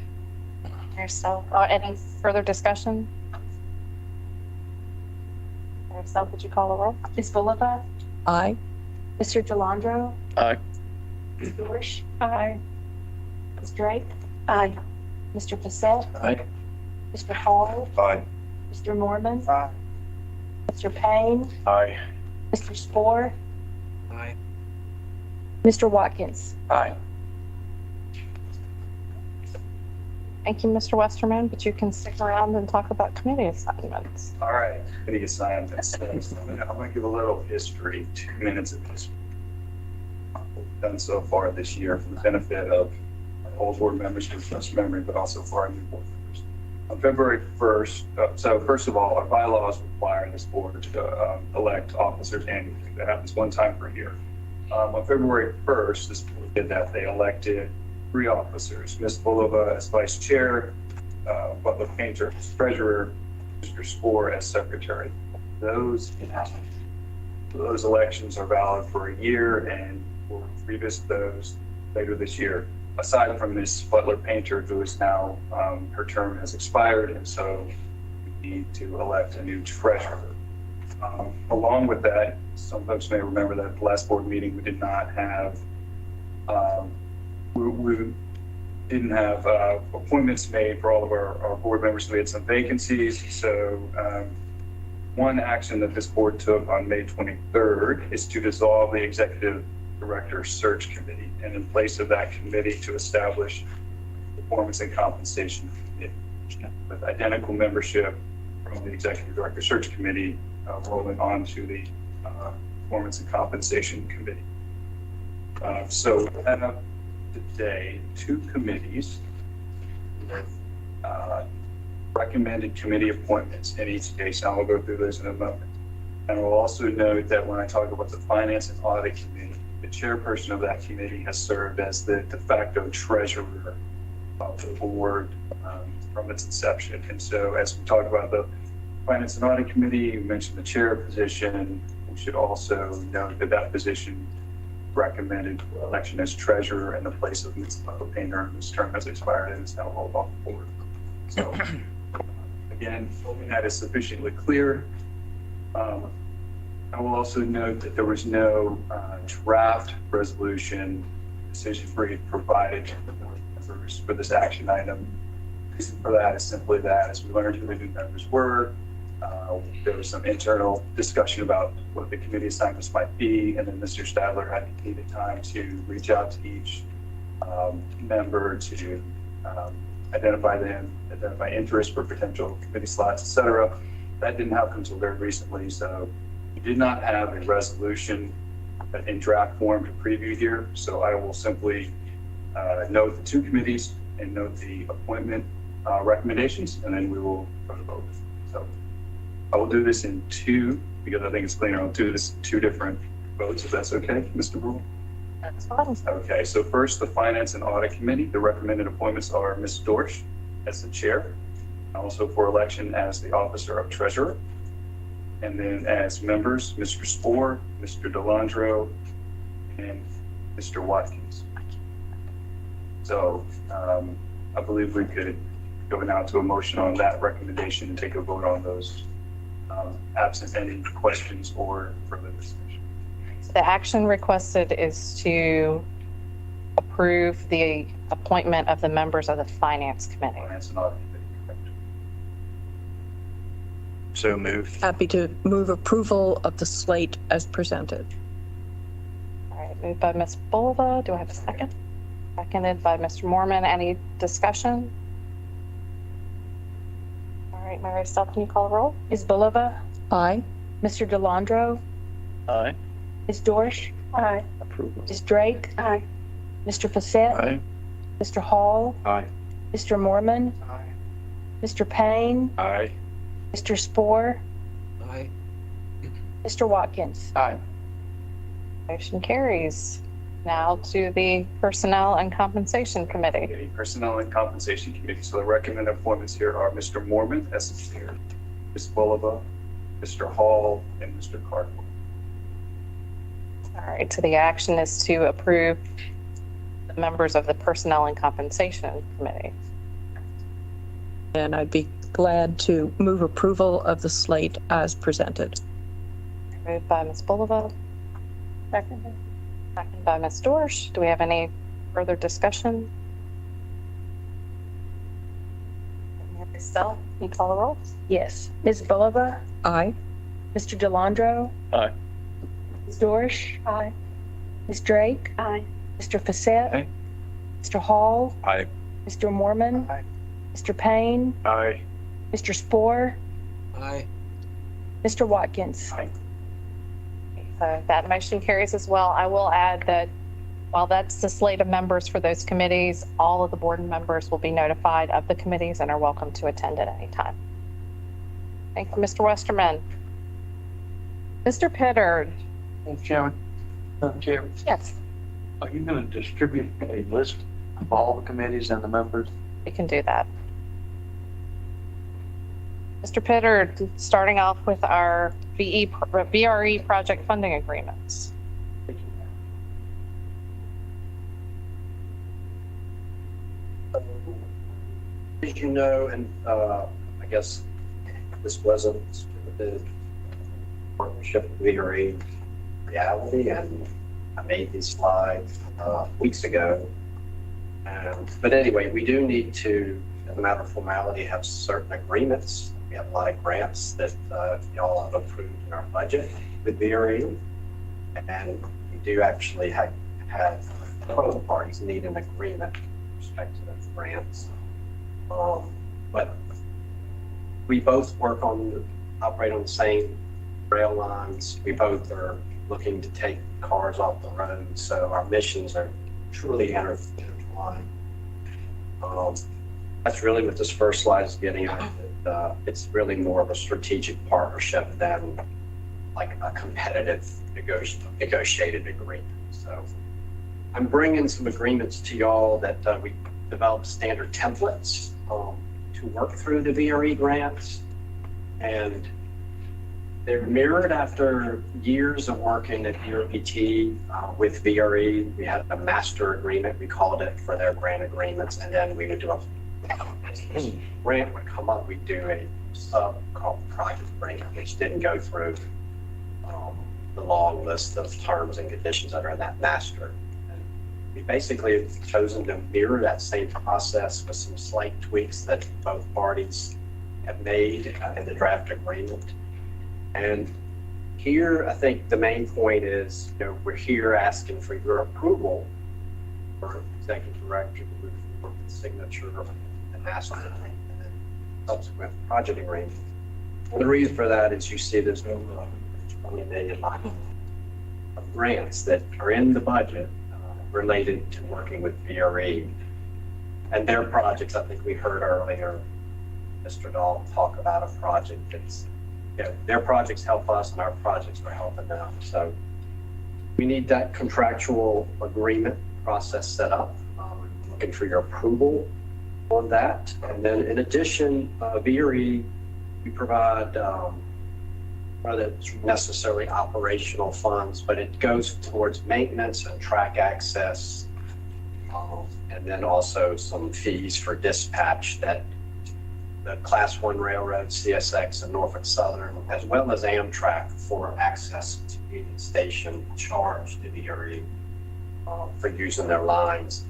Yourself, any further discussion? Yourself, would you call the roll? Ms. Bulova? Aye. Mr. Delandro? Aye. Ms. Dorsch? Aye. Ms. Drake? Aye. Mr. Facette? Aye. Mr. Hall? Aye. Mr. Mormon? Aye. Mr. Payne? Aye. Mr. Spore? Aye. Mr. Watkins? Aye. Thank you, Mr. Westerman, but you can stick around and talk about committee assignments. All right, committee assignments. I'm going to give a little history, 2 minutes of history. What we've done so far this year for the benefit of our old board members with fresh memory, but also for our new board members. On February 1st, so first of all, our bylaws require this board to elect officers annually. That happens 1 time per year. On February 1st, this board did that. They elected 3 officers, Ms. Bulova as vice chair, Butler Painter as treasurer, Mr. Spore as secretary. Those elections are valid for a year and we'll revisit those later this year. Aside from Ms. Butler Painter, who is now, her term has expired, and so we need to elect a new treasurer. Along with that, some folks may remember that at the last board meeting, we did not have We didn't have appointments made for all of our board members. We had some vacancies. So one action that this board took on May 23rd is to dissolve the executive director search committee, and in place of that committee to establish performance and compensation committee with identical membership from the executive director search committee rolling on to the performance and compensation committee. So today, 2 committees with recommended committee appointments in each case. And I'll go through those in a moment. And we'll also note that when I talk about the Finance and Audit Committee, the chairperson of that committee has served as the de facto treasurer of the board from its inception. And so as we talk about the Finance and Audit Committee, you mentioned the chair position. We should also note that that position recommended for election as treasurer in the place of Ms. Michael Painter, whose term has expired and is now rolled off the board. So again, hoping that is sufficiently clear. I will also note that there was no draft resolution decision brief provided to the board members for this action item. The reason for that is simply that as we learned who the new members were, there was some internal discussion about what the committee assignments might be, and then Mr. Stadler had needed time to reach out to each member to identify them, identify interest for potential committee slots, et cetera. That didn't happen until very recently, so we did not have a resolution in draft form to preview here. So I will simply note the 2 committees and note the appointment recommendations, and then we will go to vote. So I will do this in 2 because I think it's cleaner. I'll do this in 2 different votes, if that's okay, Mr. Brule. That's fine. Okay, so first, the Finance and Audit Committee. The recommended appointments are Ms. Dorsch as the chair, also for election as the officer of treasurer. And then as members, Mr. Spohr, Mr. Delandro, and Mr. Watkins. So I believe we could go now to a motion on that recommendation and take a vote on those, absent any questions or further discussion. The action requested is to approve the appointment of the members of the Finance Committee. Finance and Audit Committee, correct. So moved. Happy to move approval of the slate as presented. All right, moved by Ms. Bulova. Do I have a second? Seconded by Mr. Mormon. Any discussion? All right, Mary Steph, can you call the roll? Ms. Bulova? Aye. Mr. Delandro? Aye. Ms. Dorsch? Aye. Approval. Ms. Drake? Aye. Mr. Facette? Aye. Mr. Hall? Aye. Mr. Mormon? Aye. Mr. Payne? Aye. Mr. Spohr? Aye. Mr. Watkins? Aye. Motion carries. Now to the Personnel and Compensation Committee. Okay, Personnel and Compensation Committee. So the recommended appointments here are Mr. Mormon as the chair, Ms. Bulova, Mr. Hall, and Mr. Cardinal. All right, so the action is to approve the members of the Personnel and Compensation Committee. And I'd be glad to move approval of the slate as presented. Moved by Ms. Bulova. Seconded. Seconded by Ms. Dorsch. Do we have any further discussion? Mary Stell, can you call the roll? Yes. Ms. Bulova? Aye. Mr. Delandro? Aye. Ms. Dorsch? Aye. Ms. Drake? Aye. Mr. Facette? Aye. Mr. Hall? Aye. Mr. Mormon? Aye. Mr. Payne? Aye. Mr. Spohr? Aye. Mr. Watkins? Aye. So that motion carries as well. I will add that while that's the slate of members for those committees, all of the board members will be notified of the committees and are welcome to attend at any time. Thank you, Mr. Westerman. Mr. Pittard. Thank you, Chairman. Chair, Yes, are you going to distribute a list of all the committees and the members? we can do that. Mr. Pittard, starting off with our VRE project funding agreements. As you know, and I guess this wasn't the partnership with VRE reality, and I made these slides weeks ago. But anyway, we do need to, as a matter of formality, have certain agreements. We have a lot of grants that y'all have approved in our budget with VRE. And we do actually have both parties need an agreement with respect to those grants. But we both operate on the same rail lines. We both are looking to take cars off the road. So our missions are truly intertwined. That's really what this first slide is getting at. It's really more of a strategic partnership than like a competitive negotiated agreement. So I'm bringing some agreements to y'all that we developed standard templates to work through the VRE grants. And they're mirrored after years of working at ERPT with VRE. We had a master agreement, we called it, for their grant agreements. And then we would do a grant would come up, we'd do a sub called project agreement, which didn't go through the long list of terms and conditions that are in that master. And we basically have chosen to mirror that same process with some slight tweaks that both parties have made in the draft agreement. And here, I think the main point is, we're here asking for your approval for executive director to move forward with signature of the master and then subsequent project agreement. And the reason for that is you see there's no $20 million of grants that are in the budget related to working with VRE. And their projects, I think we heard earlier, Mr. Dahl talk about a project that's, their projects help us and our projects are helping them. So we need that contractual agreement process set up. Looking for your approval on that. And then in addition, VRE, we provide rather necessarily operational funds, but it goes towards maintenance and track access. And then also some fees for dispatch that the Class 1 railroads, CSX and Norfolk Southern, as well as Amtrak for access to Union Station, charge to VRE for using their lines.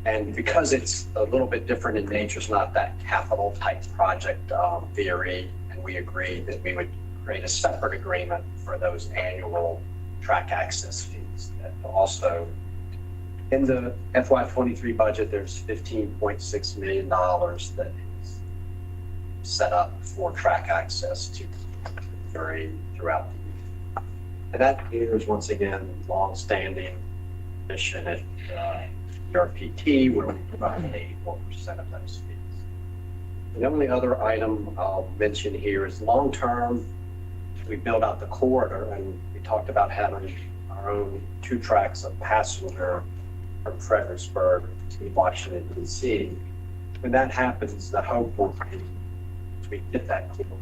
And because it's a little bit different in nature, it's not that capital type project, VRE, and we agreed that we would create a separate agreement for those annual track access fees. That also, in the FY23 budget, there's $15.6 million that is set up for track access to VRE throughout the year. And that is, once again, long-standing mission at ERPT, where we provide 84% of those fees. The only other item I'll mention here is long-term. We build out the corridor, and we talked about having our own 2 tracks of passenger from Fredericksburg to Washington, D.C. When that happens, the hope will be we get that corridor.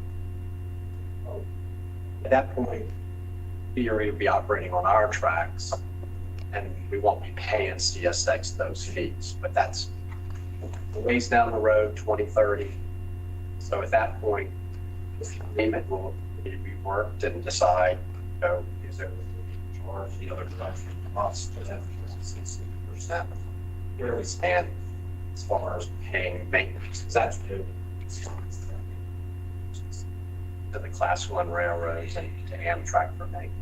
At that point, VRE will be operating on our tracks, and we won't be paying CSX those fees. But that's a ways down the road, 2030. So at that point, this agreement will need to be worked and decide, is there or the other direction costs to them 60%. Where we stand as far as paying maintenance. That's good. To the Class 1 railroads and to Amtrak for maintenance.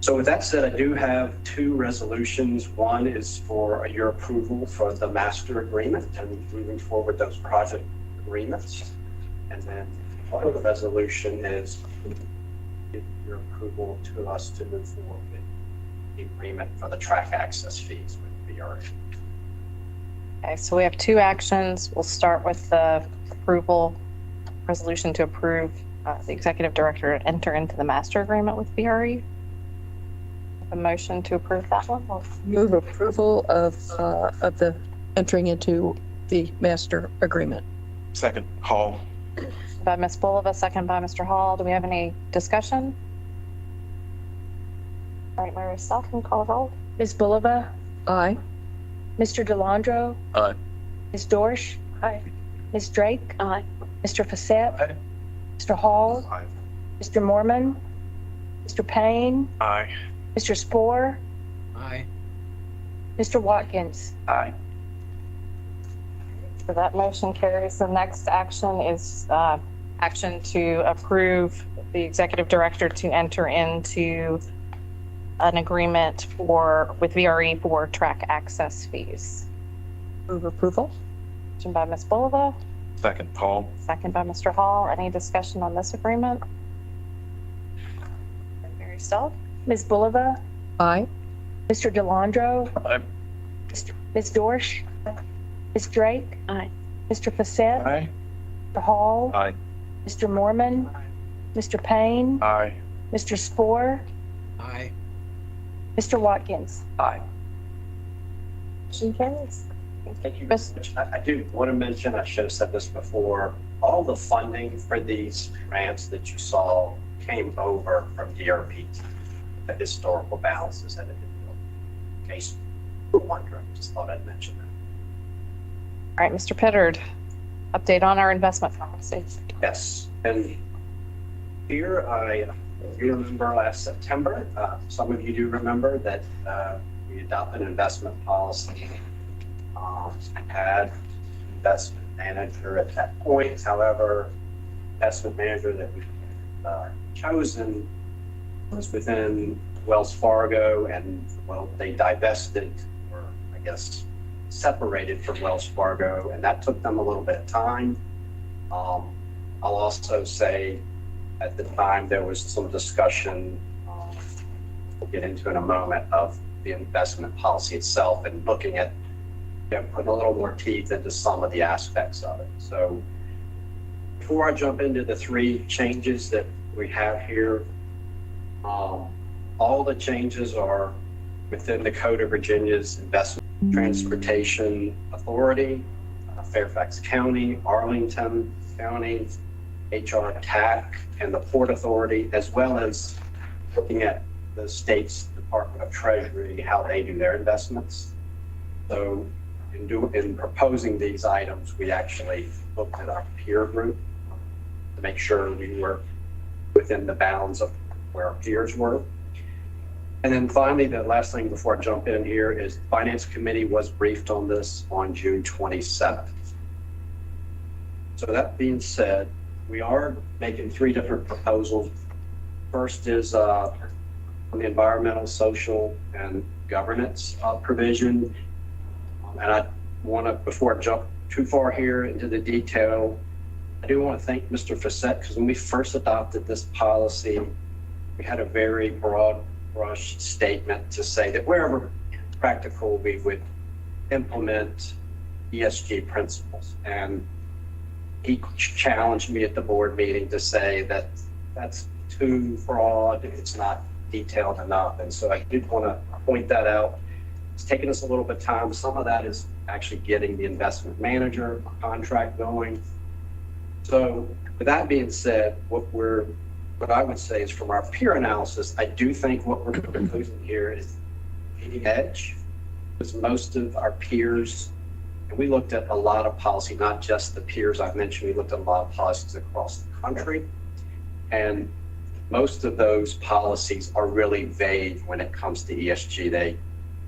So with that said, I do have 2 resolutions. One is for your approval for the master agreement and moving forward those project agreements. And then part of the resolution is give your approval to us to move forward with the agreement for the track access fees with VRE. Okay, so we have 2 actions. We'll start with the approval resolution to approve the executive director to enter into the master agreement with VRE. A motion to approve that one. Move approval of the entering into the master agreement. Second, Hall. By Ms. Bulova, second by Mr. Hall. Do we have any discussion? All right, Mary Sell, can you call the roll? Ms. Bulova, Aye. Mr. Delandro, Aye. Ms. Dorsch, Aye. Ms. Drake, Aye. Mr. Facette, Aye. Mr. Hall, Aye. Mr. Mormon, Mr. Payne, Aye. Mr. Spore, Aye. Mr. Watkins. Aye. So that motion carries. The next action is action to approve the executive director to enter into an agreement with VRE for track access fees. Move approval? Motion by Ms. Bulova, Second, Hall. second by Mr. Hall. Any discussion on this agreement? Mary Stahl? Ms. Bulova, Aye. Mr. Delandro, Aye. Ms. Dorsch, Ms. Drake, Aye. Mr. Facette, Aye. Mr. Hall, Aye. Mr. Mormon, Mr. Payne, Aye. Mr. Spore, Aye. Mr. Watkins. Aye. Motion carries. Thank you. I do want to mention, I should have said this before, all the funding for these grants that you saw came over from DRP, the historical balances that it did. In case you were wondering, just thought I'd mention that. All right, Mr. Pittard, update on our investment policy. Yes, and here you remember last September, some of you do remember that we adopted an investment policy. Had investment manager at that point. However, investment manager that we chosen was within Wells Fargo, and well, they divested, or I guess separated from Wells Fargo, and that took them a little bit of time. I'll also say at the time there was some discussion, we'll get into in a moment, of the investment policy itself and looking at putting a little more teeth into some of the aspects of it. So before I jump into the three changes that we have here, all the changes are within the Code of Virginia's Investment Transportation Authority, Fairfax County, Arlington County, HR TAC, and the Port Authority, as well as looking at the state's Department of Treasury, how they do their investments. So in proposing these items, we actually looked at our peer group to make sure we were within the bounds of where our peers were. And then finally, the last thing before I jump in here is the Finance Committee was briefed on this on June 27th. So that being said, we are making three different proposals. First is on the environmental, social, and governance provision. And I want to, before I jump too far here into the detail, I do want to thank Mr. Facette, because when we first adopted this policy, we had a very broad brush statement to say that wherever practical, we would implement ESG principles. And he challenged me at the board meeting to say that that's too broad, it's not detailed enough. And so I did want to point that out. It's taken us a little bit of time. Some of that is actually getting the investment manager contract going. So with that being said, what I would say is from our peer analysis, I do think what we're proposing here is leading edge, because most of our peers, and we looked at a lot of policy, not just the peers I've mentioned, we looked at a lot of policies across the country. And most of those policies are really vague when it comes to ESG. They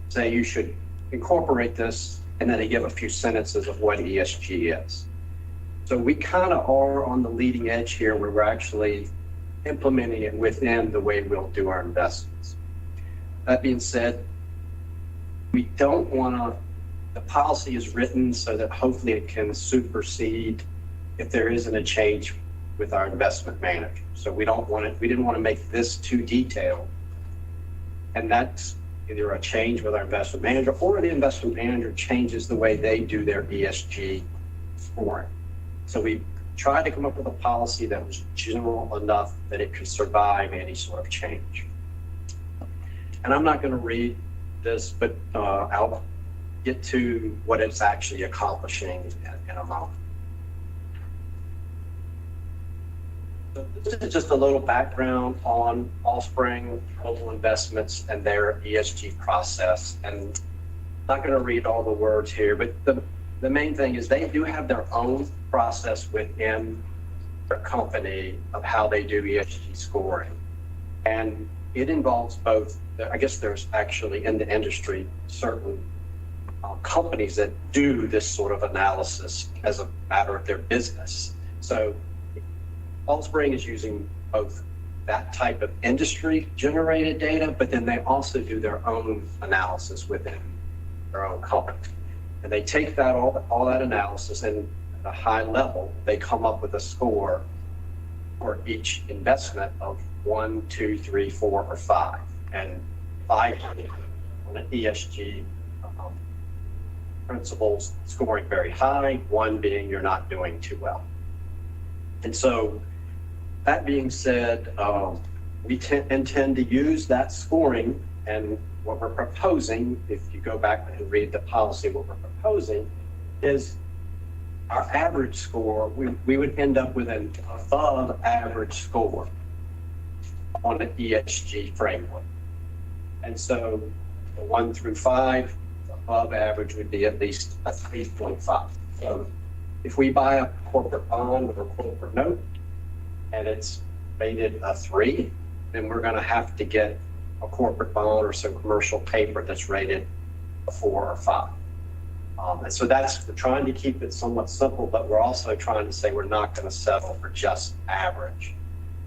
say you should incorporate this, and then they give a few sentences of what ESG is. So we kind of are on the leading edge here, where we're actually implementing it within the way we'll do our investments. That being said, we don't want to, the policy is written so that hopefully it can supersede if there isn't a change with our investment manager. So we didn't want to make this too detailed. And that's either a change with our investment manager, or the investment manager changes the way they do their ESG scoring. So we tried to come up with a policy that was general enough that it could survive any sort of change. And I'm not going to read this, but I'll get to what it's actually accomplishing in a moment. So this is just a little background on Allspring Global Investments and their ESG process. And I'm not going to read all the words here, but the main thing is they do have their own process within their company of how they do ESG scoring. And it involves both, I guess there's actually in the industry, certain companies that do this sort of analysis as a matter of their business. So Allspring is using both that type of industry generated data, but then they also do their own analysis within their own company. And they take that all that analysis, and at a high level, they come up with a score for each investment of 1, 2, 3, 4, or 5. And 5 on an ESG principles scoring very high, 1 being you're not doing too well. And so that being said, we intend to use that scoring, and what we're proposing, if you go back and read the policy, what we're proposing is our average score, we would end up with an above average score on an ESG framework. And so the 1 through 5, above average would be at least a 3.5. So if we buy a corporate bond or a corporate note and it's rated a 3, then we're going to have to get a corporate bond or some commercial paper that's rated a 4 or 5. And so we're trying to keep it somewhat simple, but we're also trying to say we're not going to settle for just average.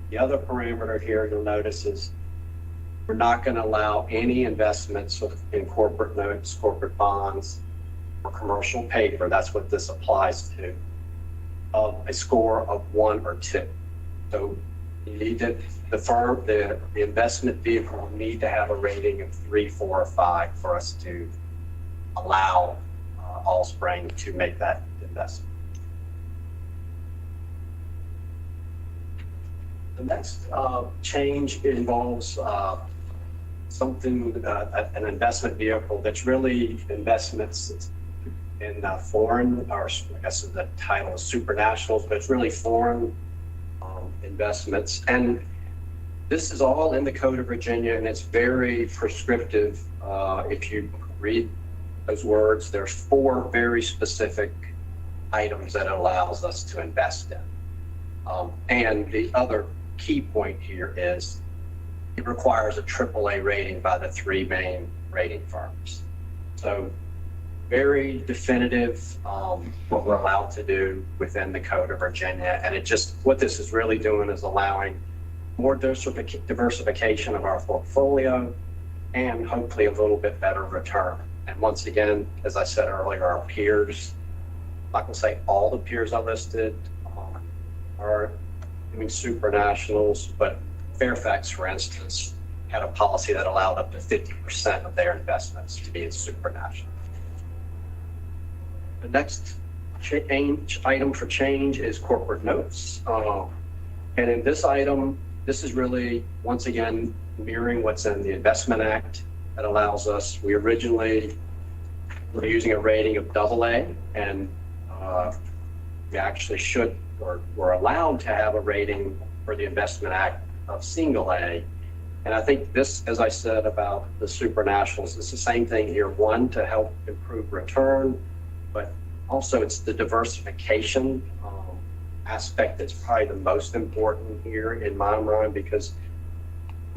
The other parameter here you'll notice is we're not going to allow any investments in corporate notes, corporate bonds, or commercial paper. That's what this applies to, of a score of 1 or 2. So you need to, the investment vehicle will need to have a rating of 3, 4, or 5 for us to allow Allspring to make that investment. The next change involves an investment vehicle that's really investments in foreign, or I guess the title is supranationals, but it's really foreign investments. And this is all in the Code of Virginia, and it's very prescriptive. If you read those words, there's 4 very specific items that it allows us to invest in. And the other key point here is it requires a AAA rating by the 3 main rating firms. So very definitive what we're allowed to do within the Code of Virginia. And what this is really doing is allowing more diversification of our portfolio and hopefully a little bit better return. And once again, as I said earlier, our peers, I'm not going to say all the peers I listed are doing supranationals, but Fairfax, for instance, had a policy that allowed up to 50% of their investments to be in supranational. The next item for change is corporate notes. And in this item, this is really, once again, mirroring what's in the Investment Act that allows us, we originally were using a rating of AA, and we actually should, or we're allowed to have a rating for the Investment Act of single A. And I think this, as I said about the supranationals, it's the same thing here. 1, to help improve return, but also it's the diversification aspect that's probably the most important here in my mind, because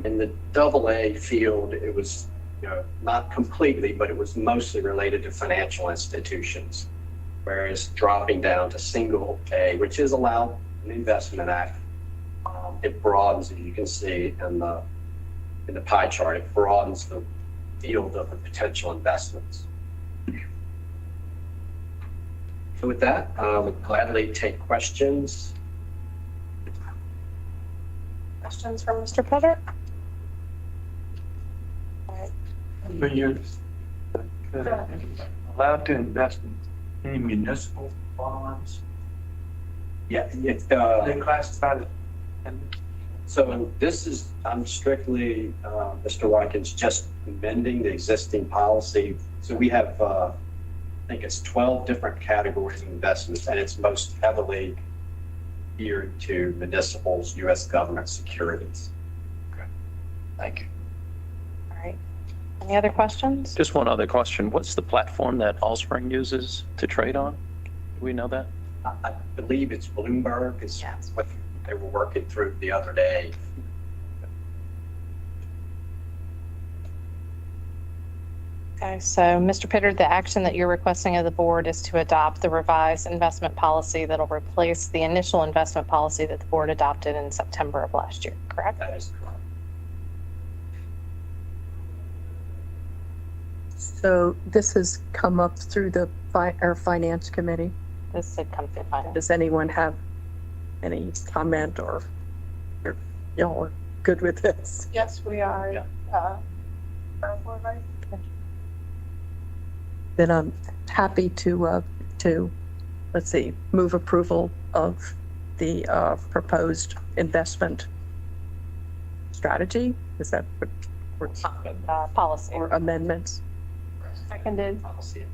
in the AA field, it was, not completely, but it was mostly related to financial institutions. Whereas dropping down to single A, which is allowed in the Investment Act, it broadens, as you can see in the pie chart, it broadens the field of the potential investments. So with that, I would gladly take questions. Questions from Mr. Putter? But you're allowed to invest in any municipal bonds? Yeah, They classified it. So this is, I'm strictly, Mr. Watkins, just amending the existing policy. So we have, I think it's 12 different categories of investments, and it's most heavily geared to municipals, U.S. government securities. Okay. Thank you. All right. Any other questions? Just one other question. What's the platform that Allspring uses to trade on? Do we know that? I believe it's Bloomberg is what they were working through the other day. Okay, so Mr. Pittard, the action that you're requesting of the board is to adopt the revised investment policy that'll replace the initial investment policy that the board adopted in September of last year, correct? That is correct. So this has come up through our finance committee. This had come through finance. Does anyone have any comment or y'all are good with this? Yes, we are. Yeah. Right? Then I'm happy to, let's see, move approval of the proposed investment strategy. Is that what Policy. or amendments? Seconded. Policy.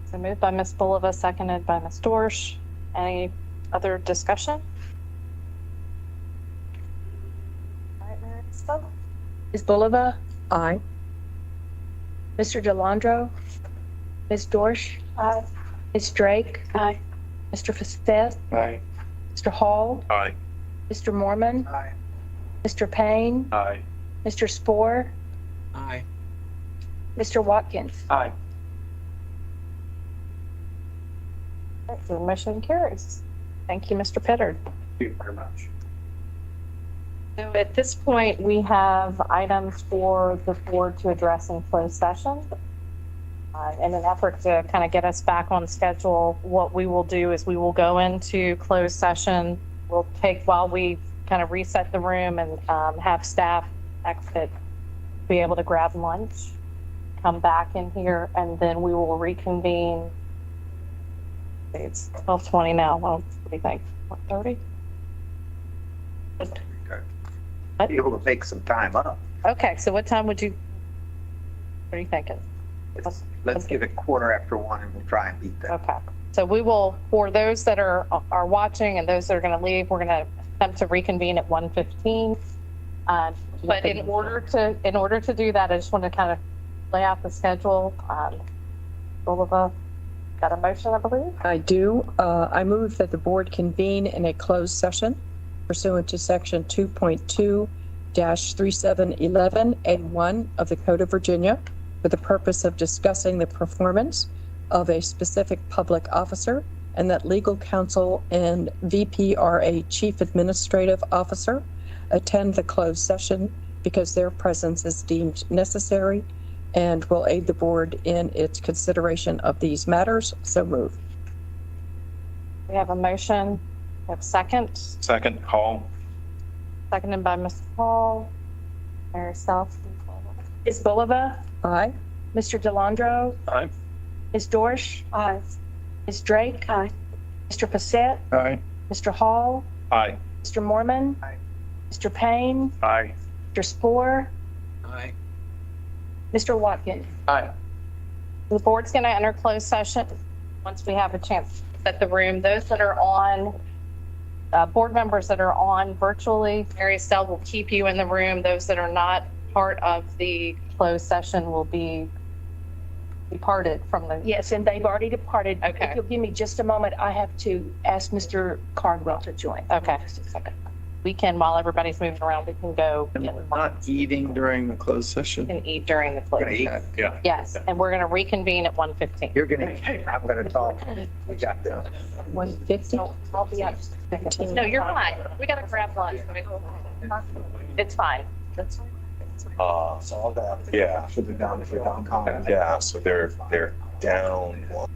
So moved by Ms. Bulova, seconded by Ms. Dorsch. Any other discussion? All right, Mary Estelle? Ms. Bulova, Aye. Mr. Delandro, Ms. Dorsch, Aye. Ms. Drake, Aye. Mr. Faseth, Aye. Mr. Hall, Aye. Mr. Mormon, Aye. Mr. Payne, Aye. Mr. Spore, Aye. Mr. Watkins. Aye. The motion carries. Thank you, Mr. Pittard. Thank you very much. So at this point, we have items for the board to address in closed session. In an effort to kind of get us back on schedule, what we will do is we will go into closed session. We'll take while we kind of reset the room and have staff exit, be able to grab lunch, come back in here, and then we will reconvene. It's 12:20 now. Well, what do you think? 1:30? Be able to make some time up. Okay, so what time would you, what are you thinking? Let's give it 1:15 and we'll try and beat that. Okay, so we will, for those that are watching and those that are going to leave, we're going to attempt to reconvene at 1:15. But in order to do that, I just want to kind of lay out the schedule. Bulova, got a motion, I believe? I do. I move that the board convene in a closed session pursuant to section 2.2-3711A1 of the Code of Virginia for the purpose of discussing the performance of a specific public officer, and that legal counsel and VPRA Chief Administrative Officer attend the closed session because their presence is deemed necessary and will aid the board in its consideration of these matters. So moved. We have a motion. We have a second. Second, Hall. Seconded by Ms. Hall. Mary Self. Ms. Bulova, Aye. Mr. Delandro, Aye. Ms. Dorsch, Aye. Ms. Drake, Aye. Mr. Faseth, Aye. Mr. Hall, Aye. Mr. Mormon, Aye. Mr. Payne, Aye. Mr. Spore, Aye. Mr. Watkins. Aye. The board's going to enter closed session once we have a chance to set the room. Those that are on, board members that are on virtually, Mary Estelle will keep you in the room. Those that are not part of the closed session will be departed from the. Yes, and they've already departed. Okay. If you'll give me just a moment, I have to ask Mr. Cardwell to join. Okay. We can, while everybody's moving around, we can go And we're not eating during the closed session? and eat during the closed. Yeah. Yes, and we're going to reconvene at 1:15. I'm gonna talk. We got that. 150. I'll be up. No, you're fine. We got to grab lunch. It's fine. That's fine. So all that. Yeah. Should be down if you're downtown. Yeah, so they're down one.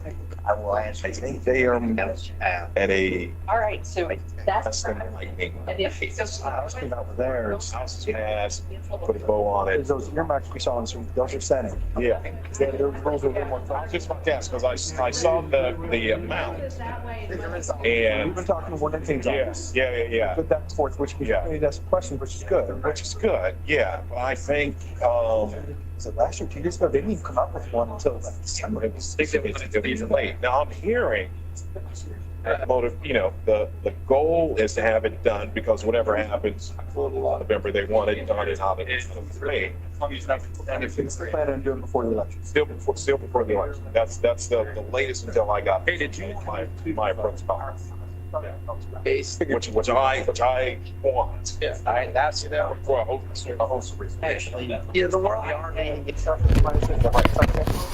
I will answer. I think they are at a All right, so less that's. than lightning. And if- so- Over there, it's House is passed, put a bow on it. those earmarks we saw, those are setting. Yeah. Those are a little more. Just my guess, because I saw the amount. And We've been talking to one of the things. yeah. Put that forth, which we, that's a question, which is good. Which is good, yeah. But I think, Was it last year, 2 years ago? They didn't even come up with one until like December. it's late. Now I'm hearing motive, the goal is to have it done because whatever happens in November, they want it done in how it's late. And if it's planning on doing before the election. Still before the election. That's the latest until I got my approach call. Which I want. Yeah, that's, For a host of reasons. yeah, the world we are in,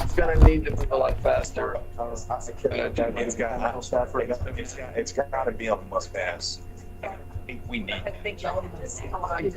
it's gonna need to move a lot faster. It's got to be on the must pass. We need.